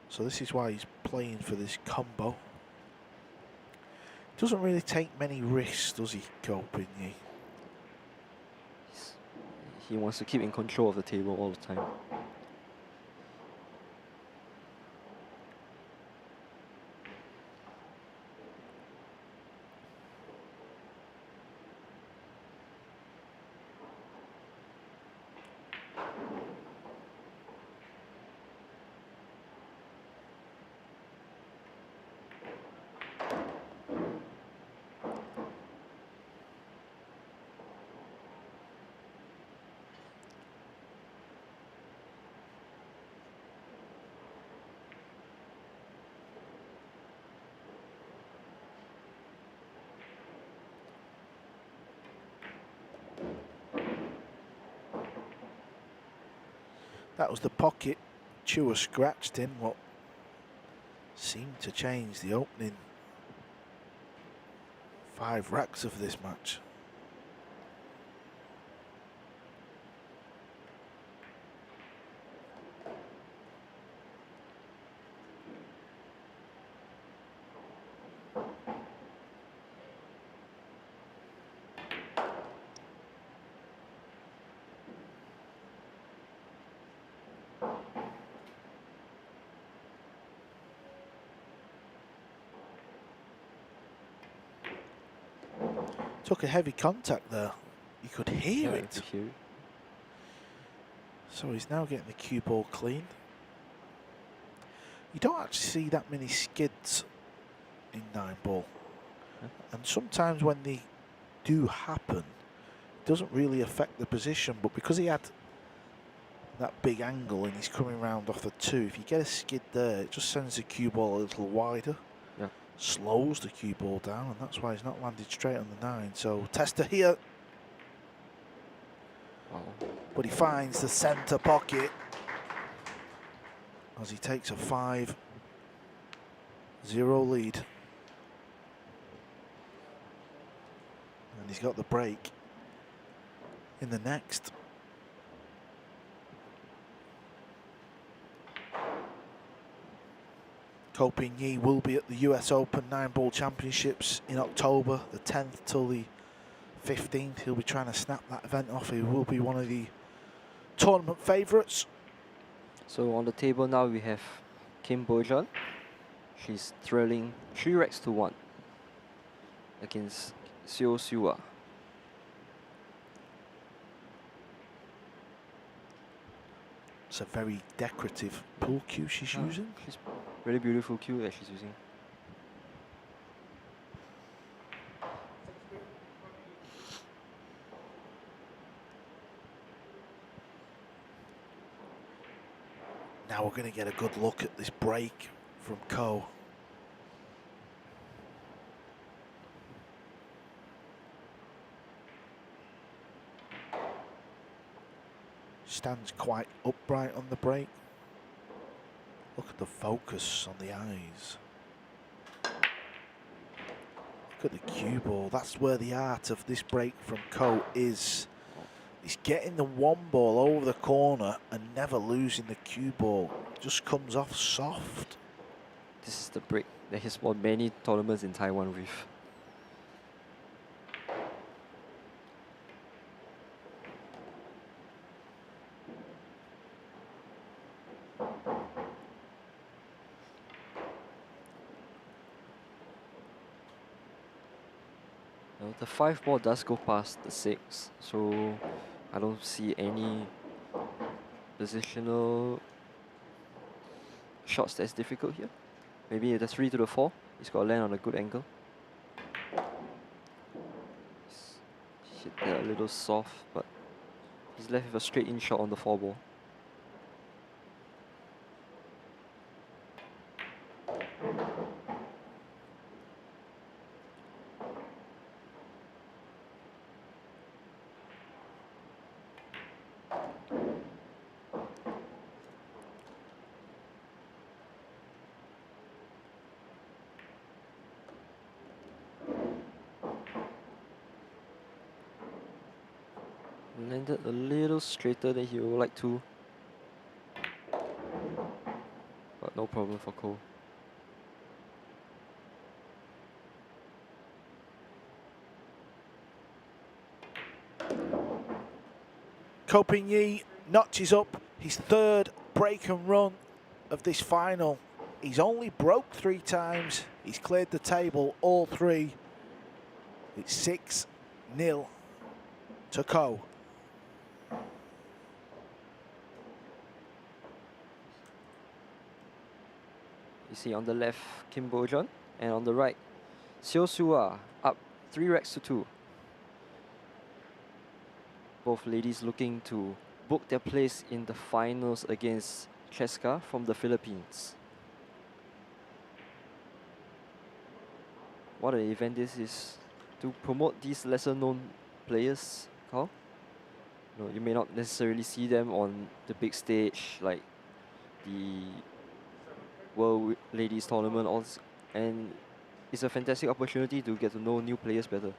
So this is why he's playing for this combo. Doesn't really take many risks, does he, Coping? He wants to keep in control of the table all the time. That was the pocket Chua scratched in what seemed to change the opening 5 racks of this match. Took a heavy contact there. You could hear Yeah, I it. could hear it. So he's now getting the cue ball cleaned. You don't actually see that many skids in 9-ball. Yeah. And sometimes when they do happen, it doesn't really affect the position. But because he had that big angle and he's coming round off the 2, if you get a skid there, it just sends the cue ball a little wider. Yeah. Slows the cue ball down, and that's why he's not landed straight on the 9. So tester here, Wow. but he finds the centre pocket as he takes a 5-0 lead. And he's got the break in the next. Ko Ping-yi will be at the US Open 9-ball championships in October, the 10th till the 15th. He'll be trying to snap that event off. He will be one of the tournament favourites. So on the table now we have Kim Bojan. She's trailing 3 racks to 1 against Chua. It's a very decorative pool cue she's using. She's really beautiful cue that she's using. Now we're going to get a good look at this break from Ko. Stands quite upright on the break. Look at the focus on the eyes. Look at the cue ball. That's where the art of this break from Ko is. He's getting the 1 ball over the corner and never losing the cue ball. Just comes off soft. This is the break that he's won many tournaments in Taiwan with. Now the 5 ball does go past the 6, so I don't see any positional shots that's difficult here. Maybe the 3 to the 4. He's got to land on a good angle. He's hit that a little soft, but he's left with a straight in shot on the 4 ball. Landed a little straighter than he would like to. But no problem for Ko. Ko Ping-yi notches up his 3rd break and run of this final. He's only broke 3 times. He's cleared the table all 3. It's 6-0 to Ko. You see on the left, Kim Bojan, and on the right, Chua up 3 racks to 2. Both ladies looking to book their place in the finals against Cheska from the Philippines. What an event this is to promote these lesser known players, Carl. You know, you may not necessarily see them on the big stage like the World Ladies Tournament, and it's a fantastic opportunity to get to know new players better.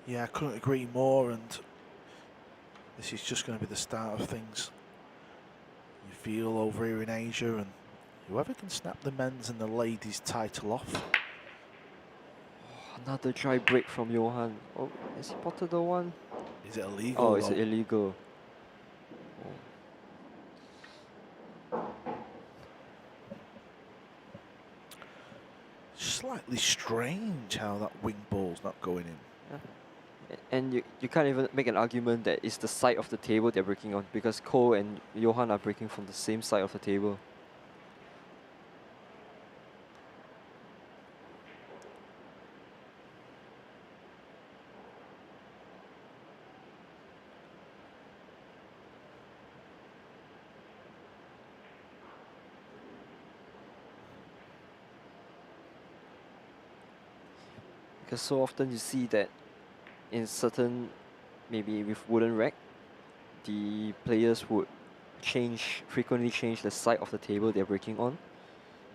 Yeah, I couldn't agree more, and this is just going to be the start of things. You feel over here in Asia, and whoever can snap the men's and the ladies title off. Another dry break from Johan. Oh, has he potted the one? Is it illegal? Oh, it's though? illegal. Slightly strange how that wing ball's not going in. And you can't even make an argument that it's the side of the table they're breaking on, because Ko and Johan are breaking from the same side of the table. Because so often you see that in certain, maybe with wooden rack, the players would frequently change the side of the table they're breaking on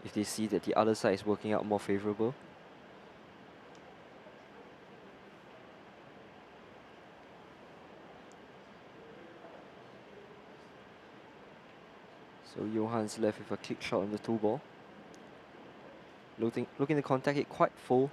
if they see that the other side is working out more favorable. So Johan's left with a kick shot on the 2-ball. Looking to contact it quite full.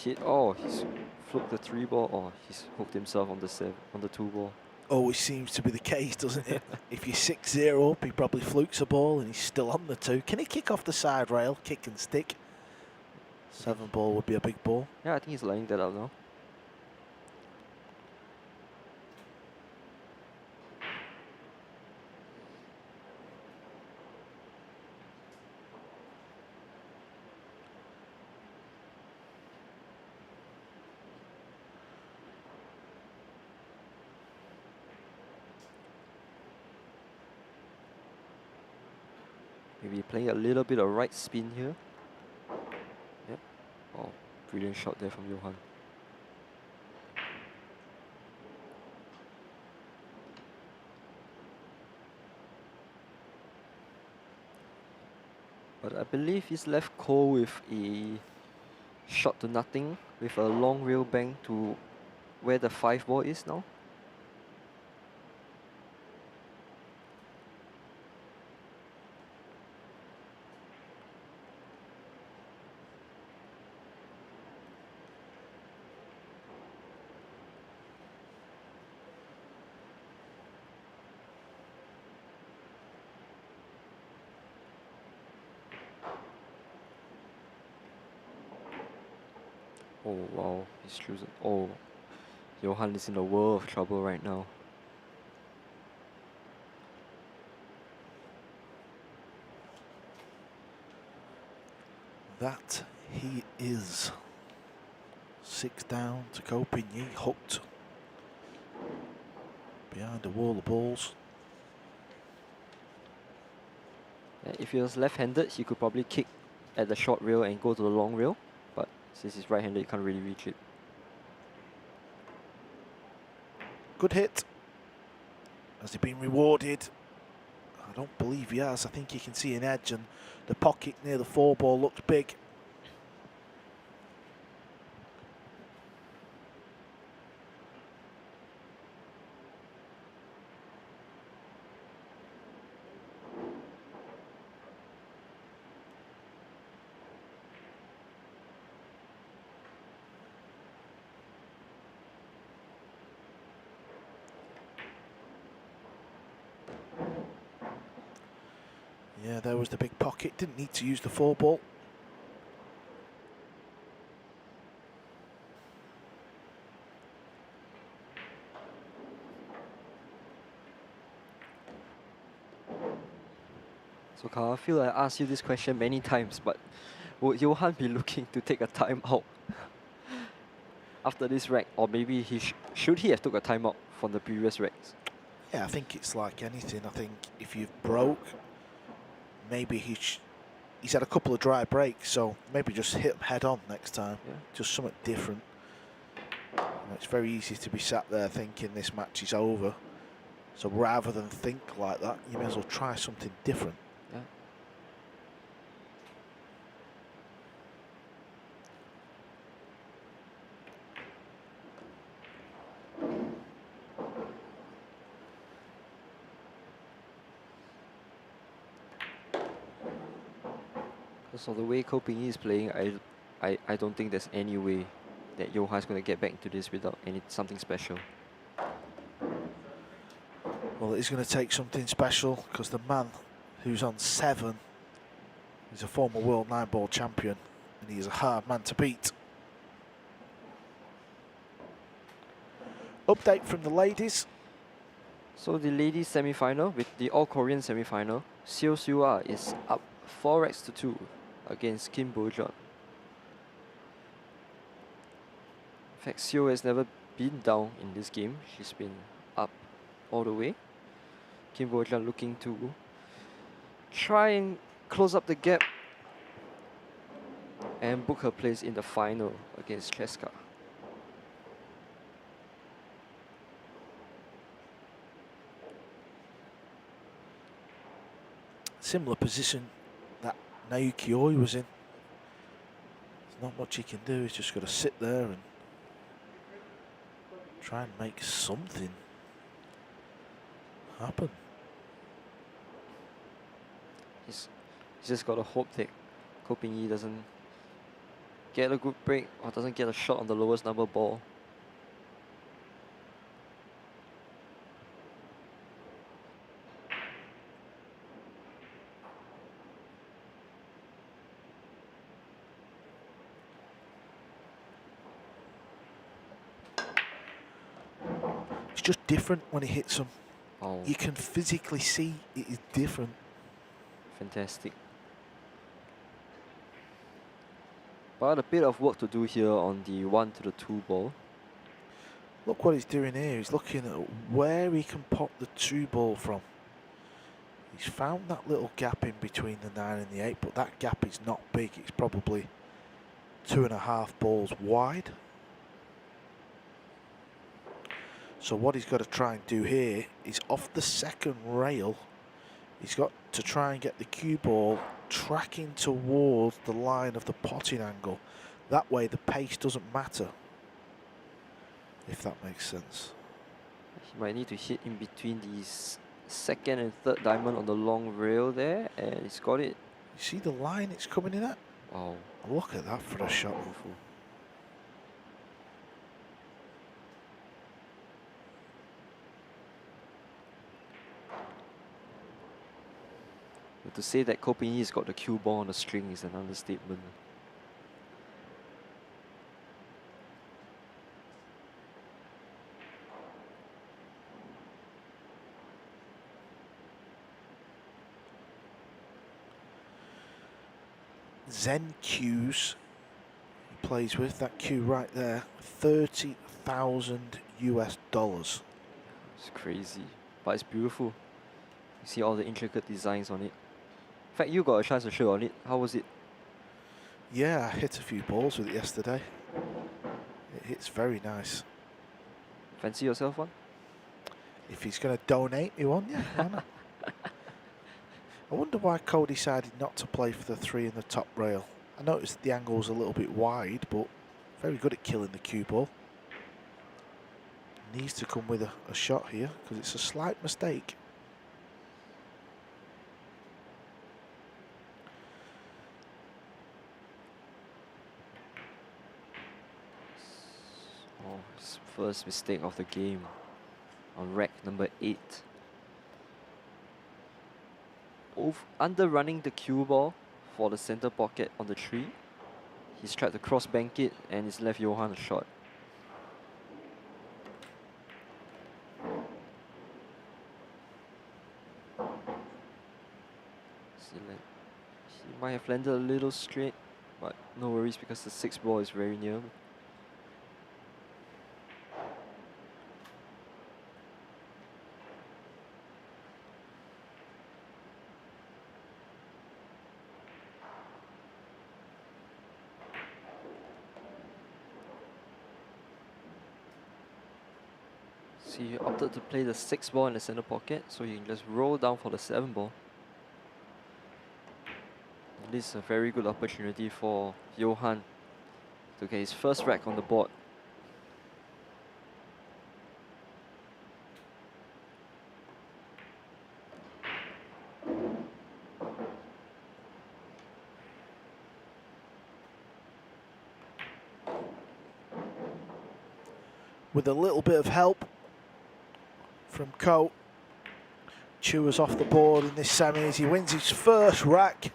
He's fluked the 3-ball. Oh, he's hooked himself on the 2-ball. Always seems to be the case, doesn't it? If you're 6-0 up, he probably flukes a ball and he's still on the 2. Can he kick off the side rail, kick and stick? 7-ball would be a big ball. Yeah, I think he's lining that up now. Maybe playing a little bit of right spin here. Yep. Oh, brilliant shot there from Johan. But I believe he's left Ko with a shot to nothing with a long rail bang to where the 5-ball is now. Oh wow, he's choosing. Oh, Johan is in a world of trouble right now. That he is. 6 down to Ko Pin-Yi, hooked behind a wall of balls. Yeah, if he was left-handed, he could probably kick at the short rail and go to the long rail. But since he's right-handed, he can't really reach it. Good hit. Has he been rewarded? I don't believe he has. I think you can see an edge, and the pocket near the 4-ball looks big. Yeah, there was the big pocket. Didn't need to use the 4-ball. So Carl, I feel I asked you this question many times, but would Johan be looking to take a timeout after this rack? Or maybe should he have took a timeout from the previous racks? Yeah, I think it's like anything. I think if you've broke, maybe he's had a couple of dry breaks, so maybe just hit him head on next time. Yeah. Just something different. It's very easy to be sat there thinking this match is over. So rather than think like that, you may as well try something different. Yeah. So the way Ko Ping Yi is playing, I don't think there's any way that Johan's going to get back into this without something special. Well, it is going to take something special because the man who's on 7 is a former world 9-ball champion and he is a hard man to beat. Update from the ladies. So the ladies semi-final, with the all-Korean semi-final, Chua is up 4 racks to 2 against Kim Bo-jeon. In fact, Seo has never been down in this game. She's been up all the way. Kim Bo-jeon looking to try and close up the gap and book her place in the final against Cheska. Similar position that Naoki Oi was in. There's not much he can do. He's just got to sit there and try and make something happen. He's just got to hope that Ko Ping Yi doesn't get a good break or doesn't get a shot on the lowest number ball. It's just different when he hits them. Oh, You can physically see it is different. fantastic. But a bit of work to do here on the 1 to the 2 ball. Look what he's doing here. He's looking at where he can pop the 2 ball from. He's found that little gap in between the 9 and the 8, but that gap is not big. It's probably 2.5 balls wide. So what he's got to try and do here is off the second rail, he's got to try and get the cue ball tracking towards the line of the potting angle. That way the pace doesn't matter, if that makes sense. He might need to hit in between these second and third diamond on the long rail there, and he's got it. You see the line it's coming in at? Wow, Look at that for a shot. beautiful. But to say that Ko Ping Yi's got the cue ball on the string is an understatement. Zen cues he plays with, that cue right there, 30,000 US dollars. It's crazy, but it's beautiful. You see all the intricate designs on it. In fact, you got a chance to show on it. How was it? Yeah, I hit a few balls with it yesterday. It hits very nice. Fancy yourself one? If he's going to donate me one, yeah, why not? I wonder why Cole decided not to play for the 3 in the top rail. I noticed the angle was a little bit wide, but very good at killing the cue ball. Needs to come with a shot here, because it's a slight mistake. Oh, his first mistake of the game on rack number 8. Underrunning the cue ball for the center pocket on the 3. He's tried to cross bank it and he's left Johan a shot. He might have landed a little straight, but no worries because the 6 ball is very near. he opted to play the 6 ball in the center pocket, so he can just roll down for the 7 ball. And this is a very good opportunity for Johan to get his first rack on the board. With a little bit of help from Ko, Chua's off the board in this semis. He wins his first rack,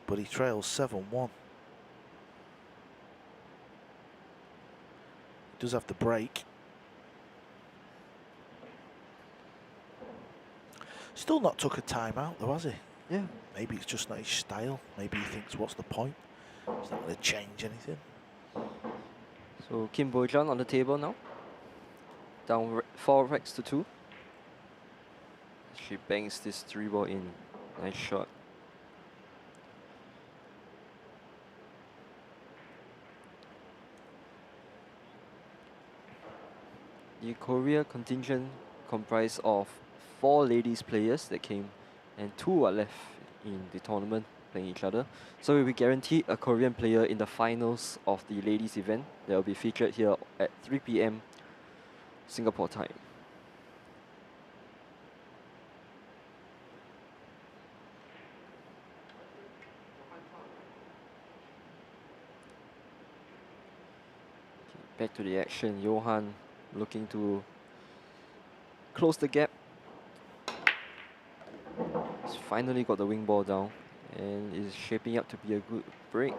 but he trails 7-1. Does have the break. Still not took a timeout though, has he? Yeah. Maybe it's just not his style. Maybe he thinks, what's the point? It's not going to change anything. So Kim Bo-jun on the table now. Down 4 racks to 2. She bangs this 3 ball in. Nice shot. The Korea contingent comprised of 4 ladies players that came, and 2 are left in the tournament playing each other. So we will be guaranteed a Korean player in the finals of the ladies event that will be featured here at 3 p.m. Singapore time. Back to the action. Johan looking to close the gap. He's finally got the wing ball down and is shaping up to be a good break.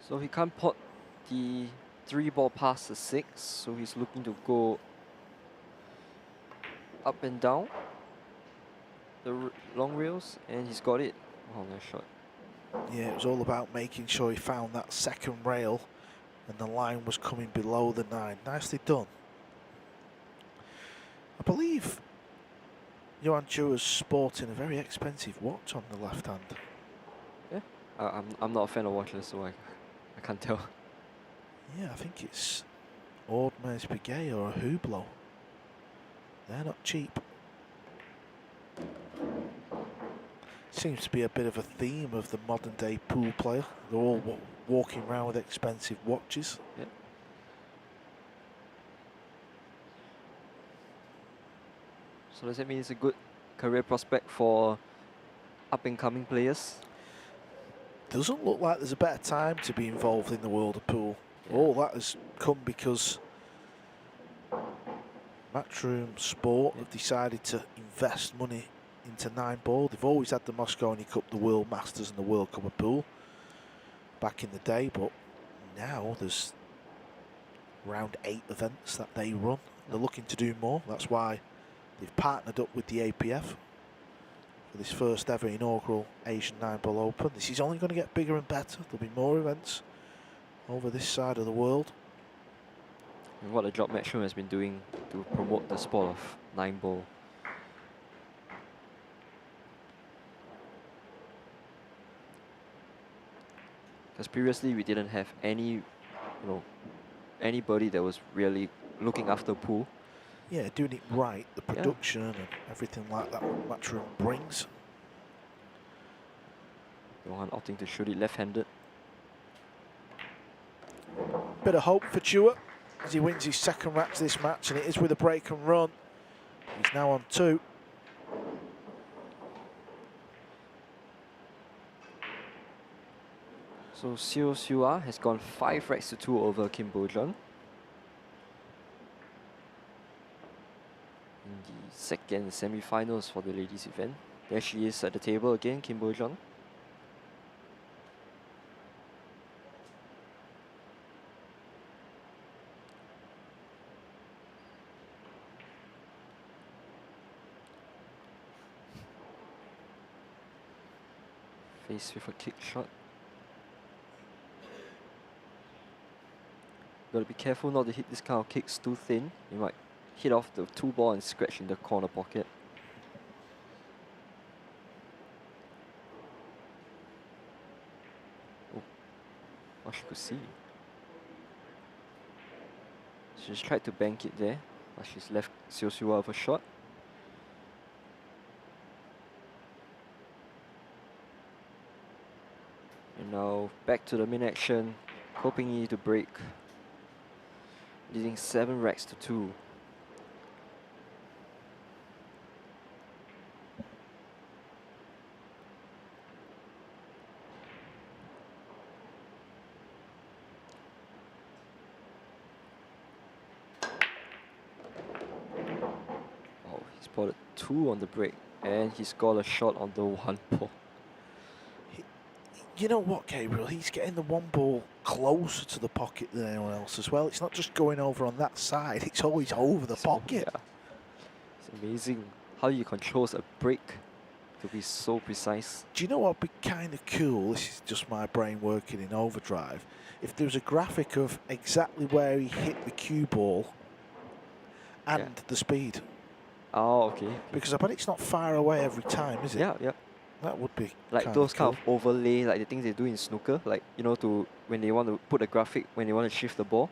So he can't pot the 3 ball past the 6, so he's looking to go up and down the long rails, and he's got it. Oh, nice shot. Yeah, it was all about making sure he found that second rail and the line was coming below the 9. Nicely done. I believe Johan Chua's sporting a very expensive watch on the left hand. Yeah, I'm not a fan of watches, so I can't tell. Yeah, I think it's Audemars Piguet or a Hublot. They're not cheap. Seems to be a bit of a theme of the modern day pool player. They're all walking around with expensive watches. Yeah. So does that mean it's a good career prospect for up-and-coming players? Doesn't look like there's a better time to be involved in the world of pool. Yeah. All that has come because Matchroom Sport have decided to invest money into 9-ball. They've always had the Mosconi Cup, the World Masters and the World Cup of Pool back in the day, but now there's around 8 events that they run. They're looking to do more. That's why they've partnered up with the APF for this first ever inaugural Asian 9-ball Open. This is only going to get bigger and better. There'll be more events over this side of the world. And what a job Matchroom has been doing to promote the sport of 9-ball. Because previously we didn't have anybody that was really looking after pool. Yeah, doing it right, the production and everything like that Matchroom brings. Johan opting to shoot it left-handed. Bit of hope for Chua as he wins his second rack this match, and it is with a break and run. He's now on 2. So Chua has gone 5 racks to 2 over Kim Bo-jun. In the second semi-finals for the ladies event. There she is at the table again, Kim Bo-jun. Faced with a kick shot. Gotta be careful not to hit this kind of kicks too thin. You might hit off the 2-ball and scratch in the corner pocket. Oh, what she could see. She's tried to bank it there, but she's left Chua with a shot. And now back to the min action. Hoping to break. Leading 7 racks to 2. Oh, he spotted 2 on the break, and he scored a shot on the 1 ball. You know what, Gabriel? He's getting the 1 ball closer to the pocket than anyone else as well. It's not just going over on that side, it's always over the pocket. Yeah. It's amazing how you control a break to be so precise. Do you know what would be kind of cool? This is just my brain working in overdrive. If there was a graphic of exactly where he hit the cue ball and the speed. Oh, okay. Because I bet it's not far away every time, is it? Yeah, yeah. That would be Like those kind of overlay, like the things they do in snooker, like, you know, to when they want to put a graphic, when they want to shift the ball,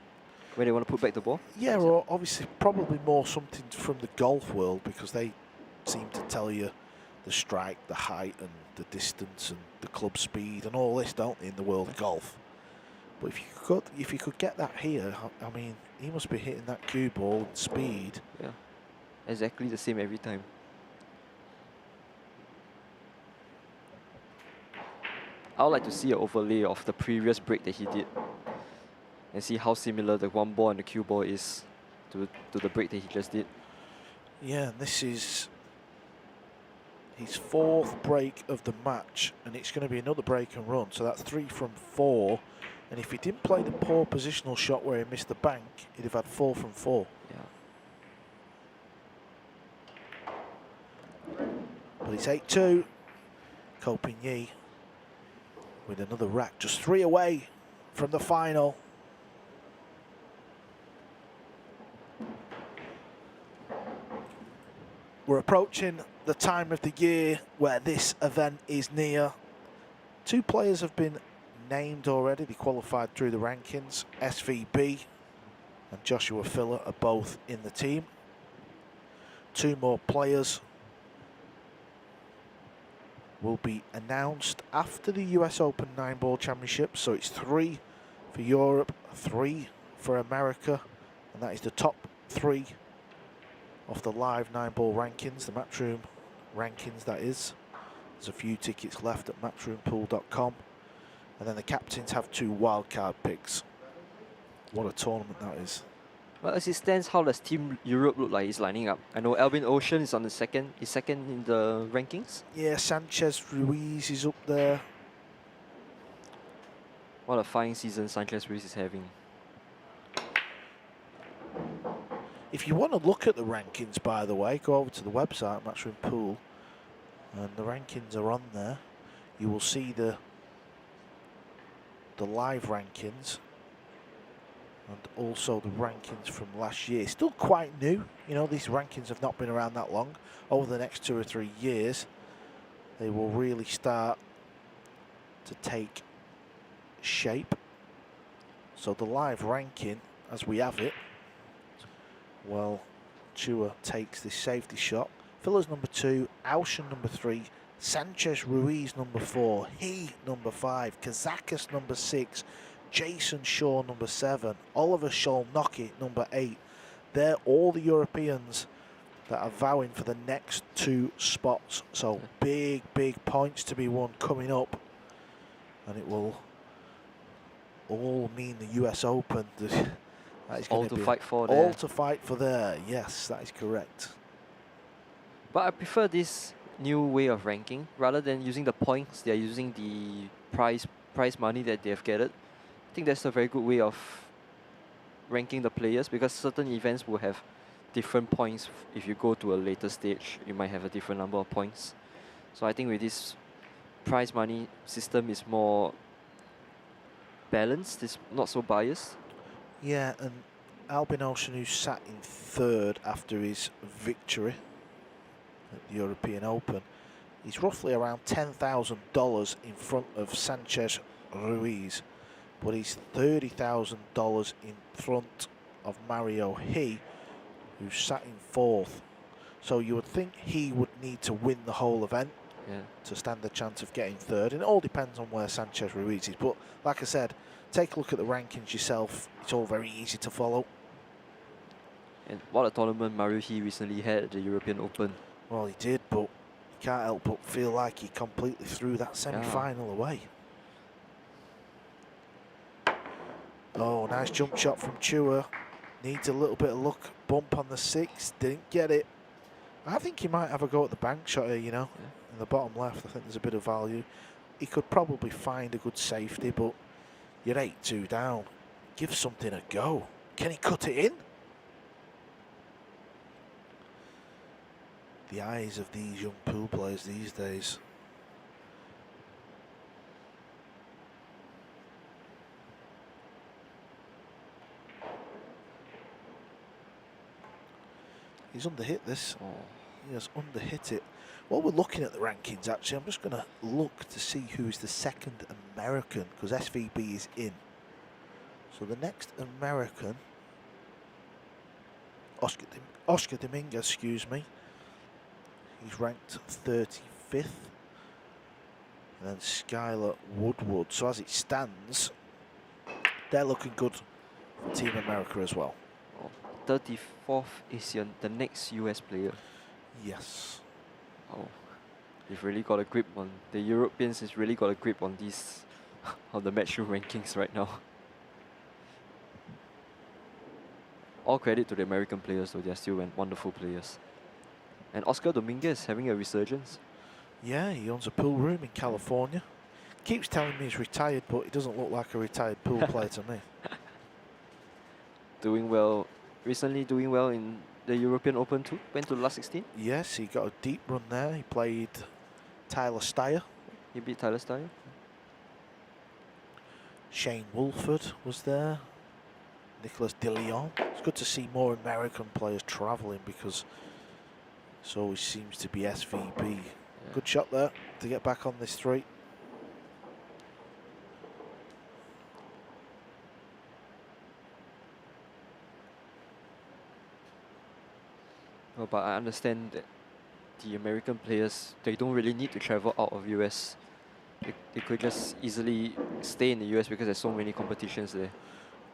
when they want to put back the ball. Yeah, or obviously probably more something from the golf world, because they seem to tell you the strike, the height and the distance and the club speed and all this, don't they, in the world of golf. But if you could get that here, I mean, he must be hitting that cue ball at speed. Yeah, exactly the same every time. I would like to see an overlay of the previous break that he did and see how similar the 1 ball and the cue ball is to the break that he just did. Yeah, and this is his 4th break of the match, and it's going to be another break and run, so that's 3 from 4. And if he didn't play the poor positional shot where he missed the bank, he'd have had 4 from 4. Yeah. But it's 8-2. Ko Ping-yi with another rack, just 3 away from the final. We're approaching the time of the year where this event is near. 2 players have been named already. They qualified through the rankings. SVB and Joshua Filler are both in the team. 2 more players will be announced after the US Open 9-ball championship. So it's 3 for Europe, 3 for America, and that is the top 3 of the live 9-ball rankings, the Matchroom rankings, that is. There's a few tickets left at matchroompool.com. And then the captains have 2 wildcard picks. What a tournament that is. Well, as it stands, how does Team Europe look like he's lining up? I know Albin Ocean is on the second in the rankings. Yeah, Sanchez Ruiz is up there. What a fine season Sanchez Ruiz is having. If you want to look at the rankings, by the way, go over to the website, Matchroom Pool, and the rankings are on there. You will see the live rankings and also the rankings from last year. Still quite new. You know, these rankings have not been around that long. Over the next 2 or 3 years, they will really start to take shape. So the live ranking, as we have it, well, Chua takes this safety shot. Filler's number 2, Aushan number 3, Sanchez Ruiz number 4, he number 5, Kazakis number 6, Jason Shaw number 7, Oliver Sholnocki number 8. They're all the Europeans that are vowing for the next 2 spots. So big points to be won coming up, and it will all mean the US Open. That is All going to be fight for all there. to fight for there. Yes, that is correct. But I prefer this new way of ranking. Rather than using the points, they are using the prize money that they have gathered. I think that's a very good way of ranking the players, because certain events will have different points. If you go to a later stage, you might have a different number of points. So I think with this prize money system is more balanced, it's not so biased. Yeah, and Albin Ocean, who sat in third after his victory at the European Open, he's roughly around $10,000 in front of Sanchez Ruiz, but he's $30,000 in front of Mario He, who sat in fourth. So you would think he would need to win the whole event to stand a chance of getting third, and it all depends on where Sanchez Ruiz is. But like I said, take a look at the rankings yourself. It's all very easy to follow. And what a tournament Mario He recently had at the European Open. Well, he did, but you can't help but feel like he completely threw that semi-final away. Oh, nice jump shot from Chua. Needs a little bit of luck. Bump on the 6, didn't get it. I think he might have a go at the bank shot here, you know. In the bottom left, I think there's a bit of value. He could probably find a good safety, but you're 8-2 down. Give something a go. Can he cut it in? The eyes of these young pool players these days. He's underhit this. Oh. He has underhit it. While we're looking at the rankings, actually, I'm just going to look to see who's the second American, because SVB is in. So the next American, Oscar Dominguez, excuse me, he's ranked 35th. And then Skylar Woodward. So as it stands, they're looking good for Team America as well. 34th Asian, the next US player. Yes. Oh, they've really got a grip on, the Europeans has really got a grip on these, on the Matchroom rankings right now. All credit to the American players though, they're still wonderful players. And Oscar Dominguez having a resurgence. Yeah, he owns a pool room in California. Keeps telling me he's retired, but he doesn't look like a retired pool player to me. Doing well, recently doing well in the European Open too, went to the last 16. Yes, he got a deep run there. He played Tyler Steyer. He beat Tyler Steyer. Shane Wolford was there. Nicholas De Leon. It's good to see more American players travelling because it always seems to be SVB. Yeah. Good shot there to get back on this 3. Oh, but I understand that the American players, they don't really need to travel out of US. They could just easily stay in the US because there's so many competitions there.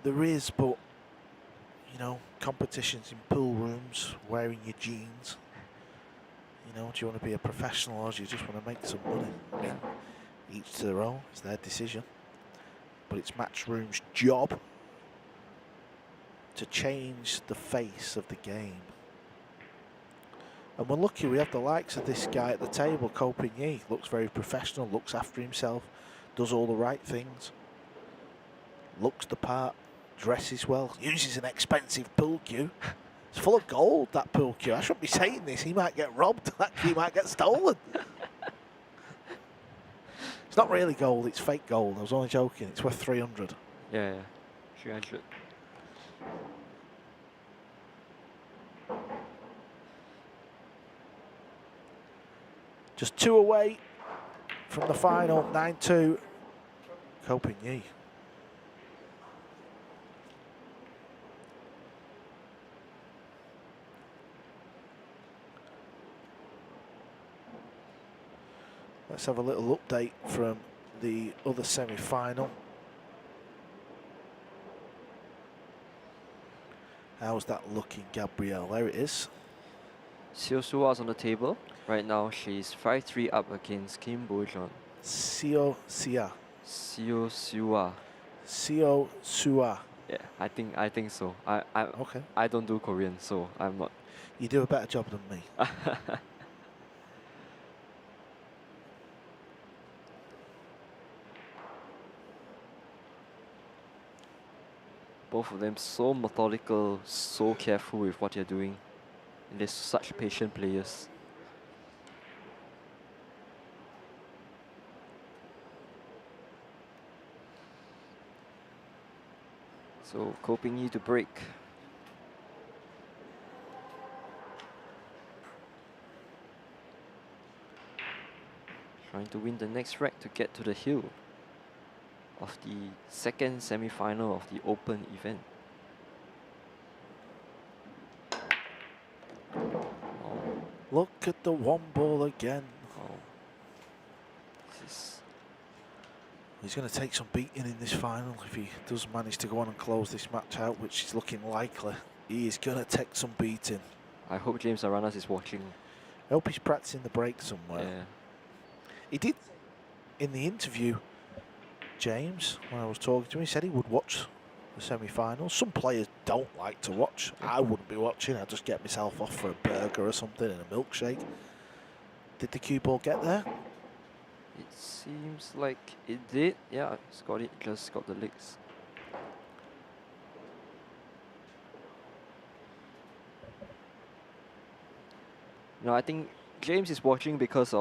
There is, but you know, competitions in pool rooms, wearing your jeans. You know, do you want to be a professional or do you just want to make some money? I mean, each to their own, it's their decision. But it's Matchroom's job to change the face of the game. And we're lucky we have the likes of this guy at the table, Ko Ping-yi. Looks very professional, looks after himself, does all the right things, looks the part, dresses well, uses an expensive pool cue. It's full of gold, that pool cue. I shouldn't be saying this, he might get robbed, that cue might get stolen. It's not really gold, it's fake gold. I was only joking, it's worth 300. Yeah, 300. Just 2 away from the final, 9-2. Ko Ping-yi. Let's have a little update from the other semi-final. How's that looking, Gabrielle? There it is. Seo Sua's on the table. Right now, she's 5-3 up against Kim Bo-jeon. Seo Sia. Seo Sua. Seo Sua. Yeah, I think so. Okay. I don't do Korean, so I'm not. You do a better job than me. Both of them so methodical, so careful with what they're doing. And they're such patient players. So Ko Ping-yi to break. Trying to win the next rack to get to the hill of the second semi-final of the Open event. Oh, Look at the one ball again. oh. This is He's going to take some beating in this final if he does manage to go on and close this match out, which is looking likely. He is going to take some beating. I hope James Aranas is watching. I hope he's practicing the break somewhere. Yeah. He did, in the interview, James, when I was talking to him, he said he would watch the semi-finals. Some players don't like to watch. I wouldn't be watching. I'd just get myself off for a burger or something and a milkshake. Did the cue ball get there? It seems like it did. Yeah, it's got it. Just got the legs. No, I think James is watching because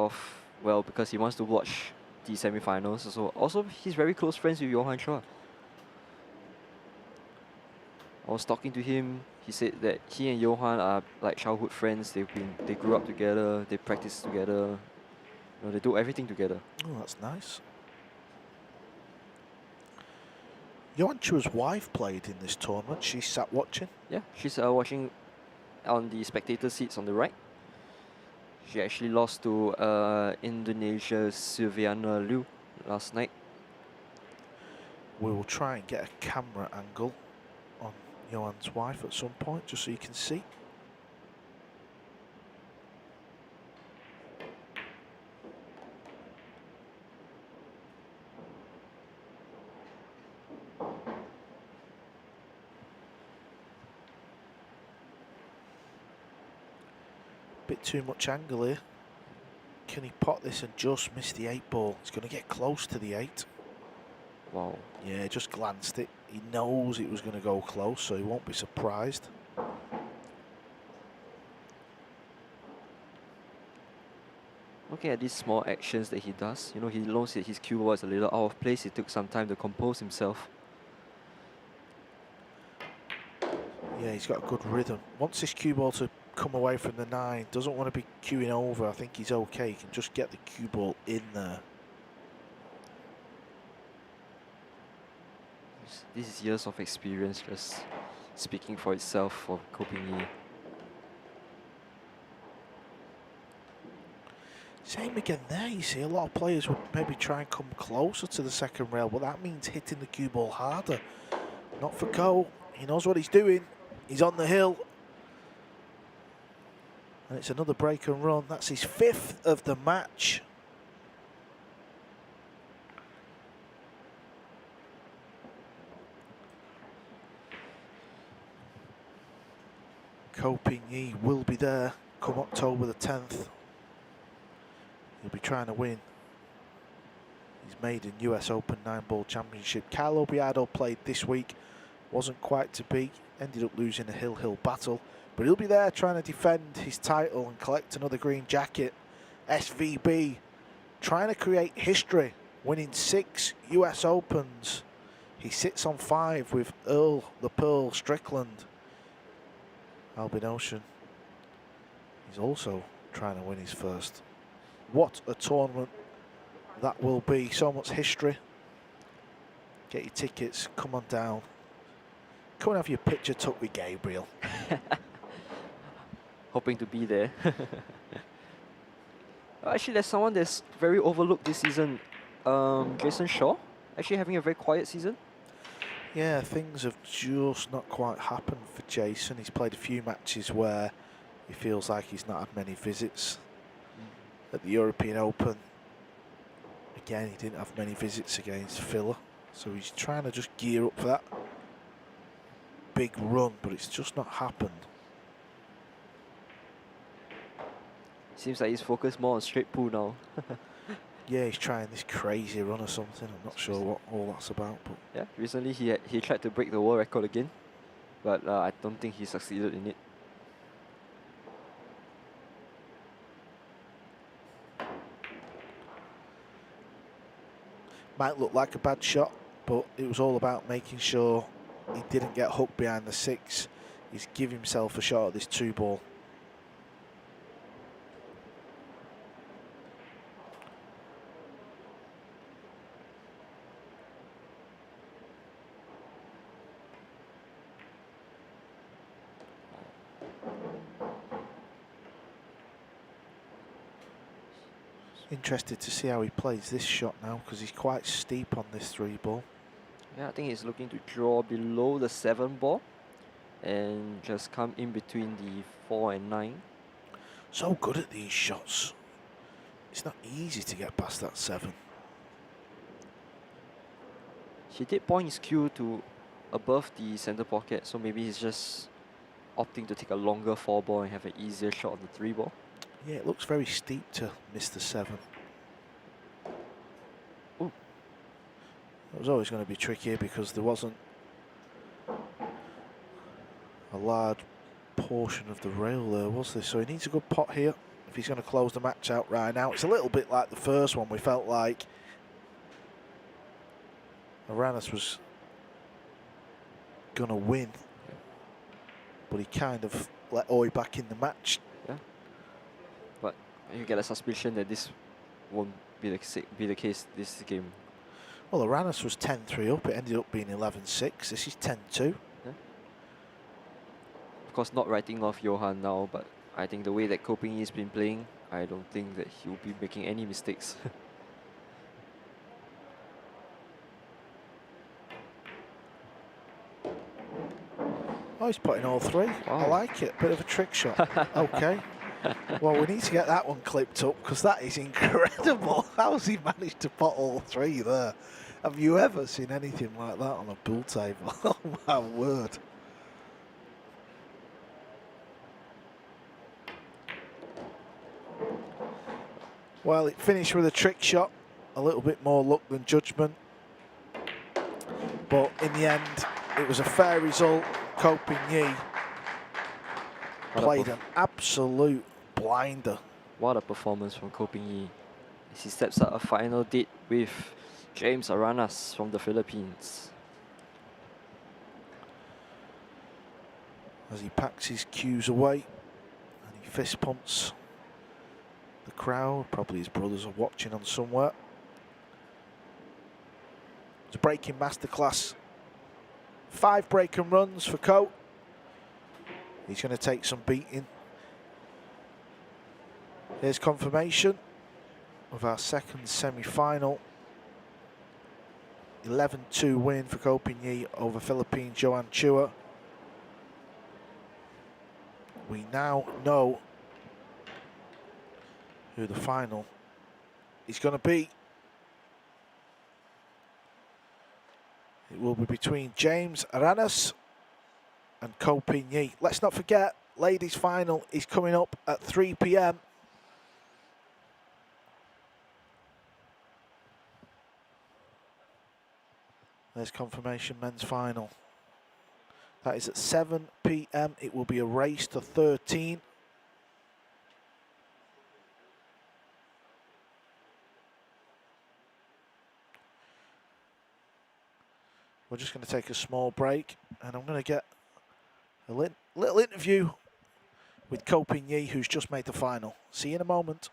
because he wants to watch the semi-finals. So also he's very close friends with Johan Chua. I was talking to him. He said that he and Johan are like childhood friends. They grew up together. They practice together. You know, they do everything together. Oh, that's nice. Johan Chua's wife played in this tournament. She sat watching. Yeah, she's watching on the spectator seats on the right. She actually lost to Indonesia's Silviana Liu last night. We will try and get a camera angle on Johan's wife at some point, just so you can see. Bit too much angle here. Can he pot this and just miss the 8 ball? He's going to get close to the 8. Wow. Yeah, just glanced it. He knows it was going to go close, so he won't be surprised. Looking at these small actions that he does, you know, he knows that his cue ball is a little out of place. It took some time to compose himself. Yeah, he's got a good rhythm. Wants this cue ball to come away from the 9. Doesn't want to be cueing over. I think he's okay. He can just get the cue ball in there. This is years of experience just speaking for itself for Ko Ping-yi. Same again there, you see, a lot of players would maybe try and come closer to the second rail, but that means hitting the cue ball harder. Not for Ko. He knows what he's doing. He's on the hill. And it's another break and run. That's his 5th of the match. Ko Ping-yi will be there come October the 10th. He'll be trying to win his maiden US Open 9-ball championship. Carlo Biado played this week, wasn't quite to be, ended up losing a hill-hill battle, but he'll be there trying to defend his title and collect another green jacket. SVB trying to create history, winning 6 US Opens. He sits on 5 with Earl the Pearl Strickland. Albin Ocean, he's also trying to win his first. What a tournament that will be. So much history. Get your tickets. Come on down. Come and have your picture took with Gabriel. Hoping to be there. Actually, there's someone that's very overlooked this season. Jason Shaw, actually having a very quiet season. Yeah, things have just not quite happened for Jason. He's played a few matches where he feels like he's not had many visits. At the European Open, again, he didn't have many visits against Filler. So he's trying to just gear up for that big run, but it's just not happened. Seems like he's focused more on straight pool now. Yeah, he's trying this crazy run or something. I'm not sure what all that's about, but Yeah, recently he tried to break the world record again, but I don't think he succeeded in it. might look like a bad shot, but it was all about making sure he didn't get hooked behind the 6. He's give himself a shot at this 2-ball. Interested to see how he plays this shot now, because he's quite steep on this 3-ball. Yeah, I think he's looking to draw below the 7 ball and just come in between the 4 and 9. So good at these shots. It's not easy to get past that 7. He did point his cue to above the center pocket, so maybe he's just opting to take a longer 4 ball and have an easier shot on the 3 ball. Yeah, it looks very steep to miss the 7. Ooh. It was always going to be trickier because there wasn't a large portion of the rail there, was there? So he needs a good pot here if he's going to close the match out right now. It's a little bit like the first one. We felt like Aranas was going to win, but he kind of let Oi back in the match. Yeah. But you get a suspicion that this won't be the case this game. Well, Aranas was 10-3 up. It ended up being 11-6. This is 10-2. Of course, not writing off Johan now, but I think the way that Ko Ping-Yi has been playing, I don't think that he'll be making any mistakes. Oh, he's putting all 3. I Wow. like it. Bit of a trick shot. Okay. Well, we need to get that one clipped up because that is incredible. How's he managed to pot all 3 there? Have you ever seen anything like that on a pool table? Oh, my word. Well, it finished with a trick shot. A little bit more luck than judgment. But in the end, it was a fair result. Ko Ping-Yi played an absolute blinder. What a performance from Ko Ping-Yi as he steps out a final date with James Aranas from the Philippines. As he packs his cues away and he fist pumps the crowd. Probably his brothers are watching on somewhere. It's a breaking masterclass. 5 break and runs for Ko. He's going to take some beating. Here's confirmation of our second semi-final. 11-2 win for Ko Ping-Yi over Philippine Johan Chua. We now know who the final is going to be. It will be between James Aranas and Ko Ping-Yi. Let's not forget, ladies' final is coming up at 3 p.m. There's confirmation, men's final. That is at 7 p.m. It will be a race to 13. We're just going to take a small break, and I'm going to get a little interview with Ko Ping-Yi, who's just made the final. See you in a moment.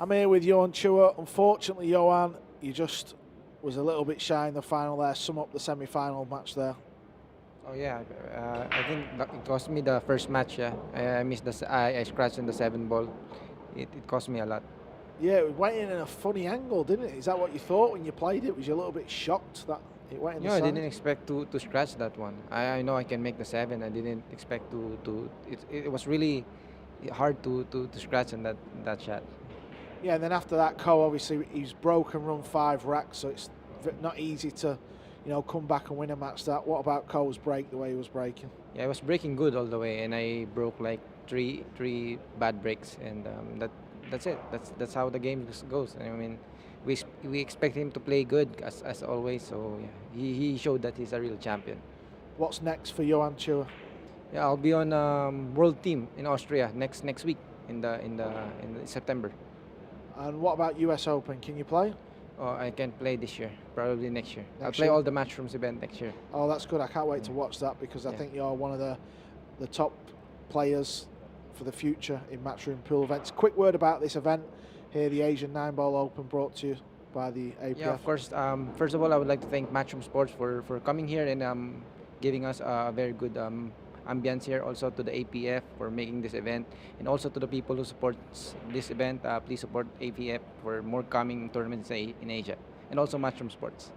I'm here with Johan Chua. Unfortunately, Johan, you just was a little bit shy in the final there. Sum up the semi-final match there. Oh yeah, I think it cost me the first match. Yeah, I missed I scratched in the 7 ball. It cost me a lot. Yeah, it went in a funny angle, didn't it? Is that what you thought when you played it? Was you a little bit shocked that it went in the I side? didn't expect to scratch that one. I know I can make the 7. I didn't expect to. It was really hard to scratch in that shot. Yeah, and then after that, Ko obviously he's broken run 5 racks, so it's not easy to, come back and win a match. That. What about Ko's break? The way he was breaking. Yeah, I was breaking good all the way, and I broke like three bad breaks, and that's it. That's how the game goes. I mean, we expect him to play good as always. So yeah, he showed that he's a real champion. What's next for Johan Chua? Yeah, I'll be on world team in Austria next week in September. And what about US Open? Can you play? Oh, I can play this year, probably next year. I'll Next play year? all the Matchrooms event next year. Oh, that's good. I can't wait to watch that because I Yeah. think you're one of the top players for the future in Matchroom pool events. Quick word about this event here, the Asian 9-Ball Open, brought to you by the APF. Yeah, of course. First of all, I would like to thank Matchroom Sports for coming here and giving us a very good ambience here. Also to the APF for making this event, and also to the people who support this event. Please support APF for more coming tournaments in Asia, and also Matchroom Sports.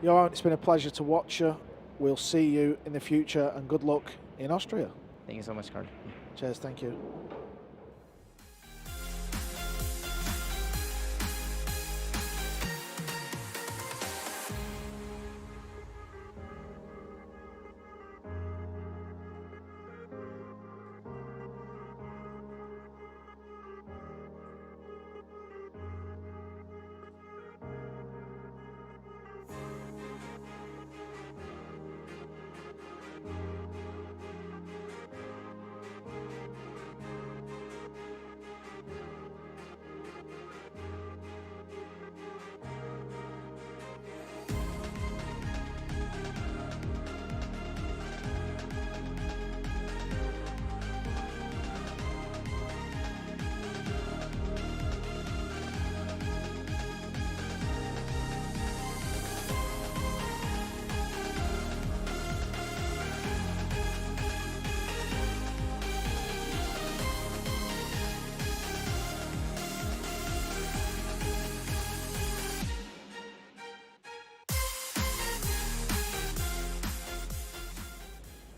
Johan, it's been a pleasure to watch you. We'll see you in the future, and good luck in Austria. Thank you so much, Carl. Cheers, thank you.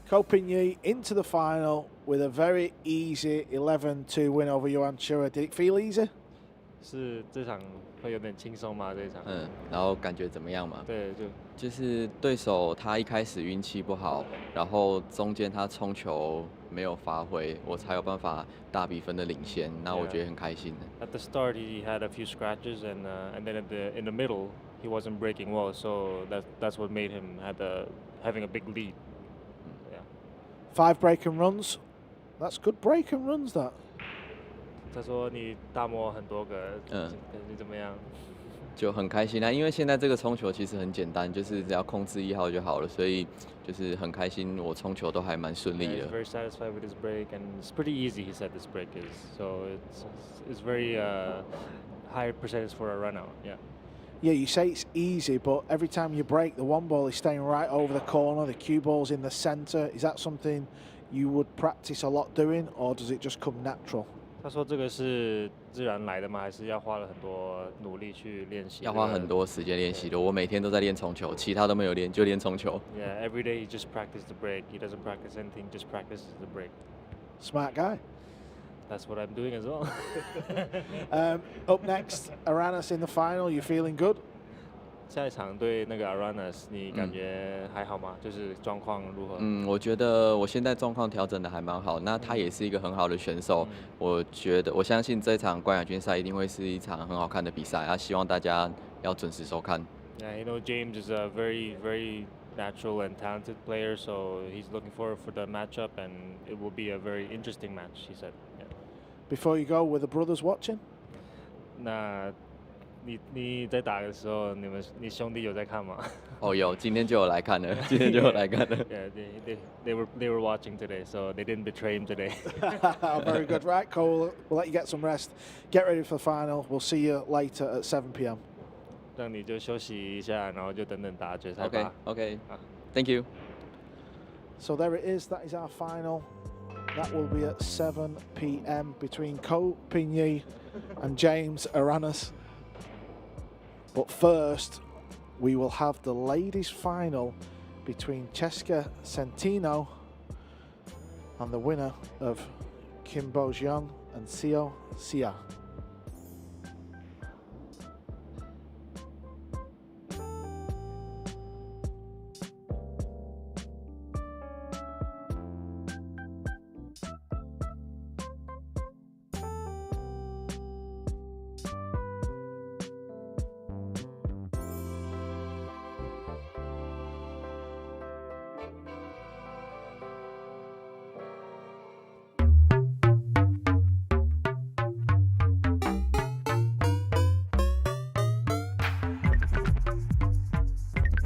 Ko Pinyi into the final with a very easy 11-2 win over Johan Chua. Did it feel easy? 是这场会有点轻松吗？这一场？然后感觉怎么样嘛？对，就是对手他一开始运气不好，然后中间他冲球没有发挥，我才有办法大比分的领先，那我觉得很开心。At the start he had a few scratches and then in the middle he wasn't breaking well, so that's what made him having a big lead. Yeah. 5 break and runs. That's good break and runs, that. 他说你大摸很多个，你怎么样？就很开心啊，因为现在这个冲球其实很简单，就是只要控制1号就好了，所以就是很开心，我冲球都还蛮顺利 He's 的。 very satisfied with his break and it's pretty easy. He said this break is so it's very high percentage for a run out. Yeah. Yeah, you say it's easy, but every time you break, the 1 ball is staying right over the corner, the cue ball's in the centre. Is that something you would practice a lot doing, or does it just come natural? 他说这个是自然来的吗？还是要花了很多努力去练习？要花很多时间练习的，我每天都在练冲球，其他都没有练，就练冲球。Yeah, every day he just practiced the break. He doesn't practice anything, just practices the break. Smart guy. That's what I'm doing as well. Up next, Aranas in the final. You feeling good? 下一场对那个 Aranas，你感觉还好吗？就是状况如何？我觉得我现在状况调整的还蛮好。那他也是一个很好的选手，我相信这场冠亚军赛一定会是一场很好看的比赛啊！希望大家要准时收看。Yeah, you know James is a very, very natural and talented player, so he's looking forward for the matchup, and it will be a very interesting match. He said. Yeah. Before you go, were the brothers watching? 那你在打的时候，你兄弟有在看吗？哦，有，今天就有来看了，今天就有来看了。Yeah, they were watching today, so they didn't betray him today. Very good. Right, Cole, we'll let you get some rest. Get ready for the final. We'll see you later at 7 p.m. 让你就休息一下，然后就等等打决赛 OK 吧。 OK， 啊 Thank you。 So there it is. That is our final. That will be at 7 p.m. between Ko Pinyi and James Aranas. But first, we will have the ladies' final between Cheska Centino and the winner of Kim Bo-jeong and Seo Sia.